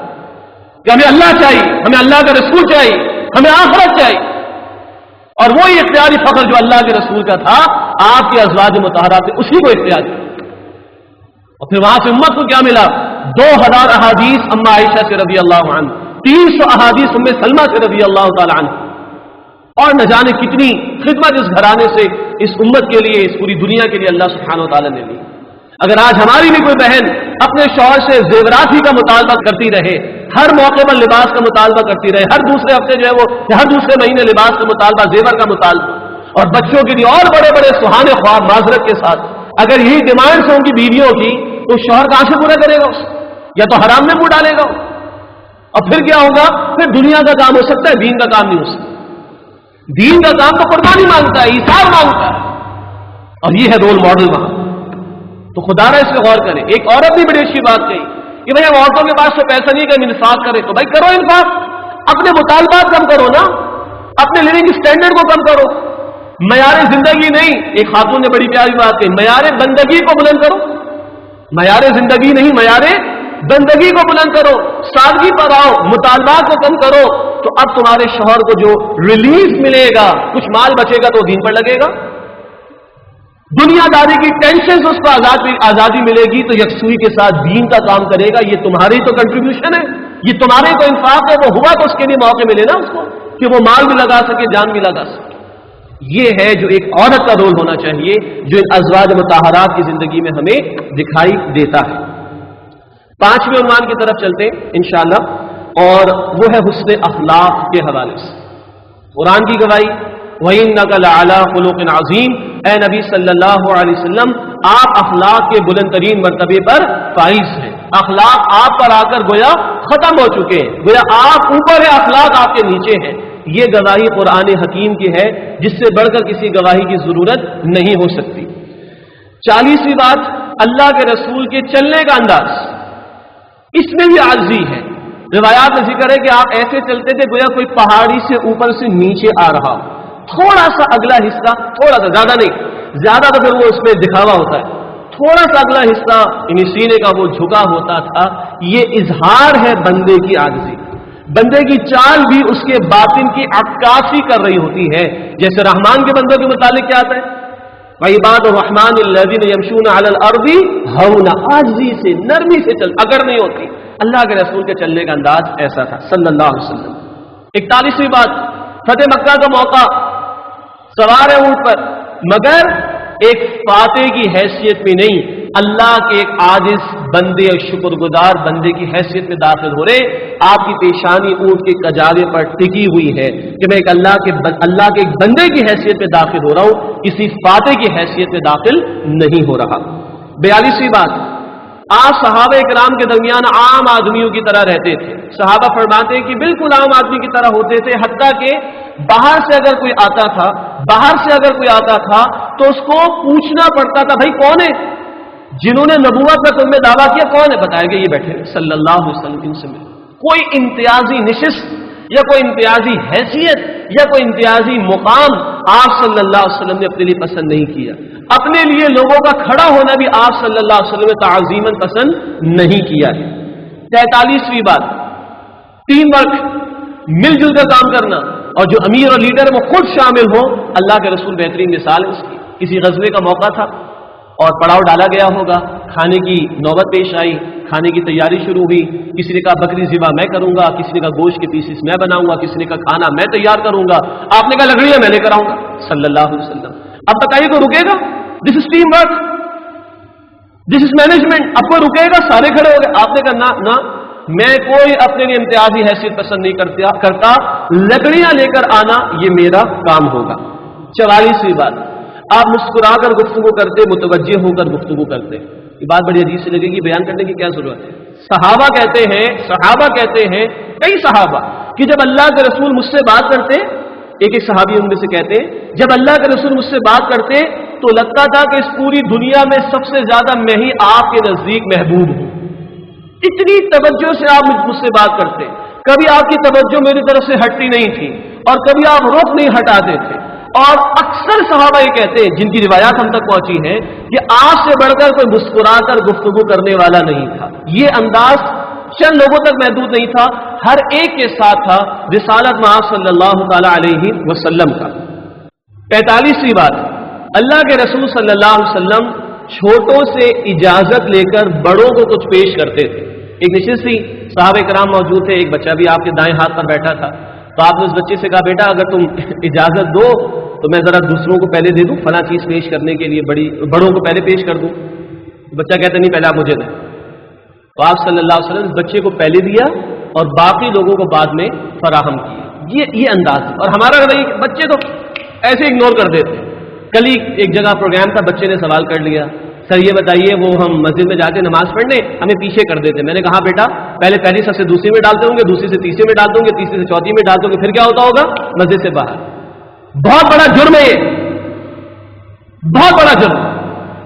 کہ ہمیں اللہ چاہیے، ہمیں اللہ کا رسول چاہیے، ہمیں آخرت چاہیے، اور وہی اختیاری فخر جو اللہ کے رسول کا تھا آپ کے ازواج مطہرات نے اسی کو اختیار کیا، اور پھر وہاں سے امت کو کیا ملا، 2000 احادیث اما عائشہ سے رضی اللہ عنہ، 300 احادیث ام سلمہ سے رضی اللہ تعالی عنہ، اور نہ جانے کتنی خدمت اس گھرانے سے اس امت کے لیے، اس پوری دنیا کے لیے اللہ سبحانہ و تعالی نے لی۔ اگر آج ہماری بھی کوئی بہن اپنے شوہر سے زیورات ہی کا مطالبہ کرتی رہے، ہر موقع پر لباس کا مطالبہ کرتی رہے، ہر دوسرے ہفتے جو ہے وہ ہر دوسرے مہینے لباس کا مطالبہ، زیور کا مطالبہ، اور بچوں کے لیے اور بڑے بڑے سہانے خواب معذرت کے ساتھ اگر یہی ڈیمانڈس ہوں گی بیویوں کی، تو شوہر کہاں سے پورا کرے گا اس، یا تو حرام میں منہ ڈالے گا، اور پھر کیا ہوگا، پھر دنیا کا کام ہو سکتا ہے، دین کا کام نہیں ہو سکتا، دین کا کام تو قربانی مانگتا ہے، ایثار مانگتا ہے، اور یہ ہے رول ماڈل وہاں۔ تو خدا نہ اس پہ غور کرے۔ ایک عورت نے بڑی اچھی بات کہی کہ بھائی اب عورتوں کے پاس تو پیسہ نہیں کہ ہم انفاق کریں، تو بھائی کرو انفاق، اپنے مطالبات کم کرو نا، اپنے لیونگ اسٹینڈرڈ کو کم کرو، معیار زندگی نہیں، ایک خاتون نے بڑی پیاری بات کہی، معیار بندگی کو بلند کرو، معیار زندگی نہیں، معیار بندگی کو بلند کرو، سادگی پر آؤ، مطالبات کو کم کرو، تو اب تمہارے شوہر کو جو ریلیف ملے گا، کچھ مال بچے گا تو دین پر لگے گا، دنیا داری کی ٹینشن سے اس کو آزادی ملے گی تو یکسوئی کے ساتھ دین کا کام کرے گا، یہ تمہاری تو کنٹریبیوشن ہے، یہ تمہارے کو انفاق ہے، وہ ہوا تو اس کے لیے موقع ملے نا اس کو کہ وہ مال بھی لگا سکے، جان بھی لگا سکے۔ یہ ہے جو ایک عورت کا رول ہونا چاہیے، جو ان ازواج مطہرات کی زندگی میں ہمیں دکھائی دیتا ہے۔ پانچویں عنوان کی طرف چلتے ہیں انشاءاللہ، اور وہ ہے حسن اخلاق کے حوالے سے۔ قرآن کی گواہی وَإِنَّكَ لَعَلَىٰ خُلُقٍ عَظِيمٍ، اے نبی صلی اللہ علیہ وسلم آپ اخلاق کے بلند ترین مرتبے پر فائز ہیں۔ اخلاق آپ پر آ کر گویا ختم ہو چکے ہیں، گویا آپ اوپر ہے، اخلاق آپ کے نیچے ہیں۔ یہ گواہی قرآن حکیم کی ہے، جس سے بڑھ کر کسی گواہی کی ضرورت نہیں ہو سکتی۔ 40ویں بات، اللہ کے رسول کے چلنے کا انداز، اس میں بھی عاجزی ہے۔ روایات میں ذکر ہے کہ آپ ایسے چلتے تھے گویا کوئی پہاڑی سے اوپر سے نیچے آ رہا ہو، تھوڑا سا اگلا حصہ، تھوڑا سا، زیادہ نہیں، زیادہ تو پھر وہ اس میں دکھاوا ہوتا ہے، تھوڑا سا اگلا حصہ یعنی سینے کا وہ جھکا ہوتا تھا۔ یہ اظہار ہے بندے کی عاجزی، بندے کی چال بھی اس کے باطن کی عکاسی کر رہی ہوتی ہے۔ جیسے رحمان کے بندوں کے متعلق کیا آتا ہے، وَعِبَادُ الرَّحْمَٰنِ الَّذِينَ يَمْشُونَ عَلَى الْأَرْضِ هَوْنًا، عاجزی سے، نرمی سے چل، اگر نہیں ہوتی۔ اللہ کے رسول کے چلنے کا انداز ایسا تھا صلی اللہ علیہ وسلم۔ 41ویں بات، فتح مکہ کا موقع، سوار ہے اونٹ پر، مگر ایک فاتح کی حیثیت میں نہیں، اللہ کے ایک عاجز بندے اور شکر گزار بندے کی حیثیت میں داخل ہو رہے۔ آپ کی پیشانی اونٹ کے کجاوے پر ٹکی ہوئی ہے کہ میں ایک اللہ کے ایک بندے کی حیثیت میں داخل ہو رہا ہوں، کسی فاتح کی حیثیت میں داخل نہیں ہو رہا۔ 42ویں بات، آپ صحابہ کرام کے درمیان عام آدمیوں کی طرح رہتے تھے۔ صحابہ فرماتے ہیں کہ بالکل عام آدمی کی طرح ہوتے تھے، حتیٰ کہ باہر سے اگر کوئی آتا تھا تو اس کو پوچھنا پڑتا تھا، بھائی کون ہے؟ جنہوں نے نبوت کا تم نے دعویٰ کیا کون ہے؟ بتایا کہ یہ بیٹھے صلی اللہ علیہ وسلم، ان سے ملے۔ کوئی امتیازی نشست یا کوئی امتیازی حیثیت یا کوئی امتیازی مقام آپ صلی اللہ علیہ وسلم نے اپنے لیے پسند نہیں کیا۔ اپنے لیے لوگوں کا کھڑا ہونا بھی آپ صلی اللہ علیہ وسلم نے تعظیماً پسند نہیں کیا ہے۔ 43ویں بات، ٹیم ورک، مل جل کر کام کرنا، اور جو امیر اور لیڈر وہ خود شامل ہو۔ اللہ کے رسول بہترین مثال ہے اس کی۔ کسی غزوے کا موقع تھا اور پڑاؤ ڈالا گیا ہوگا، کھانے کی نوبت پیش آئی، کھانے کی تیاری شروع ہوئی، کسی نے کہا بکری ذبح میں کروں گا، کسی نے کہا گوشت کے پیسز میں بناؤں گا، کسی نے کہا کھانا میں تیار کروں گا، آپ نے کہا لکڑیاں میں لے کر آؤں گا صلی اللہ علیہ وسلم۔ اب بتائیے کوئی رکے گا؟ This is team work, this is management. اب کوئی رکے گا؟ سارے کھڑے ہو گئے۔ آپ نے کہا نہ، میں کوئی اپنے لیے امتیازی حیثیت پسند نہیں کرتا، لکڑیاں لے کر آنا یہ میرا کام ہوگا۔ 44ویں بات، آپ مسکرا کر گفتگو کرتے، متوجہ ہو کر گفتگو کرتے۔ یہ بات بڑی عجیب سے لگے گی، بیان کرنے کی کیا ضرورت ہے؟ صحابہ کہتے ہیں کئی صحابہ کہ جب اللہ کے رسول مجھ سے بات کرتے، ایک صحابی ان میں سے کہتے ہیں جب اللہ کے رسول مجھ سے بات کرتے تو لگتا تھا کہ اس پوری دنیا میں سب سے زیادہ میں ہی آپ کے نزدیک محبوب ہوں۔ اتنی توجہ سے آپ مجھ سے بات کرتے، کبھی آپ کی توجہ میری طرف سے ہٹتی نہیں تھی اور کبھی آپ رخ نہیں ہٹاتے تھے۔ اور اکثر صحابہ یہ کہتے ہیں، جن کی روایات ہم تک پہنچی ہیں، کہ آپ سے بڑھ کر کوئی مسکرا کر گفتگو کرنے والا نہیں تھا۔ یہ انداز چند لوگوں تک محدود نہیں تھا، ہر ایک کے ساتھ تھا رسالت محمد صلی اللہ تعالی علیہ وسلم کا۔ 45ویں بات، اللہ کے رسول صلی اللہ علیہ وسلم چھوٹوں سے اجازت لے کر بڑوں کو کچھ پیش کرتے تھے۔ ایک نشست تھی، صحابہ کرام موجود تھے، ایک بچہ بھی آپ کے دائیں ہاتھ پر بیٹھا تھا، تو آپ نے اس بچے سے کہا بیٹا اگر تم اجازت دو تو میں ذرا دوسروں کو پہلے دے دوں، فلاں چیز پیش کرنے کے لیے بڑوں کو پہلے پیش کر دوں۔ بچہ کہتا نہیں پہلے آپ مجھے دیں، تو آپ صلی اللہ علیہ وسلم اس بچے کو پہلے دیا اور باقی لوگوں کو بعد میں فراہم کیا۔ یہ انداز ہے، اور ہمارا بچے تو ایسے اگنور کر دیتے۔ کل ہی ایک جگہ پروگرام تھا، بچے نے سوال کر لیا، سر یہ بتائیے وہ ہم مسجد میں جاتے نماز پڑھنے، ہمیں پیچھے کر دیتے۔ میں نے کہا بیٹا پہلے پہلی سب سے دوسری میں ڈالتے ہوں گے، دوسری سے تیسری میں ڈالتے ہوں گے، تیسری سے چوتھی میں ڈالتے ہوں گے، پھر کیا ہوتا ہوگا؟ مسجد سے باہر۔ بہت بڑا جرم ہے یہ، بہت بڑا جرم۔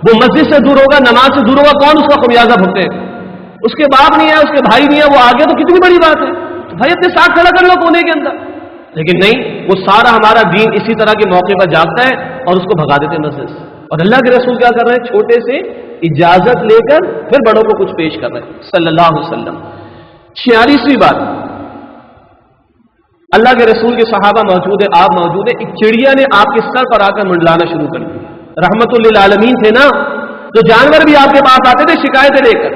وہ مسجد سے دور ہوگا، نماز سے دور ہوگا، کون اس کا خمیازہ بھگتے؟ اس کے باپ نہیں ہے، اس کے بھائی نہیں ہے، وہ آگے تو کتنی بڑی بات ہے، بھائی اپنے ساتھ کھڑا کر لو کونے کے اندر۔ لیکن نہیں، وہ سارا ہمارا دین اسی طرح کے موقع پر جاگتا ہے اور اس کو بھگا دیتے مسجد سے۔ اور اللہ کے رسول کیا کر رہے ہیں؟ چھوٹے سے اجازت لے کر پھر بڑوں کو کچھ پیش کر رہے ہیں صلی اللہ علیہ وسلم۔ 46ویں بات، اللہ کے رسول کے صحابہ موجود ہے، آپ موجود ہیں، ایک چڑیا نے آپ کے سر پر آ کر منڈلانا شروع کر دیا۔ رحمت للعالمین تھے نا، تو جانور بھی آپ کے پاس آتے تھے شکایتیں لے کر۔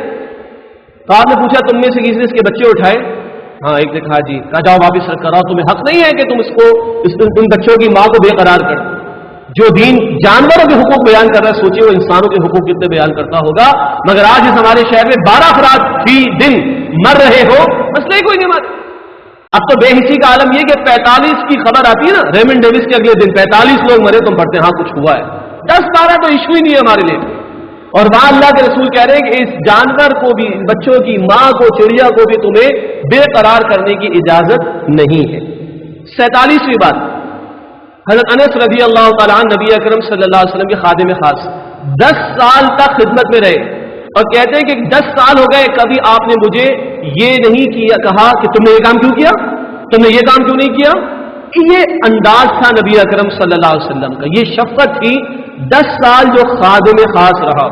تو آپ نے پوچھا تم میں سے کسی نے اس کے بچے اٹھائے؟ ہاں ایک نے کہا جی، کہا جاؤ واپس رکھ کر آؤ، تمہیں حق نہیں ہے کہ تم ان بچوں کی ماں کو بے قرار کر دو۔ جو دین جانوروں کے حقوق بیان کر رہا ہے، سوچیے وہ انسانوں کے حقوق کتنے بیان کرتا ہوگا۔ مگر آج اس ہمارے شہر میں 12 افراد فی دن مر رہے ہو، مسئلہ ہی کوئی نہیں مانتا۔ اب تو بے حسی کا عالم یہ کہ 45 کی خبر آتی ہے نا، ریمنڈ ڈیوس کے اگلے دن 45 لوگ مرے، تم پڑھتے ہیں ہاں کچھ ہوا ہے۔ 10-12 تو ایشو ہی نہیں ہے ہمارے لیے۔ اور وہاں اللہ کے رسول کہہ رہے ہیں کہ اس جانور کو بھی، بچوں کی ماں کو، چڑیا کو بھی تمہیں بے قرار کرنے کی اجازت نہیں ہے۔ 47ویں بات، حضرت انس رضی اللہ تعالیٰ عنہ نبی اکرم صلی اللہ علیہ وسلم کے خادم خاص 10 سال تک خدمت میں رہے، اور کہتے ہیں کہ 10 سال ہو گئے، کبھی آپ نے مجھے یہ نہیں کہا کہ تم نے یہ کام کیوں کیا، تم نے یہ کام کیوں نہیں کیا۔ یہ انداز تھا نبی اکرم صلی اللہ علیہ وسلم کا، یہ شفقت تھی۔ 10 سال جو خادم خاص رہا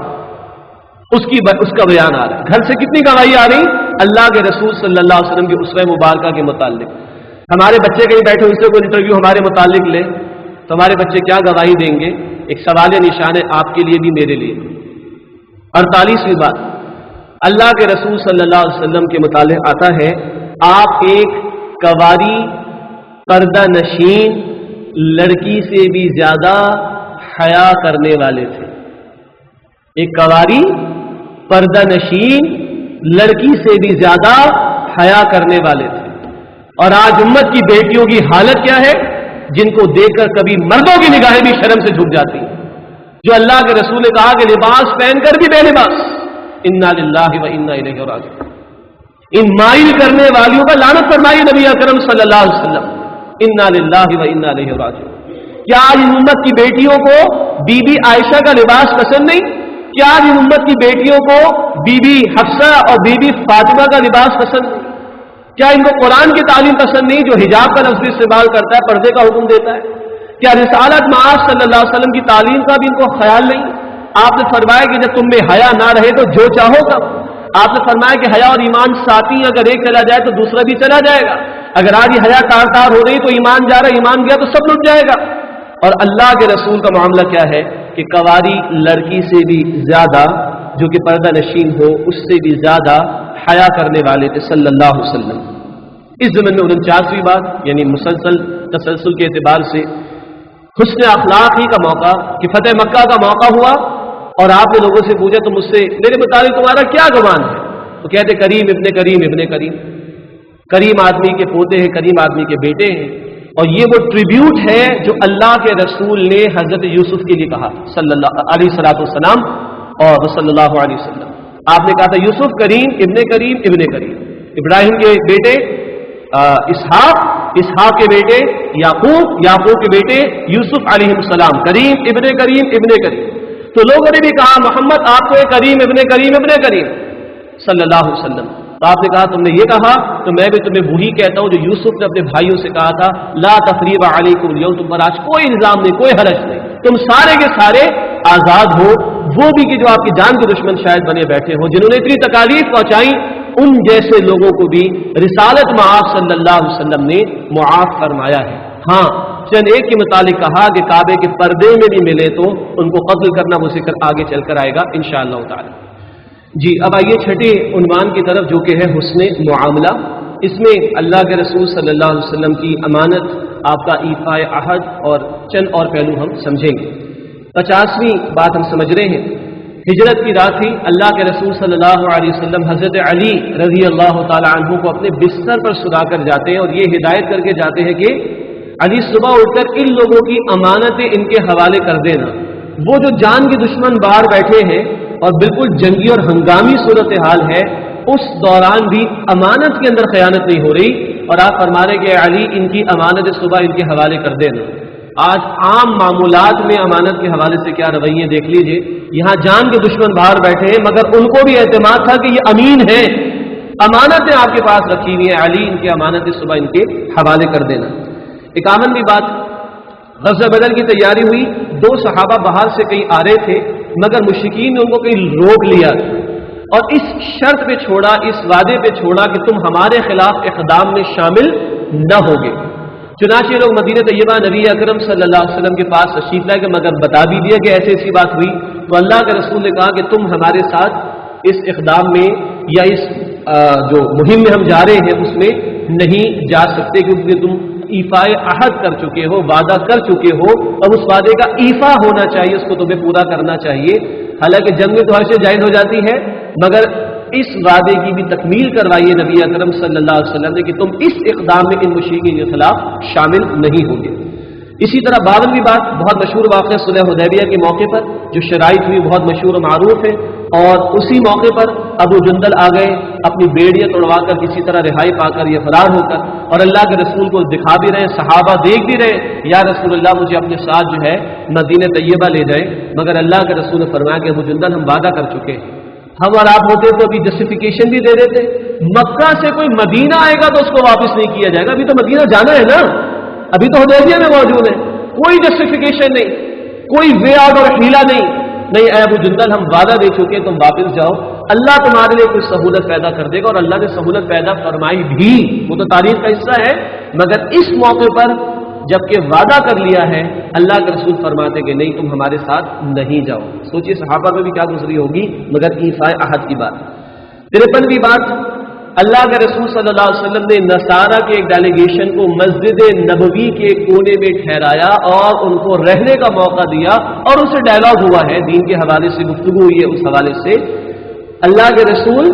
اس کا بیان آ رہا ہے۔ گھر سے کتنی گواہی آ رہی اللہ کے رسول صلی اللہ علیہ وسلم کی اسوہ مبارکہ کے متعلق۔ ہمارے بچے کہیں بیٹھے ان سے کوئی انٹرویو ہمارے متعلق لے تو ہمارے بچے کیا گواہی دیں گے؟ ایک سوال نشان ہے آپ کے لیے بھی میرے لیے۔ 48ویں بات، اللہ کے رسول صلی اللہ علیہ وسلم کے متعلق آتا ہے، آپ ایک کواری پردہ نشین لڑکی سے بھی زیادہ حیا کرنے والے تھے۔ ایک کواری پردہ نشین لڑکی سے بھی زیادہ حیا کرنے والے تھے۔ اور آج امت کی بیٹیوں کی حالت کیا ہے، جن کو دیکھ کر کبھی مردوں کی نگاہیں بھی شرم سے جھک جاتی ہیں۔ جو اللہ کے رسول نے کہا کہ لباس پہن کر بھی بے لباس، انا للہ و انا الیہ راجعون، ان مائل کرنے والیوں کا لعنت فرمائی نبی اکرم صلی اللہ علیہ وسلم، انا للہ و انا الیہ راجعون۔ کیا آج ان امت کی بیٹیوں کو بی بی عائشہ کا لباس پسند نہیں؟ کیا آج ان امت کی بیٹیوں کو بی بی حفصہ اور بی بی فاطمہ کا لباس پسند نہیں؟ کیا ان کو قرآن کی تعلیم پسند نہیں جو حجاب کا لفظ استعمال کرتا ہے، پردے کا حکم دیتا ہے؟ کیا رسالت معاذ صلی اللہ علیہ وسلم کی تعلیم کا بھی ان کو خیال نہیں؟ آپ نے فرمایا کہ جب تم میں حیا نہ رہے تو جو چاہو گا۔ آپ نے فرمایا کہ حیا اور ایمان ساتھی، اگر ایک چلا جائے تو دوسرا بھی چلا جائے گا۔ اگر آج یہ حیا تار تار ہو رہی تو ایمان جا رہا، ایمان گیا تو سب لٹ جائے گا۔ اور اللہ کے رسول کا معاملہ کیا ہے کہ کواری لڑکی سے بھی زیادہ، جو کہ پردہ نشین ہو، اس سے بھی زیادہ حیا کرنے والے تھے صلی اللہ علیہ وسلم۔ اس زمن میں 49ویں بات، یعنی مسلسل تسلسل کے اعتبار سے حسن اخلاق ہی کا موقع کہ فتح مکہ کا موقع ہوا، اور آپ نے لوگوں سے پوچھا تو مجھ سے میرے مطابق تمہارا کیا گمان ہے؟ تو کہتے کریم ابن کریم ابن کریم، کریم آدمی کے پوتے ہیں، کریم آدمی کے بیٹے ہیں۔ اور یہ وہ ٹریبیوٹ ہے جو اللہ کے رسول نے حضرت یوسف کے لیے کہا صلی اللہ علیہ السلام اور صلی اللہ علیہ وسلم۔ آپ نے کہا تھا یوسف کریم ابن کریم، ابراہیم کے بیٹے اسحاق کے بیٹے یعقوب کے بیٹے یوسف علیہ السلام، کریم ابن کریم۔ تو لوگوں نے بھی کہا محمد آپ کو کریم ابن کریم صلی اللہ علیہ وسلم۔ تو آپ نے کہا تم نے یہ کہا تو میں بھی تمہیں وہی کہتا ہوں جو یوسف نے اپنے بھائیوں سے کہا تھا، لا تثریب علیکم اليوم، تم پر آج کوئی الزام نہیں، کوئی حرج نہیں، تم سارے کے سارے آزاد ہو۔ وہ بھی کہ جو آپ کی جان کے دشمن شاید بنے بیٹھے ہو، جنہوں نے اتنی تکالیف پہنچائی، ان جیسے لوگوں کو بھی رسالت معاذ صلی اللہ علیہ وسلم نے معاف فرمایا ہے۔ ہاں چند ایک کے متعلق کہا کہ کعبے کے پردے میں بھی ملے تو ان کو قتل کرنا، وہ ذکر آگے چل کر آئے گا انشاءاللہ تعالی۔ جی اب آئیے چھٹے عنوان کی طرف، جو کہ ہے حسن معاملہ۔ اس میں اللہ کے رسول صلی اللہ علیہ وسلم کی امانت، آپ کا ایفائے عہد اور چند اور پہلو ہم سمجھیں گے۔ 50ویں بات ہم سمجھ رہے ہیں، ہجرت کی رات تھی، اللہ کے رسول صلی اللہ علیہ وسلم حضرت علی رضی اللہ تعالی عنہ کو اپنے بستر پر سلا کر جاتے ہیں، اور یہ ہدایت کر کے جاتے ہیں کہ علی صبح اٹھ کر ان لوگوں کی امانتیں ان کے حوالے کر دینا۔ وہ جو جان کے دشمن باہر بیٹھے ہیں اور بالکل جنگی اور ہنگامی صورتحال ہے، اس دوران بھی امانت کے اندر خیانت نہیں ہو رہی، اور آپ فرما رہے کہ علی ان کی امانت صبح ان کے حوالے کر دینا۔ آج عام معمولات میں امانت کے حوالے سے کیا رویے دیکھ لیجئے، یہاں جان کے دشمن باہر بیٹھے ہیں مگر ان کو بھی اعتماد تھا کہ یہ امین ہے، امانتیں آپ کے پاس رکھی ہوئی ہیں، علی ان کی امانتیں صبح ان کے حوالے کر دینا۔ 51ویں بات، غزوہ بدر کی تیاری ہوئی، 2 صحابہ باہر سے کہیں آ رہے تھے مگر مشرکین نے ان کو کہیں روک لیا اور اس شرط پہ چھوڑا، اس وعدے پہ چھوڑا کہ تم ہمارے خلاف اقدام میں شامل نہ ہوگے۔ چنانچہ لوگ مدینہ طیبہ نبی اکرم صلی اللہ علیہ وسلم کے پاس تشریف لائے کہ مگر بتا بھی دیا کہ ایسی ایسی بات ہوئی، تو اللہ کے رسول نے کہا کہ تم ہمارے ساتھ اس اقدام میں یا اس جو مہم میں ہم جا رہے ہیں اس میں نہیں جا سکتے، کیونکہ تم ایفائے عہد کر چکے ہو، وعدہ کر چکے ہو، اور اس وعدے کا ایفا ہونا چاہیے، اس کو تمہیں پورا کرنا چاہیے۔ حالانکہ جنگ میں تو ہر شے جائز ہو جاتی ہے، مگر اس وعدے کی بھی تکمیل کروائیے نبی اکرم صلی اللہ علیہ وسلم نے کہ تم اس اقدام میں ان مشرکین کے خلاف شامل نہیں ہوگے۔ اسی طرح 52ویں بات، بہت مشہور واقعہ صلح حدیبیہ کے موقع پر جو شرائط ہوئی بہت مشہور و معروف ہے، اور اسی موقع پر ابو جندل آ گئے اپنی بیڑیاں توڑوا کر کسی طرح رہائی پا کر یا فرار ہو کر، اور اللہ کے رسول کو دکھا بھی رہے، صحابہ دیکھ بھی رہے، یا رسول اللہ مجھے اپنے ساتھ جو ہے مدینہ طیبہ لے جائیں، مگر اللہ کے رسول نے فرمایا کہ ابو جندل ہم وعدہ کر چکے ہیں، ہم اور آپ ہوتے تو ابھی جسٹیفیکیشن بھی دے دیتے، مکہ سے کوئی مدینہ آئے گا تو اس کو واپس نہیں کیا جائے گا، ابھی تو مدینہ جانا ہے نا، ابھی تو حدیبیہ میں موجود ہے، کوئی جسٹیفیکیشن نہیں، کوئی وے آؤٹ اور حیلہ نہیں اے ابو جندل ہم وعدہ دے چکے، تم واپس جاؤ، اللہ تمہارے لیے کوئی سہولت پیدا کر دے گا، اور اللہ نے سہولت پیدا فرمائی بھی، وہ تو تاریخ کا حصہ ہے، مگر اس موقع پر جبکہ وعدہ کر لیا ہے، اللہ کے رسول فرماتے کہ نہیں تم ہمارے ساتھ نہیں جاؤ۔ سوچئے صحابہ میں بھی کیا گزری ہوگی، مگر ایفائے عہد کی بات۔ 53ویں بات، اللہ کے رسول صلی اللہ علیہ وسلم نے نصارہ کے ایک ڈیلیگیشن کو مسجد نبوی کے کونے میں ٹھہرایا اور ان کو رہنے کا موقع دیا، اور ان سے ڈائلاگ ہوا ہے، دین کے حوالے سے گفتگو ہوئی ہے، اس حوالے سے اللہ کے رسول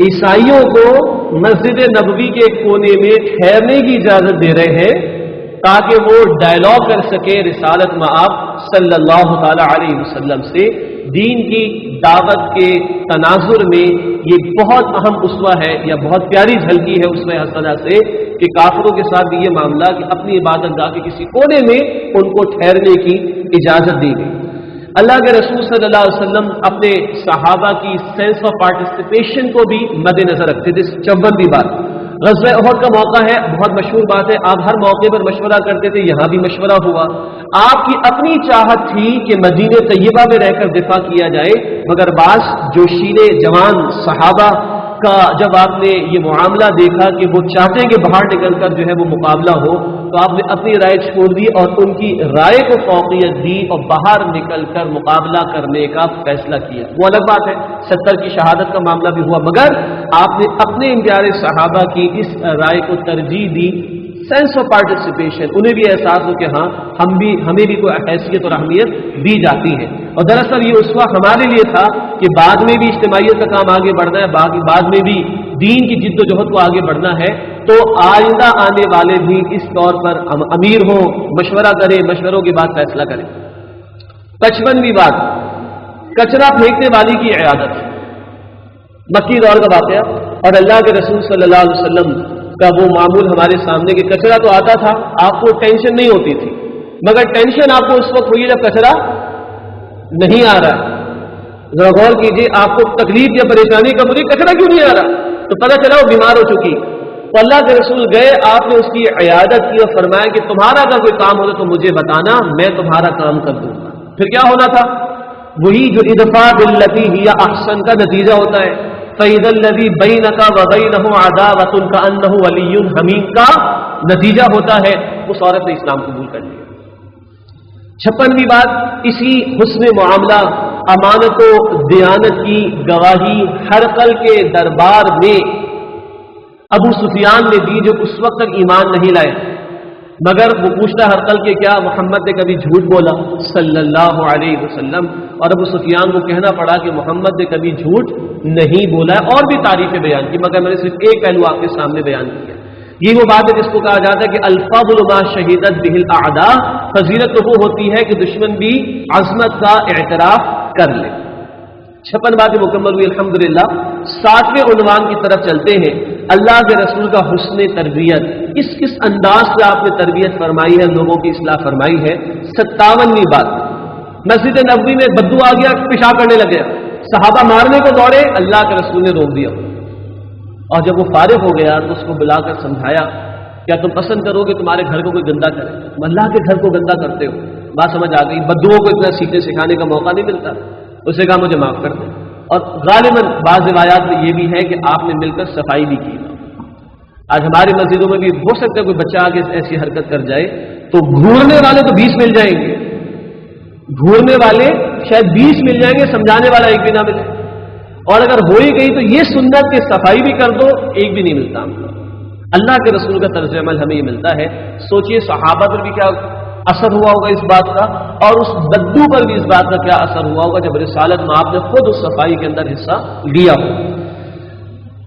عیسائیوں کو مسجد نبوی کے کونے میں ٹھہرنے کی اجازت دے رہے ہیں تاکہ وہ ڈائلاگ کر سکے رسالت مآب صلی اللہ تعالی علیہ وسلم سے۔ دین کی دعوت کے تناظر میں یہ بہت اہم اسوہ ہے، یا بہت پیاری جھلکی ہے اسوہ حسنہ سے، کہ کافروں کے ساتھ یہ معاملہ کہ اپنی عبادت گاہ کے کسی کونے میں ان کو ٹھہرنے کی اجازت دی گئی۔ اللہ کے رسول صلی اللہ علیہ وسلم اپنے صحابہ کی سینس آف پارٹیسپیشن کو بھی مد نظر رکھتے تھے۔ 54ویں بات، غزوہ احد کا موقع ہے، بہت مشہور بات ہے، آپ ہر موقع پر مشورہ کرتے تھے، یہاں بھی مشورہ ہوا۔ آپ کی اپنی چاہت تھی کہ مدینہ طیبہ میں رہ کر دفاع کیا جائے، مگر بعض جوشیلے جوان صحابہ کا جب آپ نے یہ معاملہ دیکھا کہ وہ چاہتے ہیں کہ باہر نکل کر جو ہے وہ مقابلہ ہو، تو آپ نے اپنی رائے چھوڑ دی اور ان کی رائے کو فوقیت دی اور باہر نکل کر مقابلہ کرنے کا فیصلہ کیا۔ وہ الگ بات ہے، 70 کی شہادت کا معاملہ بھی ہوا، مگر آپ نے اپنے ان پیارے صحابہ کی اس رائے کو ترجیح دی۔ سینس آف پارٹیسپیشن، انہیں بھی احساس ہو کہ ہاں ہمیں بھی کوئی حیثیت اور اہمیت دی جاتی ہے، اور دراصل یہ اسوہ ہمارے لیے تھا کہ بعد میں بھی اجتماعیت کا کام آگے بڑھنا ہے، بعد میں بھی دین کی جد و جہد کو آگے بڑھنا ہے، تو آئندہ آنے والے بھی اس طور پر امیر ہو، مشورہ کریں، مشوروں کے بعد فیصلہ کریں۔ 55ویں بات، کچرا پھینکنے والی کی عیادت، مکی دور کا واقعہ، اور اللہ کے رسول صلی اللہ علیہ وسلم کا وہ معمول ہمارے سامنے کہ کچرا تو آتا تھا، آپ کو ٹینشن نہیں ہوتی تھی، مگر ٹینشن آپ کو اس وقت ہوئی جب کچرا نہیں آ رہا۔ ذرا غور کیجیے، آپ کو تکلیف یا پریشانی کب ہوئی، کچرا کیوں نہیں آ رہا، تو پتہ چلا وہ بیمار ہو چکی، تو اللہ کے رسول گئے، آپ نے اس کی عیادت کی اور فرمایا کہ تمہارا اگر کوئی کام ہوتا تو مجھے بتانا، میں تمہارا کام کر دوں گا۔ پھر کیا ہونا تھا، وہی جو ادفع باللتی ہی احسن کا نتیجہ ہوتا ہے، فَإِذَا الَّذِي بَيْنَكَ وَبَيْنَهُ عَدَاوَةٌ كَأَنَّهُ وَلِيٌّ حَمِيمٌ کا نتیجہ ہوتا ہے، اس عورت نے اسلام قبول کر لیا۔ 56ویں بات، اسی حسن معاملہ، امانت و دیانت کی گواہی ہرقل کے دربار میں ابو سفیان نے دی، جو اس وقت تک ایمان نہیں لائے، مگر وہ پوچھتا ہرقل کے کیا محمد نے کبھی جھوٹ بولا صلی اللہ علیہ وسلم، اور ابو سفیان کو کہنا پڑا کہ محمد نے کبھی جھوٹ نہیں بولا ہے، اور بھی تعریفیں بیان کی، مگر میں نے صرف ایک پہلو آپ کے سامنے بیان کیا۔ یہ وہ بات ہے جس کو کہا جاتا ہے کہ الفضل ما شہیدت بہ الاعداء، فضیلت تو وہ ہوتی ہے کہ دشمن بھی عظمت کا اعتراف کر لے۔ 56 باتیں مکمل ہوئی الحمدللہ۔ 7ویں عنوان کی طرف چلتے ہیں، اللہ کے رسول کا حسن تربیت، کس انداز سے آپ نے تربیت فرمائی ہے، لوگوں کی اصلاح فرمائی ہے۔ 57ویں بات، مسجد نبوی میں بدو آ گیا، پیشاب کرنے لگ گیا، صحابہ مارنے کو دوڑے، اللہ کے رسول نے روک دیا، اور جب وہ فارغ ہو گیا تو اس کو بلا کر سمجھایا، کیا تم پسند کرو کہ تمہارے گھر کو کوئی گندا کرے؟ تم اللہ کے گھر کو گندا کرتے ہو۔ بات سمجھ آ گئی، بدوؤں کو اتنا سیکھنے سکھانے کا موقع نہیں ملتا، اسے کہا مجھے معاف کر دیں۔ اور غالباً بعض روایات میں یہ بھی ہے کہ آپ نے مل کر صفائی بھی کی۔ آج ہماری مسجدوں میں بھی ہو سکتا ہے کوئی بچہ آگے ایسی حرکت کر جائے تو گھورنے والے تو 20 مل جائیں گے، گھورنے والے شاید 20 مل جائیں گے، سمجھانے والا ایک بھی نہ ملے۔ اور اگر ہو ہی گئی تو یہ سنت کہ صفائی بھی کر دو، ایک بھی نہیں ملتا ہم کو۔ اللہ کے رسول کا طرز عمل ہمیں یہ ملتا ہے۔ سوچئے صحابہ پر بھی کیا اثر ہوا ہوگا اس بات کا، اور اس بدو پر بھی اس بات کا کیا اثر ہوا ہوگا جب رسالت میں آپ نے خود اس صفائی کے اندر حصہ لیا ہو۔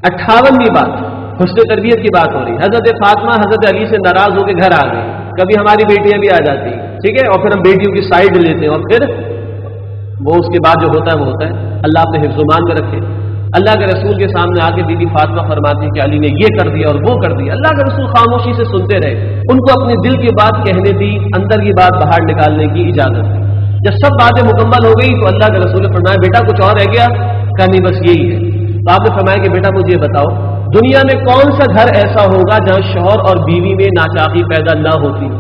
58ویں بات، حسن تربیت کی بات ہو رہی۔ حضرت فاطمہ حضرت علی سے ناراض ہو کے گھر آ گئی، کبھی ہماری بیٹیاں بھی آ جاتی ہیں، ٹھیک ہے، اور پھر ہم بیٹیوں کی سائڈ لیتے ہیں، اور پھر وہ اس کے بعد جو ہوتا ہے وہ ہوتا ہے۔ اللہ اپنے حفظ و ایمان میں رکھے۔ اللہ کے رسول کے سامنے آ کے بی بی فاطمہ فرماتی کہ علی نے یہ کر دیا اور وہ کر دیا۔ اللہ کے رسول خاموشی سے سنتے رہے، ان کو اپنے دل کی بات کہنے دی، اندر کی بات باہر نکالنے کی اجازت دی۔ جب سب باتیں مکمل ہو گئی تو اللہ کے رسول نے فرمایا بیٹا کچھ اور رہ گیا؟ کہا نہیں بس یہی ہے۔ تو آپ نے فرمایا کہ بیٹا مجھے بتاؤ دنیا میں کون سا گھر ایسا ہوگا جہاں شوہر اور بیوی میں ناچاقی پیدا نہ ہوتی ہو؟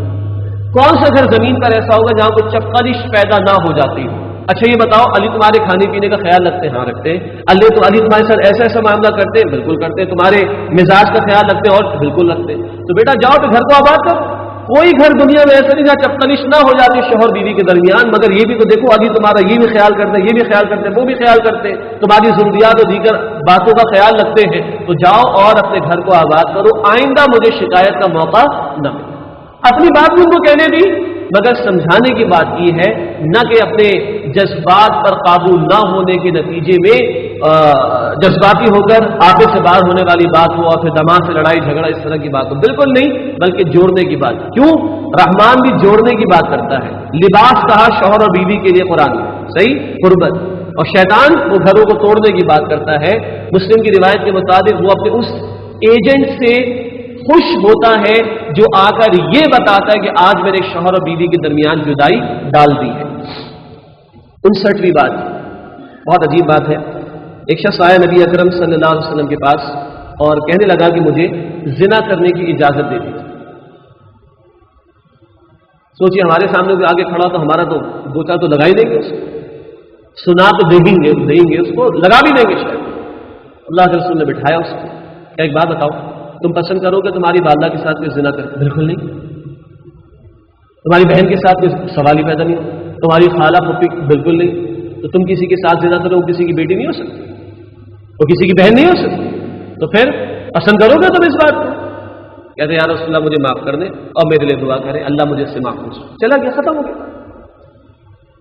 کون سا گھر زمین پر ایسا ہوگا جہاں کوئی چپقلش پیدا نہ ہو جاتی ہو؟ اچھا یہ بتاؤ علی تمہارے کھانے پینے کا خیال رکھتے ہیں؟ ہاں رکھتے ہیں۔ علی تمہارے ساتھ ایسا ایسا معاملہ کرتے ہیں؟ بالکل کرتے ہیں۔ تمہارے مزاج کا خیال رکھتے ہیں؟ اور بالکل رکھتے ہیں۔ تو بیٹا جاؤ تو گھر کو آباد کرو۔ کوئی گھر دنیا میں ایسا نہیں جہاں چپقلش نہ ہو جاتی شوہر بیوی کے درمیان، مگر یہ بھی تو دیکھو علی تمہارا یہ بھی خیال کرتے ہیں، یہ بھی خیال کرتے ہیں، وہ بھی خیال کرتے ہیں، تمہاری ضروریات اور دیگر باتوں کا خیال رکھتے ہیں۔ تو جاؤ اور اپنے گھر کو آباد کرو، آئندہ مجھے شکایت کا موقع نہ ملے۔ اپنی بات بھی ان کو کہنے دی، مگر سمجھانے کی بات یہ ہے نہ کہ اپنے جذبات پر قابو نہ ہونے کے نتیجے میں جذباتی ہو کر آپے سے باہر ہونے والی بات ہو اور پھر دماغ سے لڑائی جھگڑا اس طرح کی بات ہو، بالکل نہیں، بلکہ جوڑنے کی بات۔ کیوں؟ رحمان بھی جوڑنے کی بات کرتا ہے۔ لباس کہا شوہر اور بیوی کے لیے قرآن میں، صحیح، قربت، اور شیطان وہ گھروں کو توڑنے کی بات کرتا ہے۔ مسلم کی روایت کے مطابق وہ اپنے اس ایجنٹ سے خوش ہوتا ہے جو آ کر یہ بتاتا ہے کہ آج میرے شوہر اور بیوی کے درمیان جدائی ڈال دی ہے۔ 59ویں بات، بہت عجیب بات ہے۔ ایک شخص آیا نبی اکرم صلی اللہ علیہ وسلم کے پاس اور کہنے لگا کہ مجھے زنا کرنے کی اجازت دے دیجیے۔ سوچیے ہمارے سامنے کوئی آگے کھڑا تو ہمارا تو دو چار تو لگا ہی دیں گے، اس کو سنا تو دیں گے، اس کو لگا بھی دیں گے شاید۔ اللہ کے رسول نے بٹھایا اس کو، کہ ایک بات بتاؤ، تم پسند کرو کہ تمہاری والدہ کے ساتھ کوئی زنا کرے؟ بالکل نہیں۔ تمہاری بہن کے ساتھ کوئی سوال ہی پیدا نہیں ہو؟ تمہاری خالہ پھپھی؟ بالکل نہیں۔ تو تم کسی کے ساتھ زنا کرو، کسی کی بیٹی نہیں ہو سکتی، وہ کسی کی بہن نہیں ہو سکتی، تو پھر پسند کرو گے تم اس بات کو؟ کہتے یا رسول اللہ مجھے معاف کر دیں اور میرے لیے دعا کریں، اللہ مجھے اس سے معاف کر۔ چلا گیا، ختم ہو گیا۔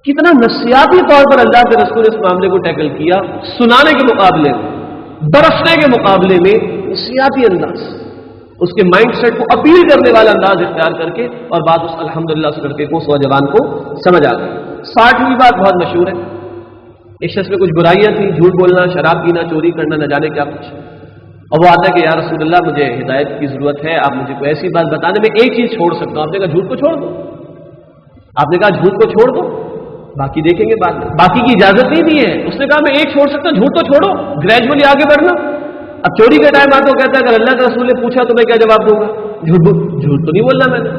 کتنا نفسیاتی طور پر اللہ کے رسول نے اس معاملے کو ٹیکل کیا، سنانے کے مقابلے میں، برسنے کے مقابلے میں نفسیاتی انداز، اس کے مائنڈ سیٹ کو اپیل کرنے والا انداز اختیار کر کے، اور بات اس الحمدللہ اس لڑکے کو نوجوان کو سمجھ آ گئی۔ 60ویں بات بہت مشہور ہے۔ ایک شخص میں کچھ برائیاں تھیں، جھوٹ بولنا، شراب پینا، چوری کرنا، نہ جانے کیا کچھ، اور وہ آتا ہے کہ یا رسول اللہ مجھے ہدایت کی ضرورت ہے، آپ مجھے کوئی ایسی بات بتانے، میں ایک چیز چھوڑ سکتا ہوں۔ آپ نے کہا جھوٹ کو چھوڑ دو، آپ نے کہا جھوٹ کو چھوڑ دو، باقی دیکھیں گے بعد میں، باقی کی اجازت نہیں دی ہے۔ اس نے کہا میں ایک چھوڑ سکتا ہوں، جھوٹ تو چھوڑو، گریجولی آگے بڑھنا۔ اب چوری کے ٹائم آتا کہتا ہے اگر اللہ کے رسول نے پوچھا تو میں کیا جواب دوں گا؟ جھوٹ تو نہیں بولنا میں نے۔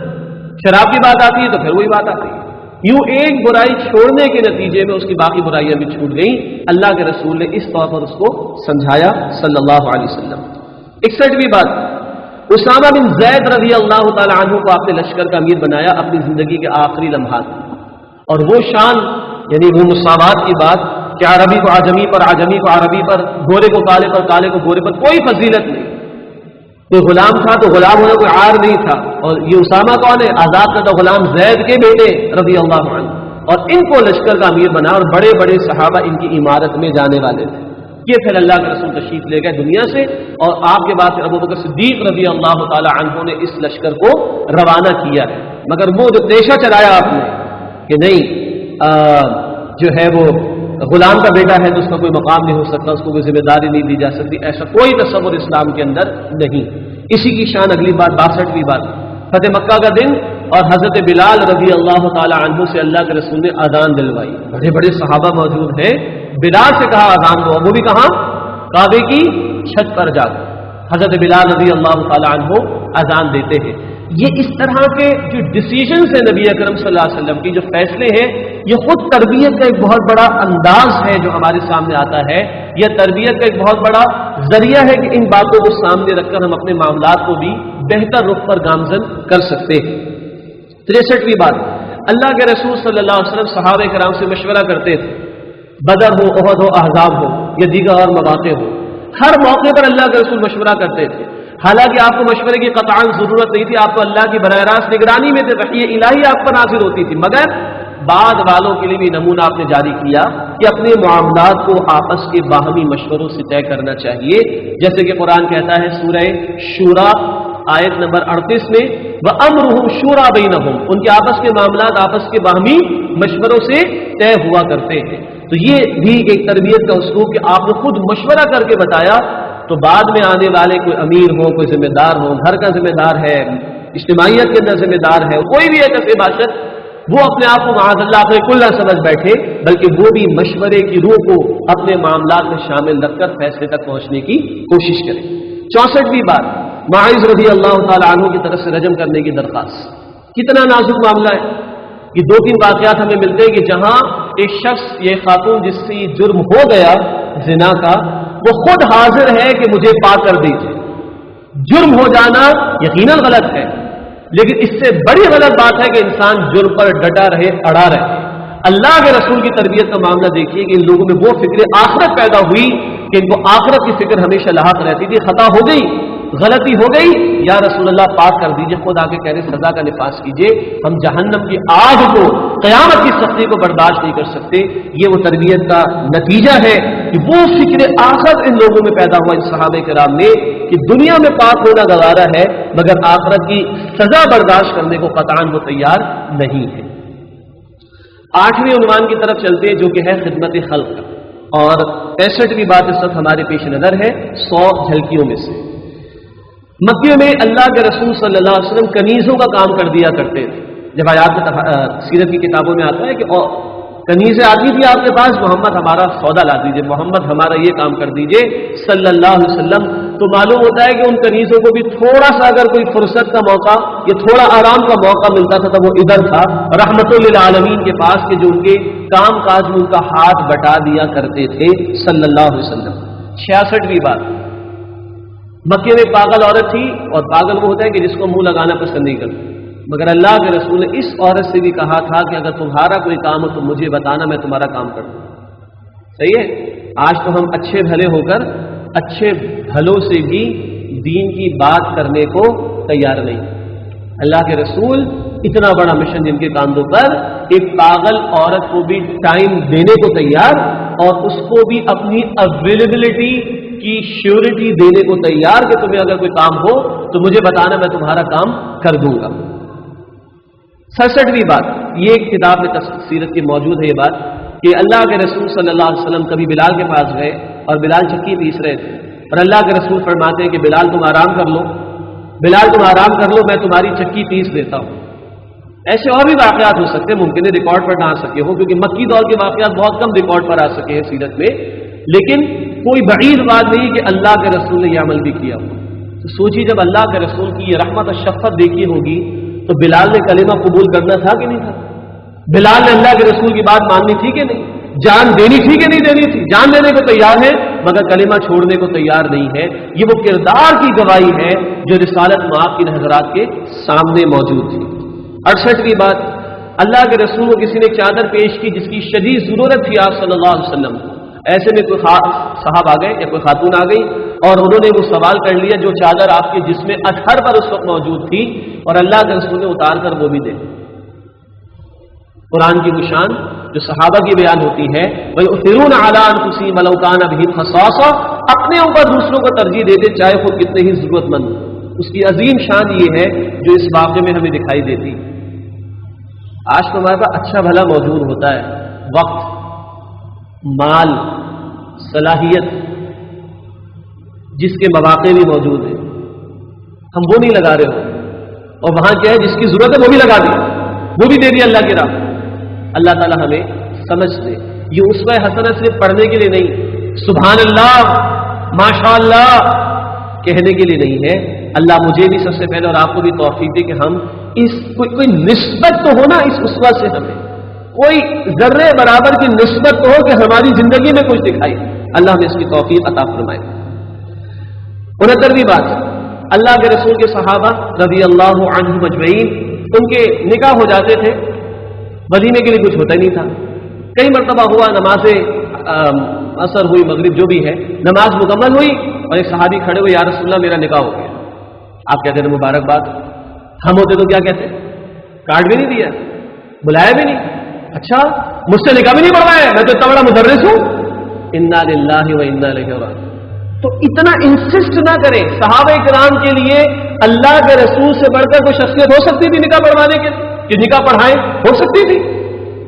شراب کی بات آتی ہے تو پھر وہی بات آتی ہے۔ یوں ایک برائی چھوڑنے کے نتیجے میں اس کی باقی برائیاں بھی چھوٹ گئیں۔ اللہ کے رسول نے اس طور پر اس کو سمجھایا صلی اللہ علیہ وسلم۔ 61ویں بات، اسامہ بن زید رضی اللہ تعالی عنہ کو آپ نے لشکر کا امیر بنایا اپنی زندگی کے آخری لمحات، اور وہ شان یعنی وہ مساوات کی بات کہ عربی کو عجمی پر، عجمی کو عربی پر، گورے کو کالے پر، کالے کو گورے پر، کوئی فضیلت نہیں۔ کوئی غلام تھا تو غلام ہونا کوئی عار نہیں تھا، اور یہ اسامہ کون ہے؟ آزاد کردہ غلام زید کے بیٹے رضی اللہ عنہ، اور ان کو لشکر کا امیر بنا، اور بڑے بڑے صحابہ ان کی عمارت میں جانے والے تھے۔ یہ پھر اللہ کے رسول تشریف لے گئے دنیا سے، اور آپ کے بعد ابوبکر صدیق رضی اللہ تعالی عنہ نے اس لشکر کو روانہ کیا ہے۔ مگر وہ جو پیشہ چلایا آپ نے کہ نہیں جو ہے وہ غلام کا بیٹا ہے تو اس کا کوئی مقام نہیں ہو سکتا، اس کو کوئی ذمہ داری نہیں دی جا سکتی، ایسا کوئی تصور اسلام کے اندر نہیں۔ اسی کی شان اگلی بات، 62ویں بات، فتح مکہ کا دن، اور حضرت بلال رضی اللہ تعالی عنہ سے اللہ کے رسول نے اذان دلوائی۔ بڑے بڑے صحابہ موجود ہیں، بلال سے کہا اذان دو، وہ بھی کہاں؟ کعبے کی چھت پر جا کر حضرت بلال رضی اللہ تعالی عنہ اذان دیتے ہیں۔ یہ اس طرح کے جو ڈیسیژنز ہیں نبی اکرم صلی اللہ علیہ وسلم کی، جو فیصلے ہیں، یہ خود تربیت کا ایک بہت بڑا انداز ہے جو ہمارے سامنے آتا ہے۔ یہ تربیت کا ایک بہت بڑا ذریعہ ہے کہ ان باتوں کو سامنے رکھ کر ہم اپنے معاملات کو بھی بہتر رخ پر گامزن کر سکتے ہیں۔ 63ویں بات، اللہ کے رسول صلی اللہ علیہ وسلم صحابہ کرام سے مشورہ کرتے تھے، بدر ہو، احد ہو، احزاب ہو، یا دیگر اور مواقع ہو، ہر موقع پر اللہ کے رسول مشورہ کرتے تھے. حالانکہ آپ کو مشورے کی قطعاً ضرورت نہیں تھی، آپ کو اللہ کی براہ راست نگرانی میں تھے، وحی الہی آپ پر نازل ہوتی تھی. مگر بعد والوں کے لیے بھی نمونہ آپ نے جاری کیا کہ اپنے معاملات کو آپس کے باہمی مشوروں سے طے کرنا چاہیے، جیسے کہ قرآن کہتا ہے سورہ شورا آیت نمبر 38 میں وَأَمْرُهُمْ شُورَىٰ بَيْنَهُمْ، ان کے آپس کے معاملات آپس کے باہمی مشوروں سے طے ہوا کرتے ہیں. تو یہ بھی ایک تربیت کا اسلوب کہ آپ نے خود مشورہ کر کے بتایا، تو بعد میں آنے والے کوئی امیر ہو، کوئی ذمہ دار ہو، گھر کا ذمہ دار ہے، اجتماعیت کے اندر ذمہ دار ہے، کوئی بھی ایسا باشد، وہ اپنے آپ کو معاذ اللہ اپنے کل نہ سمجھ بیٹھے، بلکہ وہ بھی مشورے کی روح کو اپنے معاملات میں شامل رکھ کر فیصلے تک پہنچنے کی کوشش کرے. 64ویں بات، معاذ رضی اللہ تعالی عنہ کی طرف سے رجم کرنے کی درخواست. کتنا نازک معاملہ ہے. یہ 2-3 واقعات ہمیں ملتے ہیں کہ جہاں ایک شخص، یہ خاتون جس سے جرم ہو گیا زنا کا، وہ خود حاضر ہے کہ مجھے پاک کر دیجیے. جرم ہو جانا یقیناً غلط ہے، لیکن اس سے بڑی غلط بات ہے کہ انسان جرم پر ڈٹا رہے، اڑا رہے. اللہ کے رسول کی تربیت کا معاملہ دیکھیے کہ ان لوگوں میں وہ فکر آخرت پیدا ہوئی کہ ان کو آخرت کی فکر ہمیشہ لاحق رہتی تھی. خطا ہو گئی، غلطی ہو گئی، یا رسول اللہ پاک کر دیجئے. خود آ کے کہہ رہے سزا کا نفاذ کیجئے، ہم جہنم کی آگ کو، قیامت کی سختی کو برداشت نہیں کر سکتے. یہ وہ تربیت کا نتیجہ ہے کہ وہ فکر آخرت ان لوگوں میں پیدا ہوا، ان صحابہ کرام میں، کہ دنیا میں پاک ہونا گوارا ہے مگر آخرت کی سزا برداشت کرنے کو قطعاً وہ تیار نہیں ہے. 8ویں عنوان کی طرف چلتے ہیں جو کہ ہے خدمت خلق، اور 65ویں بات اس وقت ہمارے پیش نظر ہے 100 جھلکیوں میں سے. مکے میں اللہ کے رسول صلی اللہ علیہ وسلم کنیزوں کا کام کر دیا کرتے تھے. جب آیات سیرت کی کتابوں میں آتا ہے کہ کنیزیں آتی تھی آپ کے پاس، محمد ہمارا سودا لا دیجیے، محمد ہمارا یہ کام کر دیجیے صلی اللہ علیہ وسلم. تو معلوم ہوتا ہے کہ ان کنیزوں کو بھی تھوڑا سا اگر کوئی فرصت کا موقع یا تھوڑا آرام کا موقع ملتا تھا تو وہ ادھر تھا رحمت للعالمین کے پاس، کہ جو ان کے کام کاج میں ان کا ہاتھ بٹا دیا کرتے تھے صلی اللہ علیہ وسلم. 66ویں بات، مکے میں پاگل عورت تھی، اور پاگل وہ ہوتا ہے کہ جس کو منہ لگانا پسند نہیں کرتا، مگر اللہ کے رسول نے اس عورت سے بھی کہا تھا کہ اگر تمہارا کوئی کام ہو تو مجھے بتانا، میں تمہارا کام کر دوں. صحیح ہے. آج تو ہم اچھے بھلے ہو کر اچھے بھلوں سے بھی دین کی بات کرنے کو تیار نہیں. اللہ کے رسول اتنا بڑا مشن جن کے کاندھوں پر، ایک پاگل عورت کو بھی ٹائم دینے کو تیار، اور اس کو بھی اپنی اویلیبلٹی کی شیورٹی دینے کو تیار کہ تمہیں اگر کوئی کام ہو تو مجھے بتانا، میں تمہارا کام کر دوں گا. 67ویں بات، یہ ایک کتاب میں سیرت کی موجود ہے یہ بات کہ اللہ کے رسول صلی اللہ علیہ وسلم کبھی بلال کے پاس گئے اور بلال چکی پیس رہے تھے، اور اللہ کے رسول فرماتے ہیں کہ بلال تم آرام کر لو، بلال تم آرام کر لو، میں تمہاری چکی پیس دیتا ہوں. ایسے اور بھی واقعات ہو سکتے ہیں، ممکن ہے ریکارڈ پر نہ آ سکے ہو، کیونکہ مکی دور کے واقعات بہت کم ریکارڈ پر آ سکے ہیں سیرت میں، لیکن کوئی بعید بات نہیں کہ اللہ کے رسول نے یہ عمل بھی کیا ہو. تو سوچیے جب اللہ کے رسول کی یہ رحمت اور شفقت دیکھی ہوگی تو بلال نے کلمہ قبول کرنا تھا کہ نہیں تھا؟ بلال نے اللہ کے رسول کی بات ماننی تھی کہ نہیں؟ جان دینی تھی کہ نہیں دینی تھی؟ جان دینے کو تیار ہے مگر کلمہ چھوڑنے کو تیار نہیں ہے. یہ وہ کردار کی گواہی ہے جو رسالت مآب کی حضرات کے سامنے موجود تھی. 68ویں بات، اللہ کے رسول کو کسی نے ایک چادر پیش کی جس کی شدید ضرورت تھی آپ صلی اللہ علیہ وسلم. ایسے میں کوئی صاحب آ گئے یا کوئی خاتون آ گئی اور انہوں نے وہ سوال کر لیا جو چادر آپ کے جسم اطہر پر اس وقت موجود تھی، اور اللہ کے رسول نے اتار کر وہ بھی دے. قرآن کی وہ شان جو صحابہ کی بیان ہوتی ہے، وَيُؤْثِرُونَ عَلَىٰ أَنفُسِهِمْ وَلَوْ كَانَ بِهِمْ خَصَاصَةٌ، اپنے اوپر دوسروں کو ترجیح دیتے چاہے خود کتنے ہی ضرورت مند. اس کی عظیم شان یہ ہے جو اس واقعے میں ہمیں دکھائی دیتی. آج تو ہمارے پاس اچھا بھلا موجود ہوتا ہے، وقت، مال، صلاحیت، جس کے مواقع بھی موجود ہیں، ہم وہ نہیں لگا رہے ہو، اور وہاں کیا ہے جس کی ضرورت ہے وہ بھی لگا دی، وہ بھی دے دیا اللہ کی راہ. اللہ تعالیٰ ہمیں سمجھ دے. یہ اسوہ حسنہ صرف پڑھنے کے لیے نہیں، سبحان اللہ ماشاء اللہ کہنے کے لیے نہیں ہے. اللہ مجھے بھی سب سے پہلے اور آپ کو بھی توفیق دے کہ ہم اس کوئی نسبت تو ہونا اس اسوہ سے، ہمیں کوئی ذرے برابر کی نسبت تو ہو کہ ہماری زندگی میں کچھ دکھائی. اللہ ہمیں اس کی توفیق عطا فرمائے. 69ویں بات، اللہ کے رسول کے صحابہ رضی اللہ عنہم اجمعین، ان کے نکاح ہو جاتے تھے، ولیمے کے لیے کچھ ہوتا ہی نہیں تھا. کئی مرتبہ ہوا نماز عصر ہوئی مغرب جو بھی ہے نماز مکمل ہوئی اور ایک صحابی کھڑے ہوئے، یا رسول اللہ میرا نکاح ہو گیا. آپ کہتے ہیں مبارکباد. ہم ہوتے تو کیا کہتے؟ کارڈ بھی نہیں دیا، بلایا بھی نہیں. اچھا مجھ سے نکاح بھی نہیں پڑھوایا، میں تو اتنا بڑا مدرس ہوں. انا للہ و انا الیہ راجعون. تو اتنا انسسٹ نہ کریں. صحابہ کرام کے لیے اللہ کے رسول سے بڑھ کر کوئی شخصیت ہو سکتی تھی نکاح پڑھوانے کے کہ نکاح پڑھائیں؟ ہو سکتی تھی.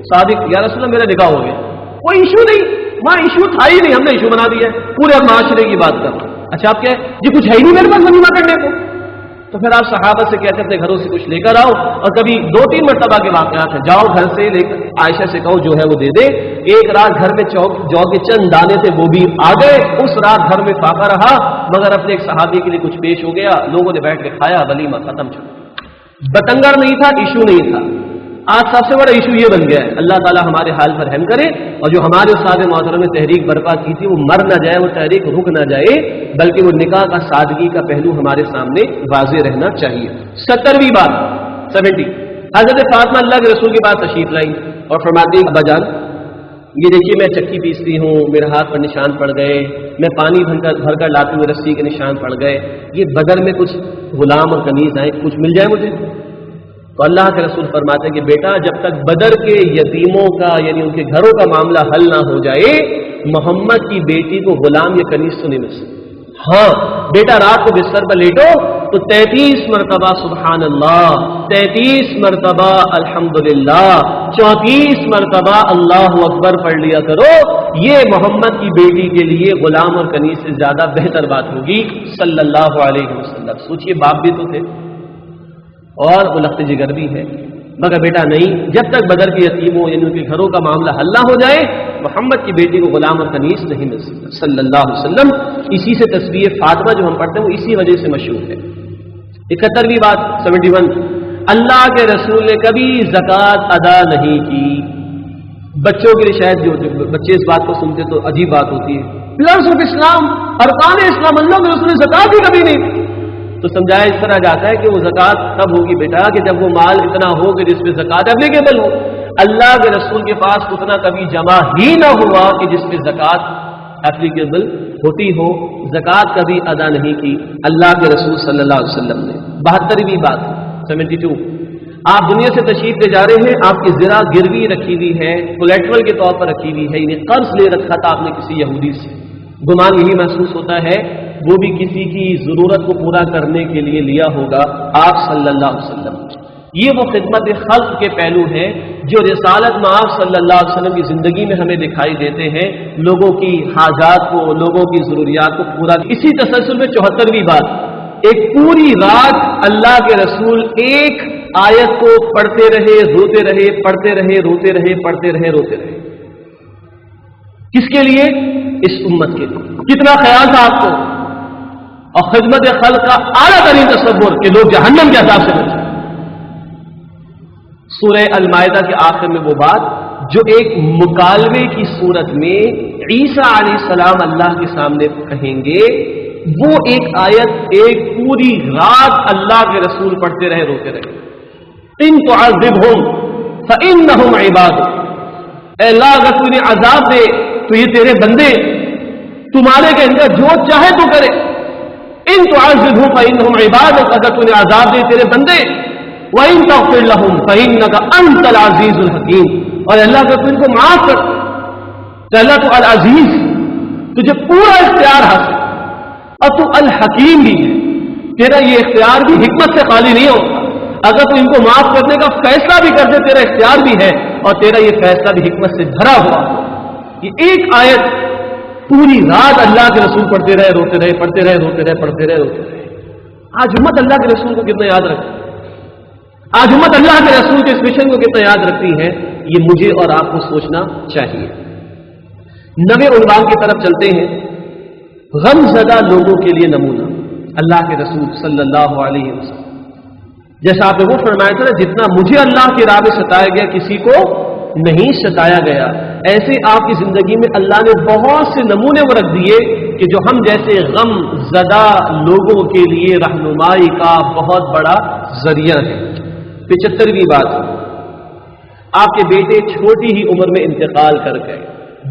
صحابی یا رسول اللہ میرا نکاح ہو گیا، کوئی ایشو نہیں، وہاں ایشو تھا ہی نہیں، ہم نے ایشو بنا دیا ہے. پورے معاشرے کی بات کر. اچھا آپ کیا یہ کچھ ہے ہی نہیں میرے پاس ولیمہ کرنے کو؟ تو پھر آپ صحابہ سے کہتے اپنے گھروں سے کچھ لے کر آؤ. اور کبھی 2-3 مرتبہ کے واقعات ہیں، جاؤ گھر سے لے کر عائشہ سے کہو جو ہے وہ دے دے. ایک رات گھر میں جو کے چند دانے تھے وہ بھی آ گئے. اس رات گھر میں فاقہ رہا، مگر اپنے ایک صحابی کے لیے کچھ پیش ہو گیا، لوگوں نے بیٹھ کے کھایا، ولیمہ ختم. بتنگر نہیں تھا، ایشو نہیں تھا. آج سب سے بڑا ایشو یہ بن گیا ہے. اللہ تعالیٰ ہمارے حال پر رحم کرے، اور جو ہمارے استاد محترم نے تحریک برپا کی تھی وہ مر نہ جائے، وہ تحریک رک نہ جائے، بلکہ وہ نکاح کا سادگی کا پہلو ہمارے سامنے واضح رہنا چاہیے. 70ویں بات 70 حضرت فاطمہ اللہ کے رسول کے پاس تشریف لائی اور فرماتی ابا جان یہ دیکھیے میں چکی پیستی ہوں، میرے ہاتھ پر نشان پڑ گئے، میں پانی بھر کر لاتی ہوں رسی کے نشان پڑ گئے، یہ بدر میں کچھ غلام اور کنیز آئے، کچھ مل جائے مجھے. تو اللہ کے رسول فرماتے ہیں کہ بیٹا جب تک بدر کے یتیموں کا یعنی ان کے گھروں کا معاملہ حل نہ ہو جائے محمد کی بیٹی کو غلام یا کنیز تو نہیں مل سکتی. ہاں بیٹا رات کو بستر پر لیٹو تو 33 مرتبہ سبحان اللہ، 33 مرتبہ الحمدللہ، 34 مرتبہ اللہ اکبر پڑھ لیا کرو. یہ محمد کی بیٹی کے لیے غلام اور کنیز سے زیادہ بہتر بات ہوگی صلی اللہ علیہ وسلم. سوچئے باپ بھی تو تھے اور وہ لخت جگر بھی ہے، مگر بیٹا نہیں، جب تک بدر کے یتیموں یعنی ان کے گھروں کا معاملہ حل نہ ہو جائے محمد کی بیٹی کو غلام اور کنیز نہیں مل سکتا صلی اللہ علیہ وسلم. اسی سے تصویر فاطمہ جو ہم پڑھتے ہیں وہ اسی وجہ سے مشہور ہے. 71ویں بات 71 اللہ کے رسول نے کبھی زکوٰۃ ادا نہیں کی. بچوں کے لیے شاید جو بچے اس بات کو سنتے تو عجیب بات ہوتی ہے، پلرز آف اسلام، ارکان اسلام، اللہ کے رسول نے زکوٰۃ ہی کبھی نہیں. تو سمجھایا اس طرح جاتا ہے کہ وہ زکوٰۃ تب ہوگی بیٹا کہ جب وہ مال اتنا ہو کہ جس پہ زکوٰۃ اپلیکیبل ہو. اللہ کے رسول کے پاس اتنا کبھی جمع ہی نہ ہوا کہ جس پہ زکوٰۃ اپلیکیبل ہوتی ہو. زکوٰۃ کبھی ادا نہیں کی اللہ کے رسول صلی اللہ علیہ وسلم نے. 72ویں بات 72 آپ دنیا سے تشریف لے جا رہے ہیں، آپ کی زرہ گروی رکھی ہوئی ہے، کولیٹرل کے طور پر رکھی ہوئی ہے، یعنی قرض لے رکھا تھا آپ نے کسی یہودی سے. گمان یہی محسوس ہوتا ہے وہ بھی کسی کی ضرورت کو پورا کرنے کے لیے لیا ہوگا آپ صلی اللہ علیہ وسلم. یہ وہ خدمت خلق کے پہلو ہیں جو رسالت میں آپ صلی اللہ علیہ وسلم کی زندگی میں ہمیں دکھائی دیتے ہیں، لوگوں کی حاجات کو، لوگوں کی ضروریات کو پورا. اسی تسلسل میں 74ویں بات ایک پوری رات اللہ کے رسول ایک آیت کو پڑھتے رہے، روتے رہے، پڑھتے رہے، روتے رہے، پڑھتے رہے، روتے رہے. کس کے لیے؟ اس امت کے لیے. کتنا خیال تھا آپ کو اور خدمت خلق کا اعلیٰ ترین تصور کہ لوگ جہنم کے عذاب سے بچیں. سورہ المائدہ کے آخر میں وہ بات جو ایک مکالمے کی صورت میں عیسیٰ علیہ السلام اللہ کے سامنے کہیں گے، وہ ایک آیت ایک پوری رات اللہ کے رسول پڑھتے رہے، روتے رہے. ان تعذبہم فانہم عبادک، اے اللہ اگر تو انہیں عذاب دے تو یہ تیرے بندے، تمہارے کے اندر جو چاہے تو کرے. ان تعذبہم فانہم عبادک، اگر تو انہیں عذاب دے تیرے بندے. وَإِن تَغْفِرْ لَهُمْ فَإِنَّكَ أَنْتَ الْعَزِيزُ الْحَكِيمُ، اور اللہ اگر تو ان کو معاف کر تو اللہ تو العزیز، تجھے پورا اختیار حاصل، اور تو الحکیم بھی ہے، تیرا یہ اختیار بھی حکمت سے خالی نہیں ہوتا. اگر تو ان کو معاف کرنے کا فیصلہ بھی کر دے تیرا اختیار بھی ہے، اور تیرا یہ فیصلہ بھی حکمت سے بھرا ہوا. یہ ایک آیت پوری رات اللہ کے رسول پڑھتے رہے، روتے رہے، پڑھتے رہے، روتے رہے، پڑھتے رہے، روتے رہے. آج امت اللہ کے رسول کو کتنا یاد رکھتی، آج امت اللہ کے رسول کے اس مشن کو کتنا یاد رکھتی ہے، یہ مجھے اور آپ کو سوچنا چاہیے. 9ویں عنوان کی طرف چلتے ہیں. غم زدہ لوگوں کے لیے نمونہ اللہ کے رسول صلی اللہ علیہ وسلم. جیسا آپ نے وہ فرمایا تھا جتنا مجھے اللہ کی راہ میں ستایا گیا کسی کو نہیں ستایا گیا، ایسے آپ کی زندگی میں اللہ نے بہت سے نمونے وہ رکھ دیے کہ جو ہم جیسے غم زدہ لوگوں کے لیے رہنمائی کا بہت بڑا ذریعہ ہے. 75ویں بات آپ کے بیٹے چھوٹی ہی عمر میں انتقال کر گئے،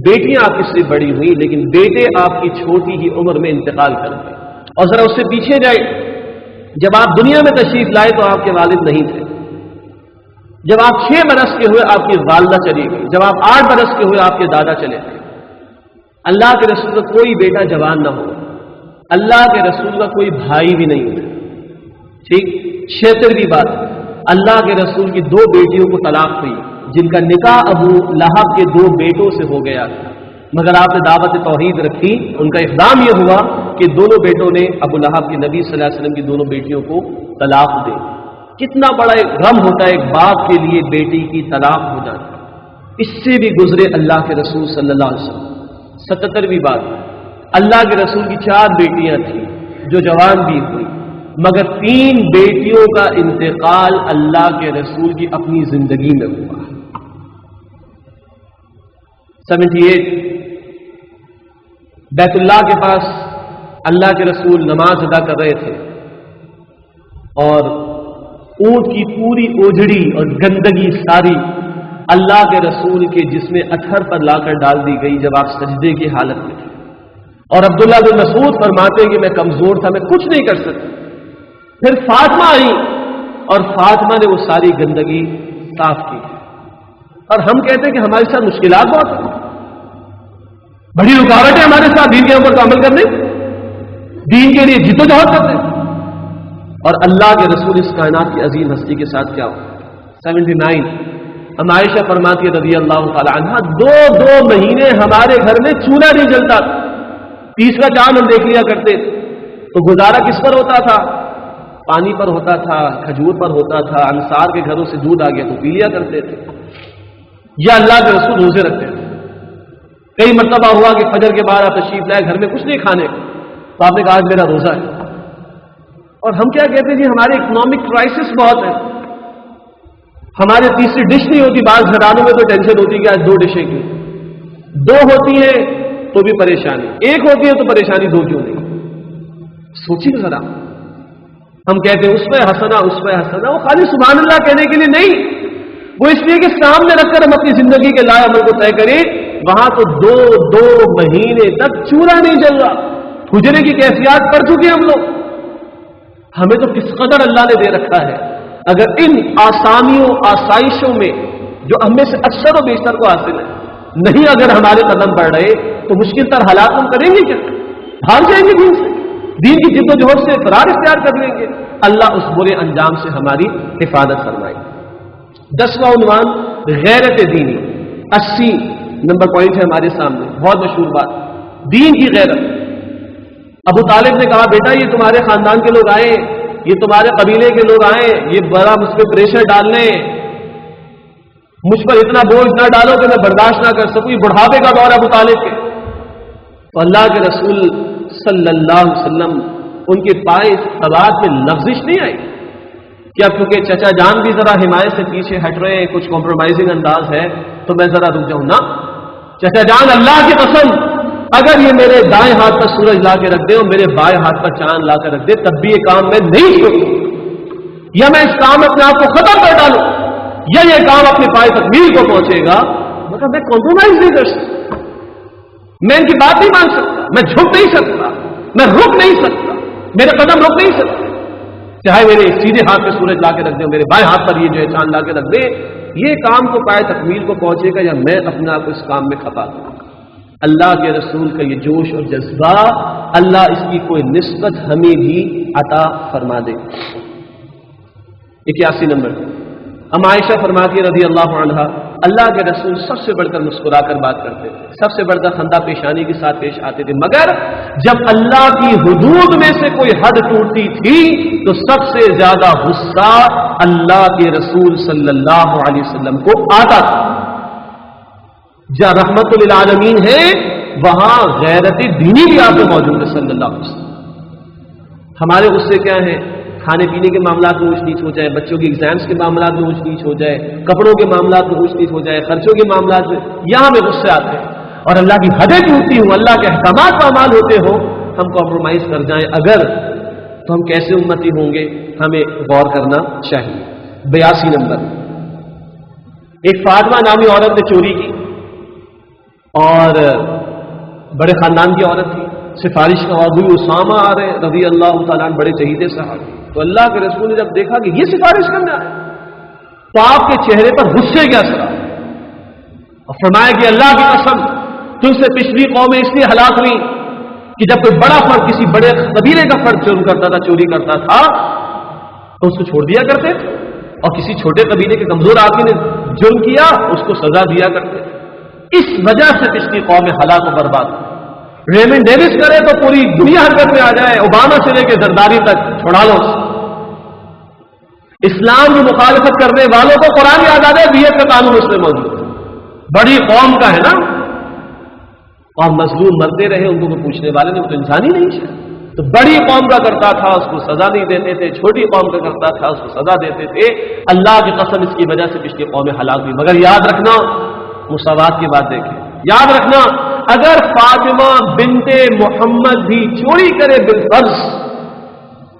بیٹیاں آپ کی سے بڑی ہوئی لیکن بیٹے آپ کی چھوٹی ہی عمر میں انتقال کر گئے. اور ذرا اس سے پیچھے جائے، جب آپ دنیا میں تشریف لائے تو آپ کے والد نہیں تھے. جب آپ 6 برس کے ہوئے آپ کی والدہ چلی گئی. جب آپ 8 برس کے ہوئے آپ کے دادا چلے گئے. اللہ کے رسول کا کوئی بیٹا جوان نہ ہو، اللہ کے رسول کا کوئی بھائی بھی نہیں ہے. ٹھیک، 76ویں بات، اللہ کے رسول کی 2 بیٹیوں کو طلاق ہوئی جن کا نکاح ابو لہب کے 2 بیٹوں سے ہو گیا، مگر آپ نے دعوت توحید رکھی. ان کا اقدام یہ ہوا کہ دونوں بیٹوں نے ابو لہب کے نبی صلی اللہ علیہ وسلم کی دونوں بیٹیوں کو طلاق دے. کتنا بڑا ایک غم ہوتا ہے ایک باپ کے لیے بیٹی کی طلاق ہو جانا. اس سے بھی گزرے اللہ کے رسول صلی اللہ علیہ وسلم. 77ویں بات، اللہ کے رسول کی 4 بیٹیاں تھیں جو جوان بھی ہوئی، مگر 3 بیٹیوں کا انتقال اللہ کے رسول کی اپنی زندگی میں ہوا. 78، بیت اللہ کے پاس اللہ کے رسول نماز ادا کر رہے تھے اور اونٹ کی پوری اوجڑی اور گندگی ساری اللہ کے رسول کے جسم اطہر پر لا کر ڈال دی گئی جب آپ سجدے کی حالت میں تھے. اور عبداللہ بن مسعود فرماتے ہیں کہ میں کمزور تھا، میں کچھ نہیں کر سکتا. پھر فاطمہ آئی اور فاطمہ نے وہ ساری گندگی صاف کی. اور ہم کہتے ہیں کہ ہمارے ساتھ مشکلات بہت ہیں، بڑی رکاوٹیں ہمارے ساتھ دین کے اوپر عمل کرنے، دین کے لیے جدوجہد کرتے ہیں. اور اللہ کے رسول اس کائنات کی عظیم ہستی کے ساتھ کیا ہو. 79، ہم عائشہ فرماتی رضی اللہ تعالی عنہ 2 مہینے ہمارے گھر میں چولہا نہیں جلتا تھا. تیسرا چاند ہم دیکھ لیا کرتے تھے تو گزارا کس پر ہوتا تھا؟ پانی پر ہوتا تھا، کھجور پر ہوتا تھا. انصار کے گھروں سے دودھ آ گیا تو پی لیا کرتے تھے. یا اللہ کے رسول روزے رکھتے تھے. کئی مرتبہ ہوا کہ فجر کے بعد آپ تشریف لائے، گھر میں کچھ نہیں کھانے کو، تو آپ نے کہا آج میرا روزہ ہے. اور ہم کیا کہتے ہیں جی ہمارے اکنامک کرائسس بہت ہے، ہمارے تیسری ڈش نہیں ہوتی. بعض گھرانوں میں تو ٹینشن ہوتی کہ آج 2 ڈشیں کی، 2 ہوتی ہیں تو بھی پریشانی، 1 ہوتی ہے تو پریشانی 2 کیوں نہیں. سوچیے ذرا. ہم کہتے ہیں اس پہ حسنا اس پہ حسنا، وہ خالی سبحان اللہ کہنے کے لیے نہیں، وہ اس لیے کہ سامنے رکھ کر ہم اپنی زندگی کے لائے عمل کو طے کریں. وہاں تو 2 مہینے تک چولہا نہیں جل رہا، کھجنے کی کیفیات پڑ چکے ہم لوگ. ہمیں تو کس قدر اللہ نے دے رکھا ہے. اگر ان آسانیوں آسائشوں میں جو ہم میں سے اکثر و بیشتر کو حاصل ہے نہیں اگر ہمارے قدم بڑھ رہے تو مشکل تر حالات ہم کریں گے کیا؟ بھاگ جائیں گے دین سے، دین کی جد و جہد سے فرار اختیار کر لیں گے. اللہ اس برے انجام سے ہماری حفاظت فرمائے. 10واں عنوان غیرت دینی. 80 نمبر پوائنٹ ہے ہمارے سامنے، بہت مشہور بات، دین کی غیرت. ابو طالب نے کہا بیٹا یہ تمہارے خاندان کے لوگ آئے، یہ تمہارے قبیلے کے لوگ آئے، یہ بڑا مجھ پہ پریشر ڈال لیں، مجھ پر اتنا بوجھ نہ ڈالو کہ میں برداشت نہ کر سکوں. یہ بڑھاپے کا دور ابو طالب کے. تو اللہ کے رسول صلی اللہ علیہ وسلم ان کے پائے سواد میں لفزش نہیں آئی کہ اب کیونکہ چچا جان بھی ذرا حمایت سے پیچھے ہٹ رہے ہیں، کچھ کمپرومائزنگ انداز ہے تو میں ذرا رک جاؤں. نہ، چچا جان اللہ کی قسم اگر یہ میرے دائیں ہاتھ پر سورج لا کے رکھ دے اور میرے بائیں ہاتھ پر چاند لا کر رکھ دے تب بھی یہ کام میں نہیں چھوڑوں، یا میں اس کام میں اپنے آپ کو ختم کر ڈالوں یا یہ کام اپنے پائے تکمیل کو پہنچے گا، مگر میں کمپرومائز نہیں کر سکتا، میں ان کی بات نہیں مان سکتا، میں جھک نہیں سکتا، میں رک نہیں سکتا، میرے قدم رک نہیں سکتے. چاہے میرے سیدھے ہاتھ پہ سورج لا کے رکھ دے، میرے بائیں ہاتھ پر یہ جو ہے چاند لا کے رکھ دے، یہ کام تو پائے تکمیل کو پہنچے گا یا میں اپنے آپ کو اس کام میں کھپا دوں. اللہ کے رسول کا یہ جوش اور جذبہ اللہ اس کی کوئی نسبت ہمیں بھی عطا فرما دے. 81 نمبر ہم عائشہ فرماتی رضی اللہ عنہا اللہ کے رسول سب سے بڑھ کر مسکرا کر بات کرتے تھے، سب سے بڑھ کر خندہ پیشانی کے ساتھ پیش آتے تھے، مگر جب اللہ کی حدود میں سے کوئی حد ٹوٹتی تھی تو سب سے زیادہ غصہ اللہ کے رسول صلی اللہ علیہ وسلم کو آتا تھا. جہاں رحمت للعالمین ہے وہاں غیرت دینی بھی آپ میں موجود ہے صلی اللہ علیہ وسلم. ہمارے غصے کیا ہیں؟ کھانے پینے کے معاملات میں اونچ نیچ ہو جائے، بچوں کے ایگزامس کے معاملات میں اونچ نیچ ہو جائے، کپڑوں کے معاملات میں اونچ نیچ ہو جائے، خرچوں کے معاملات میں، یہاں میں غصے آتے ہیں. اور اللہ کی حدیں ٹوٹتی ہوں، اللہ کے احکامات پامال ہوتے ہوں، ہم کمپرومائز کر جائیں اگر تو ہم کیسے امتی ہوں گے، ہمیں غور کرنا چاہیے. 82 نمبر ایک فاطمہ نامی عورت نے چوری کی اور بڑے خاندان کی عورت تھی، سفارش کا ابو اسامہ آ رہے رضی اللہ تعالیٰ عنہ، بڑے چہیدے صحابی. تو اللہ کے رسول نے جب دیکھا کہ یہ سفارش کرنے آئے تو آپ کے چہرے پر غصے کا اثر آیا اور فرمایا کہ اللہ کی قسم تم سے پچھلی قومیں اس لیے ہلاک ہوئی کہ جب کوئی بڑا فرد کسی بڑے قبیلے کا فرد جرم کرتا تھا، چوری کرتا تھا، تو اس کو چھوڑ دیا کرتے تھے، اور کسی چھوٹے قبیلے کے کمزور آدمی نے جرم کیا اس کو سزا دیا کرتے تھے. اس وجہ سے پچھلی قومیں ہلاک و برباد. ریمن ڈیوس کرے تو پوری دنیا حرکت میں آ جائے، اوباما سے لے کے زرداری تک چھوڑا لو. اسلام کی مخالفت کرنے والوں کو قرآن یاد آ جائے، دیت کا قانون اس میں موجود ہے، بڑی قوم کا ہے نا. اور مظلوم مرتے رہے، ان کو کوئی پوچھنے والے نہیں، وہ تو انسان ہی نہیں ہے. تو بڑی قوم کا کرتا تھا اس کو سزا نہیں دیتے تھے، چھوٹی قوم کا کرتا تھا اس کو سزا دیتے تھے. اللہ کی قسم اس کی وجہ سے پچھلی قومیں ہلاک ہوئی. مگر یاد رکھنا، مساوات کی بات دیکھیں، یاد رکھنا اگر فاطمہ بنت محمد بھی چوری کرے بالفرض،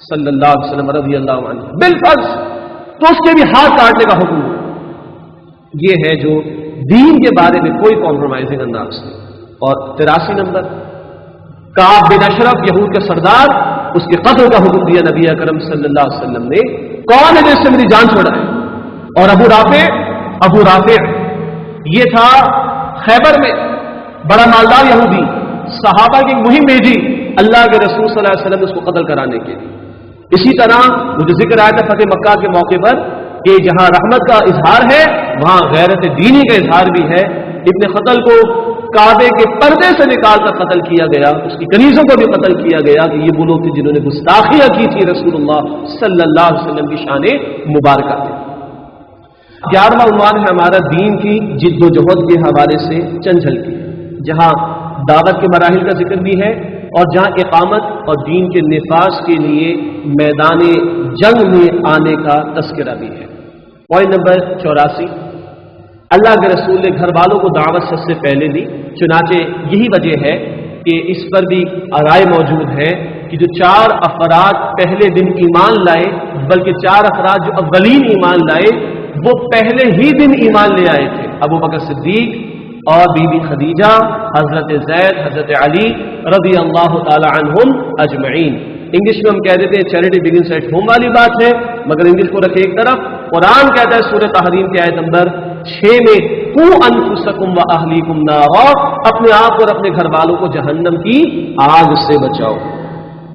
صلی اللہ علیہ وسلم رضی اللہ عنہ بالفرض، تو اس کے بھی ہاتھ کاٹنے کا حکم ہو. یہ ہے جو دین کے بارے میں کوئی کمپرومائزنگ انداز نہیں. اور 83 نمبر، کعب بن اشرف یہود کے سردار، اس کے قتل کا حکم دیا نبی اکرم صلی اللہ علیہ وسلم نے. کون ہے جس سے میری جان چھوڑائے؟ اور ابو رافع یہ تھا خیبر میں بڑا مالدار یہودی، صحابہ کی مہم بھیجی اللہ کے رسول صلی اللہ علیہ وسلم نے اس کو قتل کرانے کے لیے. اسی طرح مجھے ذکر آیا تھا فتح مکہ کے موقع پر کہ جہاں رحمت کا اظہار ہے وہاں غیرت دینی کا اظہار بھی ہے. ابن قتل کو کعبے کے پردے سے نکال کر قتل کیا گیا، اس کی کنیزوں کو بھی قتل کیا گیا کہ یہ وہ لوگ تھے جنہوں نے گستاخیاں کی تھی رسول اللہ صلی اللہ علیہ وسلم کی شان مبارکہ میں. 11واں عنوان ہے ہمارا دین کی جد و جہد کے حوالے سے چند جھلکی، جہاں دعوت کے مراحل کا ذکر بھی ہے اور جہاں اقامت اور دین کے نفاذ کے لیے میدان جنگ میں آنے کا تذکرہ بھی ہے. پوائنٹ نمبر 84، اللہ کے رسول نے گھر والوں کو دعوت سب سے پہلے دی. چنانچہ یہی وجہ ہے کہ اس پر بھی رائے موجود ہے کہ جو 4 افراد پہلے دن ایمان لائے، بلکہ 4 افراد جو اولین ایمان لائے وہ پہلے ہی دن ایمان لے آئے تھے. ابو بکر صدیق اور بی بی خدیجہ، حضرت زید، حضرت علی رضی اللہ تعالی عنہم اجمعین. انگلش میں ہم کہہ دیتے ہیں چیریٹی بگنس ایٹ ہوم والی بات ہے، مگر انگلش کو رکھے ایک طرف. قرآن کہتا ہے سورہ تحریم کی آیت نمبر 6 میں قوا انفسکم واہلیکم نارا، اپنے آپ اور اپنے گھر والوں کو جہنم کی آگ سے بچاؤ.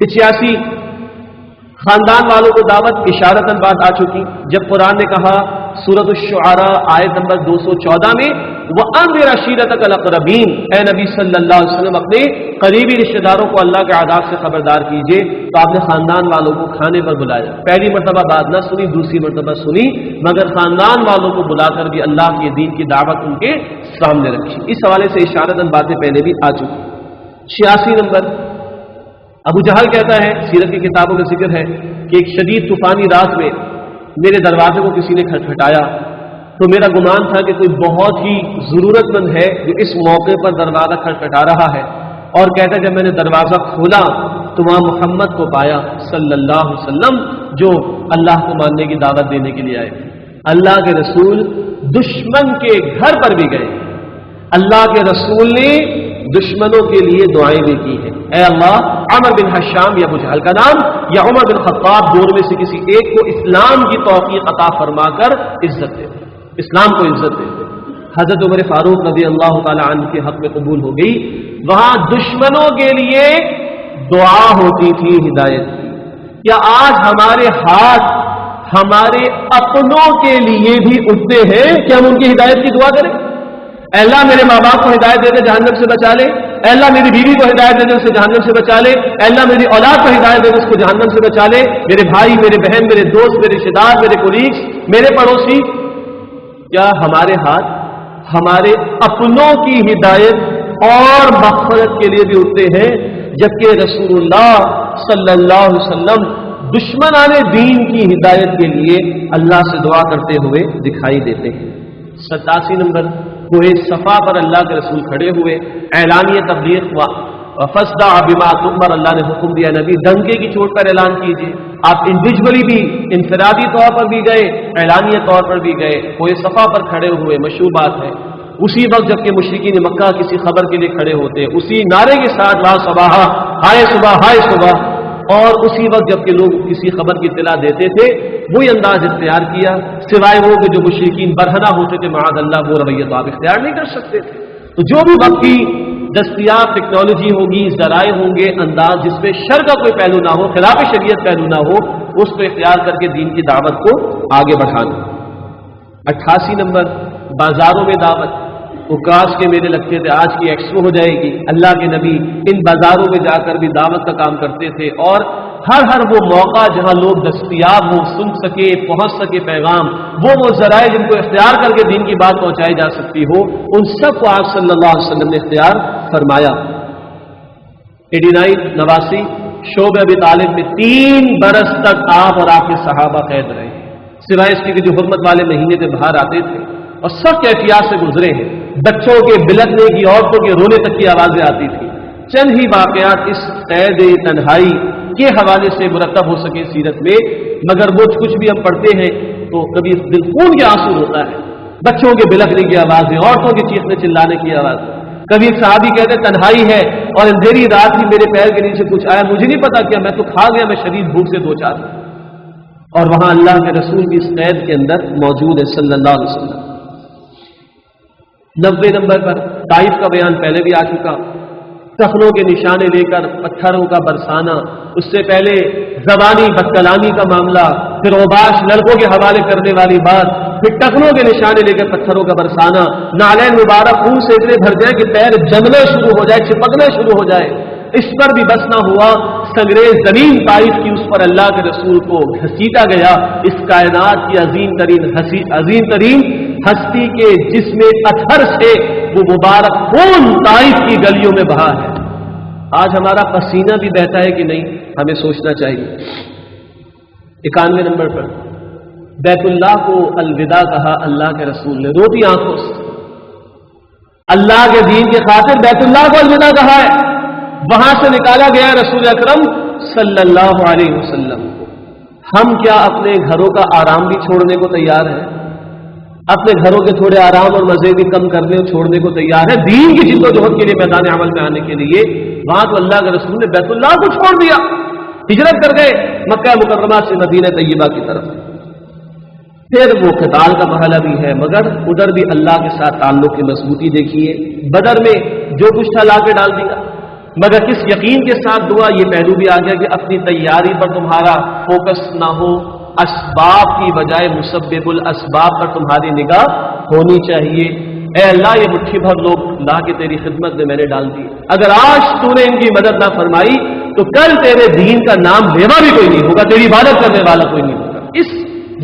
85 خاندان والوں کو دعوت، اشارتاً بات آ چکی. جب قرآن نے کہا سورۃ الشعراء آیت نمبر 214 میں وَأَنذِرْ عَشِيرَتَكَ الْأَقْرَبِينَ، اے نبی صلی اللہ علیہ وسلم اپنے قریبی رشتہ داروں کو اللہ کے عذاب سے خبردار کیجئے. تو آپ نے خاندان والوں کو کھانے پر بلایا. پہلی مرتبہ بات نہ سنی، دوسری مرتبہ سنی، مگر خاندان والوں کو بلا کر بھی اللہ کے دین کی دعوت ان کے سامنے رکھی. اس حوالے سے اشارتاً باتیں پہلے بھی آ چکی. 86 نمبر، ابو جہل کہتا ہے، سیرت کی کتابوں میں ذکر ہے کہ ایک شدید طوفانی رات میں میرے دروازے کو کسی نے کھٹکھٹایا تو میرا گمان تھا کہ کوئی بہت ہی ضرورت مند ہے جو اس موقع پر دروازہ کھٹکھٹا رہا ہے. اور کہتا ہے جب میں نے دروازہ کھولا تو وہاں محمد کو پایا صلی اللہ علیہ وسلم جو اللہ کو ماننے کی دعوت دینے کے لیے آئے. اللہ کے رسول دشمن کے گھر پر بھی گئے. اللہ کے رسول نے دشمنوں کے لیے دعائیں بھی کی ہیں. اے اللہ، عمر بن حشام یا ابو جہل کا نام یا عمر بن خطاب دونوں میں سے کسی ایک کو اسلام کی توفیق عطا فرما کر عزت دے، اسلام کو عزت دے. حضرت عمر فاروق رضی اللہ تعالی عنہ کے حق میں قبول ہو گئی. وہاں دشمنوں کے لیے دعا ہوتی تھی ہدایت کی. کیا آج ہمارے ہاتھ ہمارے اپنوں کے لیے بھی اٹھتے ہیں کہ ہم ان کی ہدایت کی دعا کریں؟ اے اللہ میرے ماں باپ کو ہدایت دے دے، جہنم سے بچا لے. اے اللہ میری بیوی کو ہدایت دے دے، اسے جہنم سے بچا لے. اے اللہ میری اولاد کو ہدایت دے دے، اس کو جہنم سے بچا لے. میرے بھائی، میرے بہن، میرے دوست، میرے رشتے دار، میرے کولیگز، میرے پڑوسی، کیا ہمارے ہاتھ ہمارے اپنوں کی ہدایت اور مغفرت کے لیے بھی اٹھتے ہیں؟ جبکہ رسول اللہ صلی اللہ علیہ وسلم دشمنان دین کی ہدایت کے لیے اللہ سے دعا کرتے ہوئے دکھائی دیتے ہیں. 87 نمبر، کوہ صفا پر اللہ کے رسول کھڑے ہوئے، اعلانیہ تبلیغ ہوا. فَاصْدَعْ بِمَا تُؤْمَرُ، اللہ نے حکم دیا نبی ڈنکے کی چوٹ پر اعلان کیجیے. آپ انڈیویجولی بھی، انفرادی طور پر بھی گئے، اعلانیہ طور پر بھی گئے، کوہ صفا پر کھڑے ہوئے. مشہور بات ہے اسی وقت جب کہ مشرکین مکہ کسی خبر کے لیے کھڑے ہوتے، اسی نعرے کے ساتھ لا صباح، ہائے صبح ہائے صبح، اور اسی وقت جب کہ لوگ کسی خبر کی اطلاع دیتے تھے وہی انداز اختیار کیا، سوائے وہ کہ جو مشرکین برہنہ ہوتے تھے معاذ اللہ وہ رویہ تو آپ اختیار نہیں کر سکتے تھے۔ تو جو بھی وقت کی دستیاب ٹیکنالوجی ہوگی، ذرائع ہوں گے، انداز جس میں شر کا کوئی پہلو نہ ہو، خلاف شریعت پہلو نہ ہو، اس کو اختیار کر کے دین کی دعوت کو آگے بڑھانا۔ 88 نمبر، بازاروں میں دعوت۔ وہ کاش کے میرے لگتے تھے آج کی ایکسپو ہو جائے گی، اللہ کے نبی ان بازاروں میں جا کر بھی دعوت کا کام کرتے تھے، اور ہر وہ موقع جہاں لوگ دستیاب ہوں، سن سکے، پہنچ سکے پیغام، وہ ذرائع جن کو اختیار کر کے دین کی بات پہنچائی جا سکتی ہو، ان سب کو آپ صلی اللہ علیہ وسلم نے اختیار فرمایا۔ 89 شعب ابی طالب میں 3 برس تک آپ اور آپ کے صحابہ قید رہے، سوائے اس کی کہ جو حرمت والے مہینے سے باہر آتے تھے، اور سب کیفیات سے گزرے ہیں، بچوں کے بلکنے کی، عورتوں کے رونے تک کی آوازیں آتی تھی۔ چند ہی واقعات اس قید تنہائی کے حوالے سے مرتب ہو سکے سیرت میں، مگر وہ کچھ بھی ہم پڑھتے ہیں تو کبھی دل خون کے آنسو ہوتا ہے۔ بچوں کے بلکنے کی آوازیں، عورتوں کے چیخنے چلانے کی آواز، کبھی ایک صحابی کہتے تنہائی ہے اور اندھیری رات ہی میرے پیر کے نیچے کچھ آیا، مجھے نہیں پتا کیا، میں تو کھا گیا، میں شدید بھوک سے دو چار، اور وہاں اللہ کے رسول کی اس قید کے اندر موجود ہے صلی اللہ علیہ وسلم۔ 90 نمبر پر طائف کا بیان پہلے بھی آ چکا، ٹخنوں کے نشانے لے کر پتھروں کا برسانا، اس سے پہلے زبانی بدکلانی کا معاملہ، پھر اوباش لڑکوں کے حوالے کرنے والی بات، پھر ٹخنوں کے نشانے لے کر پتھروں کا برسانا، نالین مبارک خون سے اتنے بھر جائے کہ پیر جمنا شروع ہو جائے، چپکنا شروع ہو جائے۔ اس پر بھی بس نہ ہوا، سنگریز زمین طائف کی اس پر اللہ کے رسول کو گھسیٹا گیا۔ اس کائنات کی عظیم ترین ہستی کے جسم اطہر سے وہ مبارک خون طائف کی گلیوں میں بہا ہے۔ آج ہمارا پسینہ بھی بہتا ہے کہ نہیں، ہمیں سوچنا چاہیے۔ 91 نمبر پر بیت اللہ کو الوداع کہا اللہ کے رسول نے، روتی آنکھوں سے اللہ کے دین کی خاطر بیت اللہ کو الوداع کہا ہے، وہاں سے نکالا گیا رسول اکرم صلی اللہ علیہ وسلم کو۔ ہم کیا اپنے گھروں کا آرام بھی چھوڑنے کو تیار ہیں؟ اپنے گھروں کے تھوڑے آرام اور مزے بھی کم کرنے اور چھوڑنے کو تیار ہے دین کی جد و جہد کے لیے میدان عمل میں آنے کے لیے؟ وہاں تو اللہ کے رسول نے بیت اللہ کو چھوڑ دیا، ہجرت کر گئے مکہ مکرمہ سے مدینہ طیبہ کی طرف۔ پھر وہ قتال کا مرحلہ بھی ہے، مگر ادھر بھی اللہ کے ساتھ تعلق کی مضبوطی دیکھیے۔ بدر میں جو کچھ تھا لا کے ڈال دیا، مگر کس یقین کے ساتھ دعا، یہ پہلو بھی آ گیا کہ اپنی تیاری پر تمہارا فوکس نہ ہو، اسباب کی بجائے مسبب الاسباب پر تمہاری نگاہ ہونی چاہیے۔ اے اللہ یہ مٹھی بھر لوگ لا کے تیری خدمت میں نے ڈال دی، اگر آج تو نے ان کی مدد نہ فرمائی تو کل تیرے دین کا نام لیوا بھی کوئی نہیں ہوگا، تیری عبادت کرنے والا کوئی نہیں ہوگا۔ اس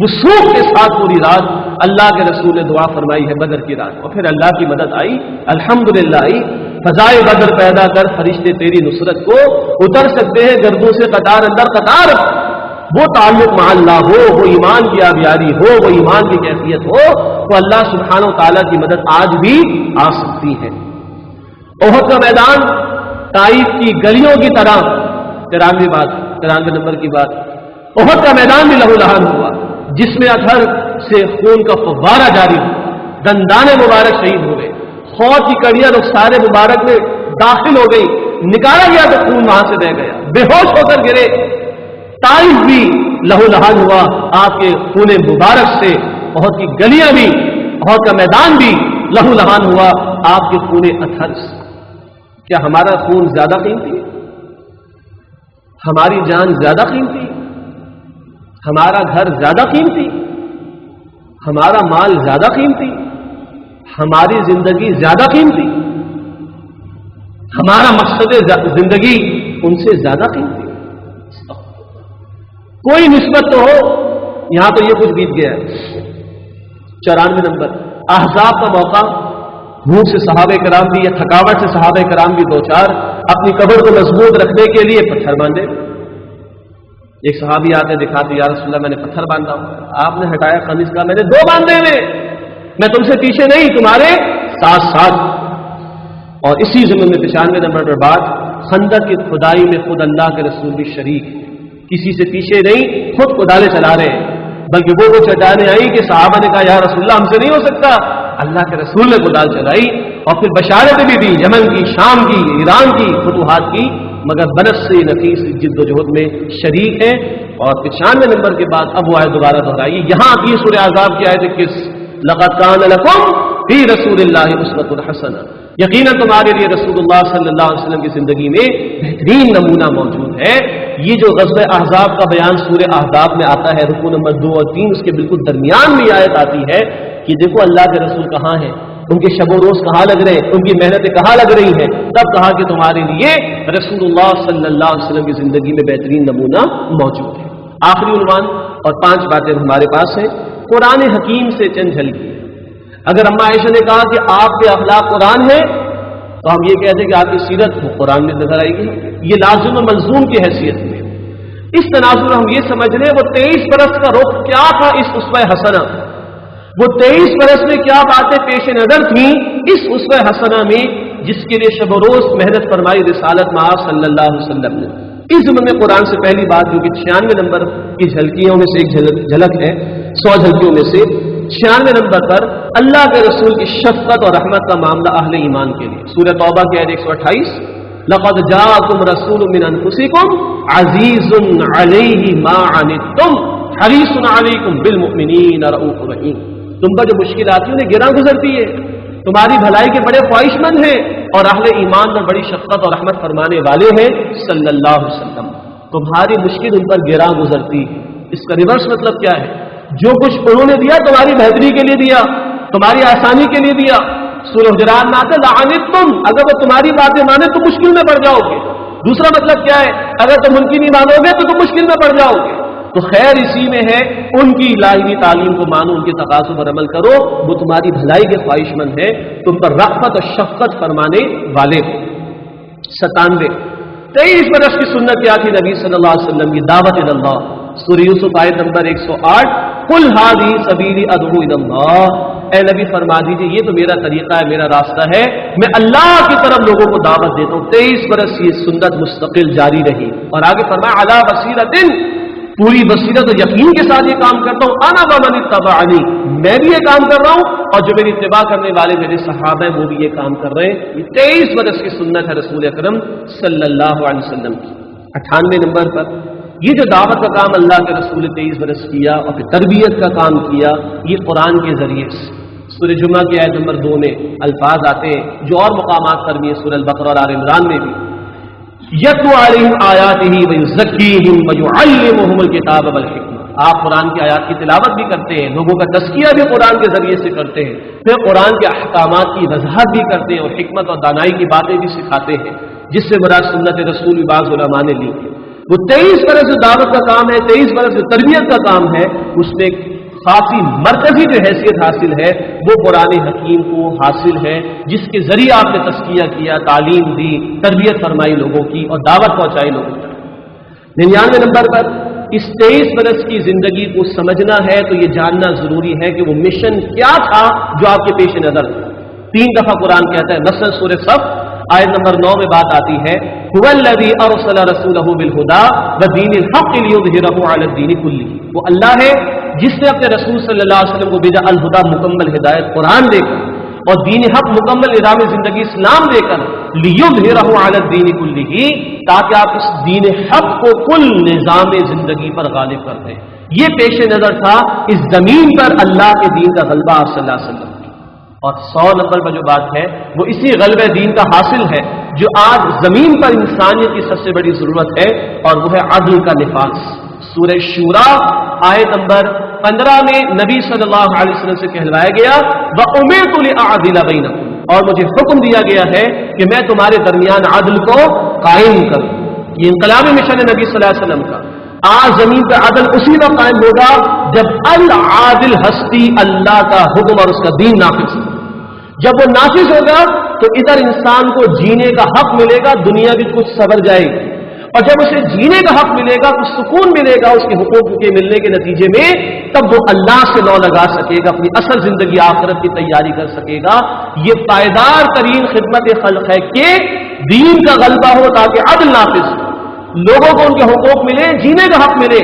وثوق کے ساتھ پوری رات اللہ کے رسول نے دعا فرمائی ہے بدر کی رات، اور پھر اللہ کی مدد آئی، الحمدللہ آئی۔ فضائے بدر پیدا کر فرشتے تیری نصرت کو اتر سکتے ہیں گردوں سے قطار اندر قطار۔ وہ تعلق مع اللہ ہو، وہ ایمان کی آبیاری ہو، وہ ایمان کی کیفیت ہو، تو اللہ سبحانہ و تعالیٰ کی مدد آج بھی آ سکتی ہے۔ احد کا میدان طائف کی گلیوں کی طرح، 93 نمبر کی بات، احد کا میدان بھی لہو لہان ہوا، جس میں اطہر سے خون کا فوارہ جاری ہوا، دندان مبارک شہید ہو گئے، خون کی کڑیاں رخسار مبارک میں داخل ہو گئی، نکالا گیا تو خون وہاں سے بہ گیا، بے ہوش ہو کر گرے۔ طائف بھی لہو لہان ہوا آپ کے خون مبارک سے، احد کی گلیاں بھی، احد کا میدان بھی لہو لہان ہوا آپ کے خون اطہر سے۔ کیا ہمارا خون زیادہ قیمتی ہے؟ ہماری جان زیادہ قیمتی؟ ہمارا گھر زیادہ قیمتی؟ ہمارا مال زیادہ قیمتی؟ ہماری زندگی زیادہ قیمتی؟ ہمارا مقصد زندگی ان سے زیادہ قیمتی؟ کوئی نسبت تو ہو، یہاں تو یہ کچھ بیت گیا ہے۔ 94 نمبر احزاب کا موقع، بھوک سے صحابہ کرام بھی یا تھکاوٹ سے صحابہ کرام بھی دو چار اپنی قبر کو مضبوط رکھنے کے لیے پتھر باندھے۔ ایک صحابی آتے دکھاتے یا رسول اللہ میں نے پتھر باندھا، آپ نے ہٹایا قمیص کا، میں نے 2 باندھے ہوئے، میں تم سے پیچھے نہیں، تمہارے ساتھ ساتھ۔ اور اسی ضمن میں 95 نمبر پر بات، خندق کی کھدائی میں خود اللہ کے رسول بھی شریک، کسی سے پیچھے نہیں، خود کدالے چلا رہے ہیں۔ بلکہ وہ چٹانیں آئی کہ صحابہ نے کہا یا رسول اللہ ہم سے نہیں ہو سکتا، اللہ کے رسول نے کدال چلائی اور پھر بشارتیں بھی دی، یمن کی، شام کی، ایران کی فتوحات کی، مگر بنس سے نفیس جد و جہد میں شریک ہیں۔ اور 95 نمبر کے بعد اب وہ آیت دوبارہ دہرائی، یہاں بھی سورہ احزاب کی آیت 21 لقد کان لکم فی رسول اللہ اسوۃ حسنہ، یقیناً تمہارے لیے رسول اللہ صلی اللہ علیہ وسلم کی زندگی میں بہترین نمونہ موجود ہے۔ یہ جو غزوہ احزاب کا بیان سورہ احزاب میں آتا ہے، رکوع نمبر 2 اور 3 اس کے بالکل درمیان میں آیت آتی ہے کہ دیکھو اللہ کے رسول کہاں ہیں، ان کے شب و روز کہاں لگ رہے ہیں، ان کی محنتیں کہاں لگ رہی ہیں، تب کہا کہ تمہارے لیے رسول اللہ صلی اللہ علیہ وسلم کی زندگی میں بہترین نمونہ موجود ہے۔ آخری عنوان اور 5 باتیں ہمارے پاس ہیں، قرآن حکیم سے چند جھلکی۔ اگر اما عائشہ نے کہا کہ آپ کے اخلاق قرآن ہے تو ہم یہ کہتے ہیں کہ آپ کی سیرت وہ قرآن میں نظر آئے گی، یہ لازم و ملزوم کی حیثیت میں۔ اس تناظر ہم یہ سمجھ لیں وہ 23 برس کا رخ کیا تھا اس اسوہ حسنہ، وہ 23 برس میں کیا باتیں پیش نظر تھیں اس اسوہ حسنہ میں، جس کے لیے شب و روز محنت فرمائی رسالت مآب صلی اللہ علیہ وسلم نے۔ اس ضمن میں قرآن سے پہلی بات جو کہ 96 نمبر کی جھلکیوں میں سے ایک جھلک ہے، 100 جھلکیوں میں سے 96 نمبر پر اللہ کے رسول کی شفقت اور رحمت کا معاملہ اہل ایمان کے لیے، سورہ توبہ کی آیت 128 لقد جاءکم رسول من انفسکم عزیز علیہ ما عنتم حریص علیکم بالمؤمنین رؤوف رحیم۔ تم پر جو مشکل آتی ہے انہیں گراں گزرتی ہے، تمہاری بھلائی کے بڑے خواہش مند ہیں اور اہل ایمان پر بڑی شفقت اور رحمت فرمانے والے ہیں صلی اللہ علیہ وسلم۔ تمہاری مشکل ان پر گراں گزرتی ہے۔ اس کا ریورس مطلب کیا ہے؟ جو کچھ انہوں نے دیا تمہاری بہتری کے لیے دیا، تمہاری آسانی کے لیے دیا۔ سورہ حجرات میں آتے لعنتم، اگر وہ تمہاری باتیں مانے تو مشکل میں پڑ جاؤ گے۔ دوسرا مطلب کیا ہے؟ اگر تم ان کی نہیں مانو گے تو تم مشکل میں پڑ جاؤ گے۔ تو خیر اسی میں ہے، ان کی الہی تعلیم کو مانو، ان کے تقاضوں پر عمل کرو، وہ تمہاری بھلائی کے خواہش مند ہے، تم پر رأفت اور شفقت فرمانے والے۔ 97 23 برس کی سنت کیا تھی نبی صلی اللہ علیہ وسلم کی؟ دعوت اللہ، سورہ یوسف آیت نمبر 108 قل ھذی سبیلی ادعو الی اللہ، اے نبی فرما دیجیے یہ تو میرا طریقہ ہے، میرا راستہ ہے، میں اللہ کی طرف لوگوں کو دعوت دیتا ہوں۔ 23 برس یہ سنت مستقل جاری رہی اور آگے فرمایا علی بصیرۃ، پوری بصیرت اور یقین کے ساتھ یہ کام کرتا ہوں، انا ومن اتبعنی، میں بھی یہ کام کر رہا ہوں اور جو میری اتباع کرنے والے میرے صحابہ ہیں وہ بھی یہ کام کر رہے ہیں۔ یہ 23 برس کی سنت ہے رسول اکرم صلی اللہ علیہ وسلم کی۔ 98 نمبر پر یہ جو دعوت کا کام اللہ کے رسول 23 برس کیا اور پھر تربیت کا کام کیا، یہ قرآن کے ذریعے سے۔ سورہ جمعہ کی آیت نمبر 2 میں الفاظ آتے ہیں جو اور مقامات پر بھی ہیں، سورہ البقرہ اور آل عمران میں بھی، یتلو علیہم آیاتہ ویزکیہم ویعلمہم الکتاب والحکمہ۔ آپ قرآن کی آیات کی تلاوت بھی کرتے ہیں، لوگوں کا تزکیہ بھی قرآن کے ذریعے سے کرتے ہیں، پھر قرآن کے احکامات کی وضاحت بھی کرتے ہیں اور حکمت اور دانائی کی باتیں بھی سکھاتے ہیں، جس سے مراد سنت رسول بھی بعض علماء نے لی ہے۔ وہ 23 برس جو دعوت کا کام ہے، 23 برس جو تربیت کا کام ہے، اس میں خاصی مرکزی جو حیثیت حاصل ہے وہ قرآن حکیم کو حاصل ہے، جس کے ذریعے آپ نے تزکیہ کیا، تعلیم دی، تربیت فرمائی لوگوں کی اور دعوت پہنچائی لوگوں تک۔ 99 نمبر پر اس 23 برس کی زندگی کو سمجھنا ہے تو یہ جاننا ضروری ہے کہ وہ مشن کیا تھا جو آپ کے پیش نظر تھا۔ 3 دفعہ قرآن کہتا ہے، مثلا سورہ صف آیت نمبر 9 میں بات آتی ہے هو الذی ارسل رسولہ بالہدی ودین الحق لیظہرہ علی الدین کلہ، وہ اللہ ہے جس نے اپنے رسول صلی اللہ علیہ وسلم کو بھیجا الہدی مکمل ہدایت قرآن دے کر اور دین حق مکمل نظام زندگی اسلام دے کر، لیظہرہ علی الدین کلہ، تاکہ آپ اس دین حق کو کل نظام زندگی پر غالب کر دیں۔ یہ پیش نظر تھا اس زمین پر اللہ کے دین کا غلبہ آپ صلی اللہ علیہ وسلم۔ اور 100 نمبر پر جو بات ہے وہ اسی غلبہ دین کا حاصل ہے جو آج زمین پر انسانیت کی سب سے بڑی ضرورت ہے، اور وہ ہے عدل کا نفاذ۔ سورہ شورا آیت نمبر 15 میں نبی صلی اللہ علیہ وسلم سے کہلوایا گیا وَأُمِرْتُ لِأَعْدِلَ بَيْنَكُمْ، اور مجھے حکم دیا گیا ہے کہ میں تمہارے درمیان عدل کو قائم کروں۔ یہ انقلابی مشن ہے نبی صلی اللہ علیہ وسلم کا۔ آج زمین پہ عدل اسی وقت قائم ہوگا جب العادل ہستی اللہ کا حکم اور اس کا دین نافذ ہوگا۔ جب وہ نافذ ہوگا تو ادھر انسان کو جینے کا حق ملے گا، دنیا بھی کچھ سنور جائے گی، اور جب اسے جینے کا حق ملے گا، کچھ سکون ملے گا اس کے حقوق کے ملنے کے نتیجے میں، تب وہ اللہ سے لو لگا سکے گا، اپنی اصل زندگی آخرت کی تیاری کر سکے گا۔ یہ پائیدار ترین خدمت خلق ہے کہ دین کا غلبہ ہو تاکہ عدل نافذ ہو، لوگوں کو ان کے حقوق ملے، جینے کا حق ملے،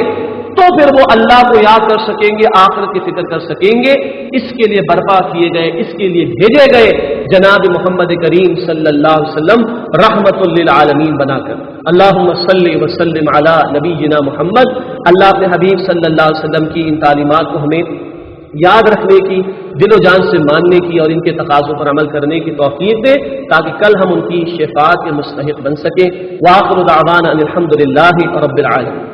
تو تو پھر وہ اللہ کو یاد کر سکیں گے، آخرت کی فکر کر سکیں گے۔ اس کے لیے برپا کیے گئے، اس کے لیے بھیجے گئے جناب محمد کریم صلی اللہ علیہ وسلم رحمت للعالمین بنا کر۔ اللہم صلی وسلم علی نبینا محمد۔ اللہ اپنے حبیب صلی اللہ علیہ وسلم کی ان تعلیمات کو ہمیں یاد رکھنے کی، دل و جان سے ماننے کی اور ان کے تقاضوں پر عمل کرنے کی توفیق دے، تاکہ کل ہم ان کی شفاعت کے مستحق بن سکیں۔ وآخر دعوانا ان الحمد للہ رب العالمین۔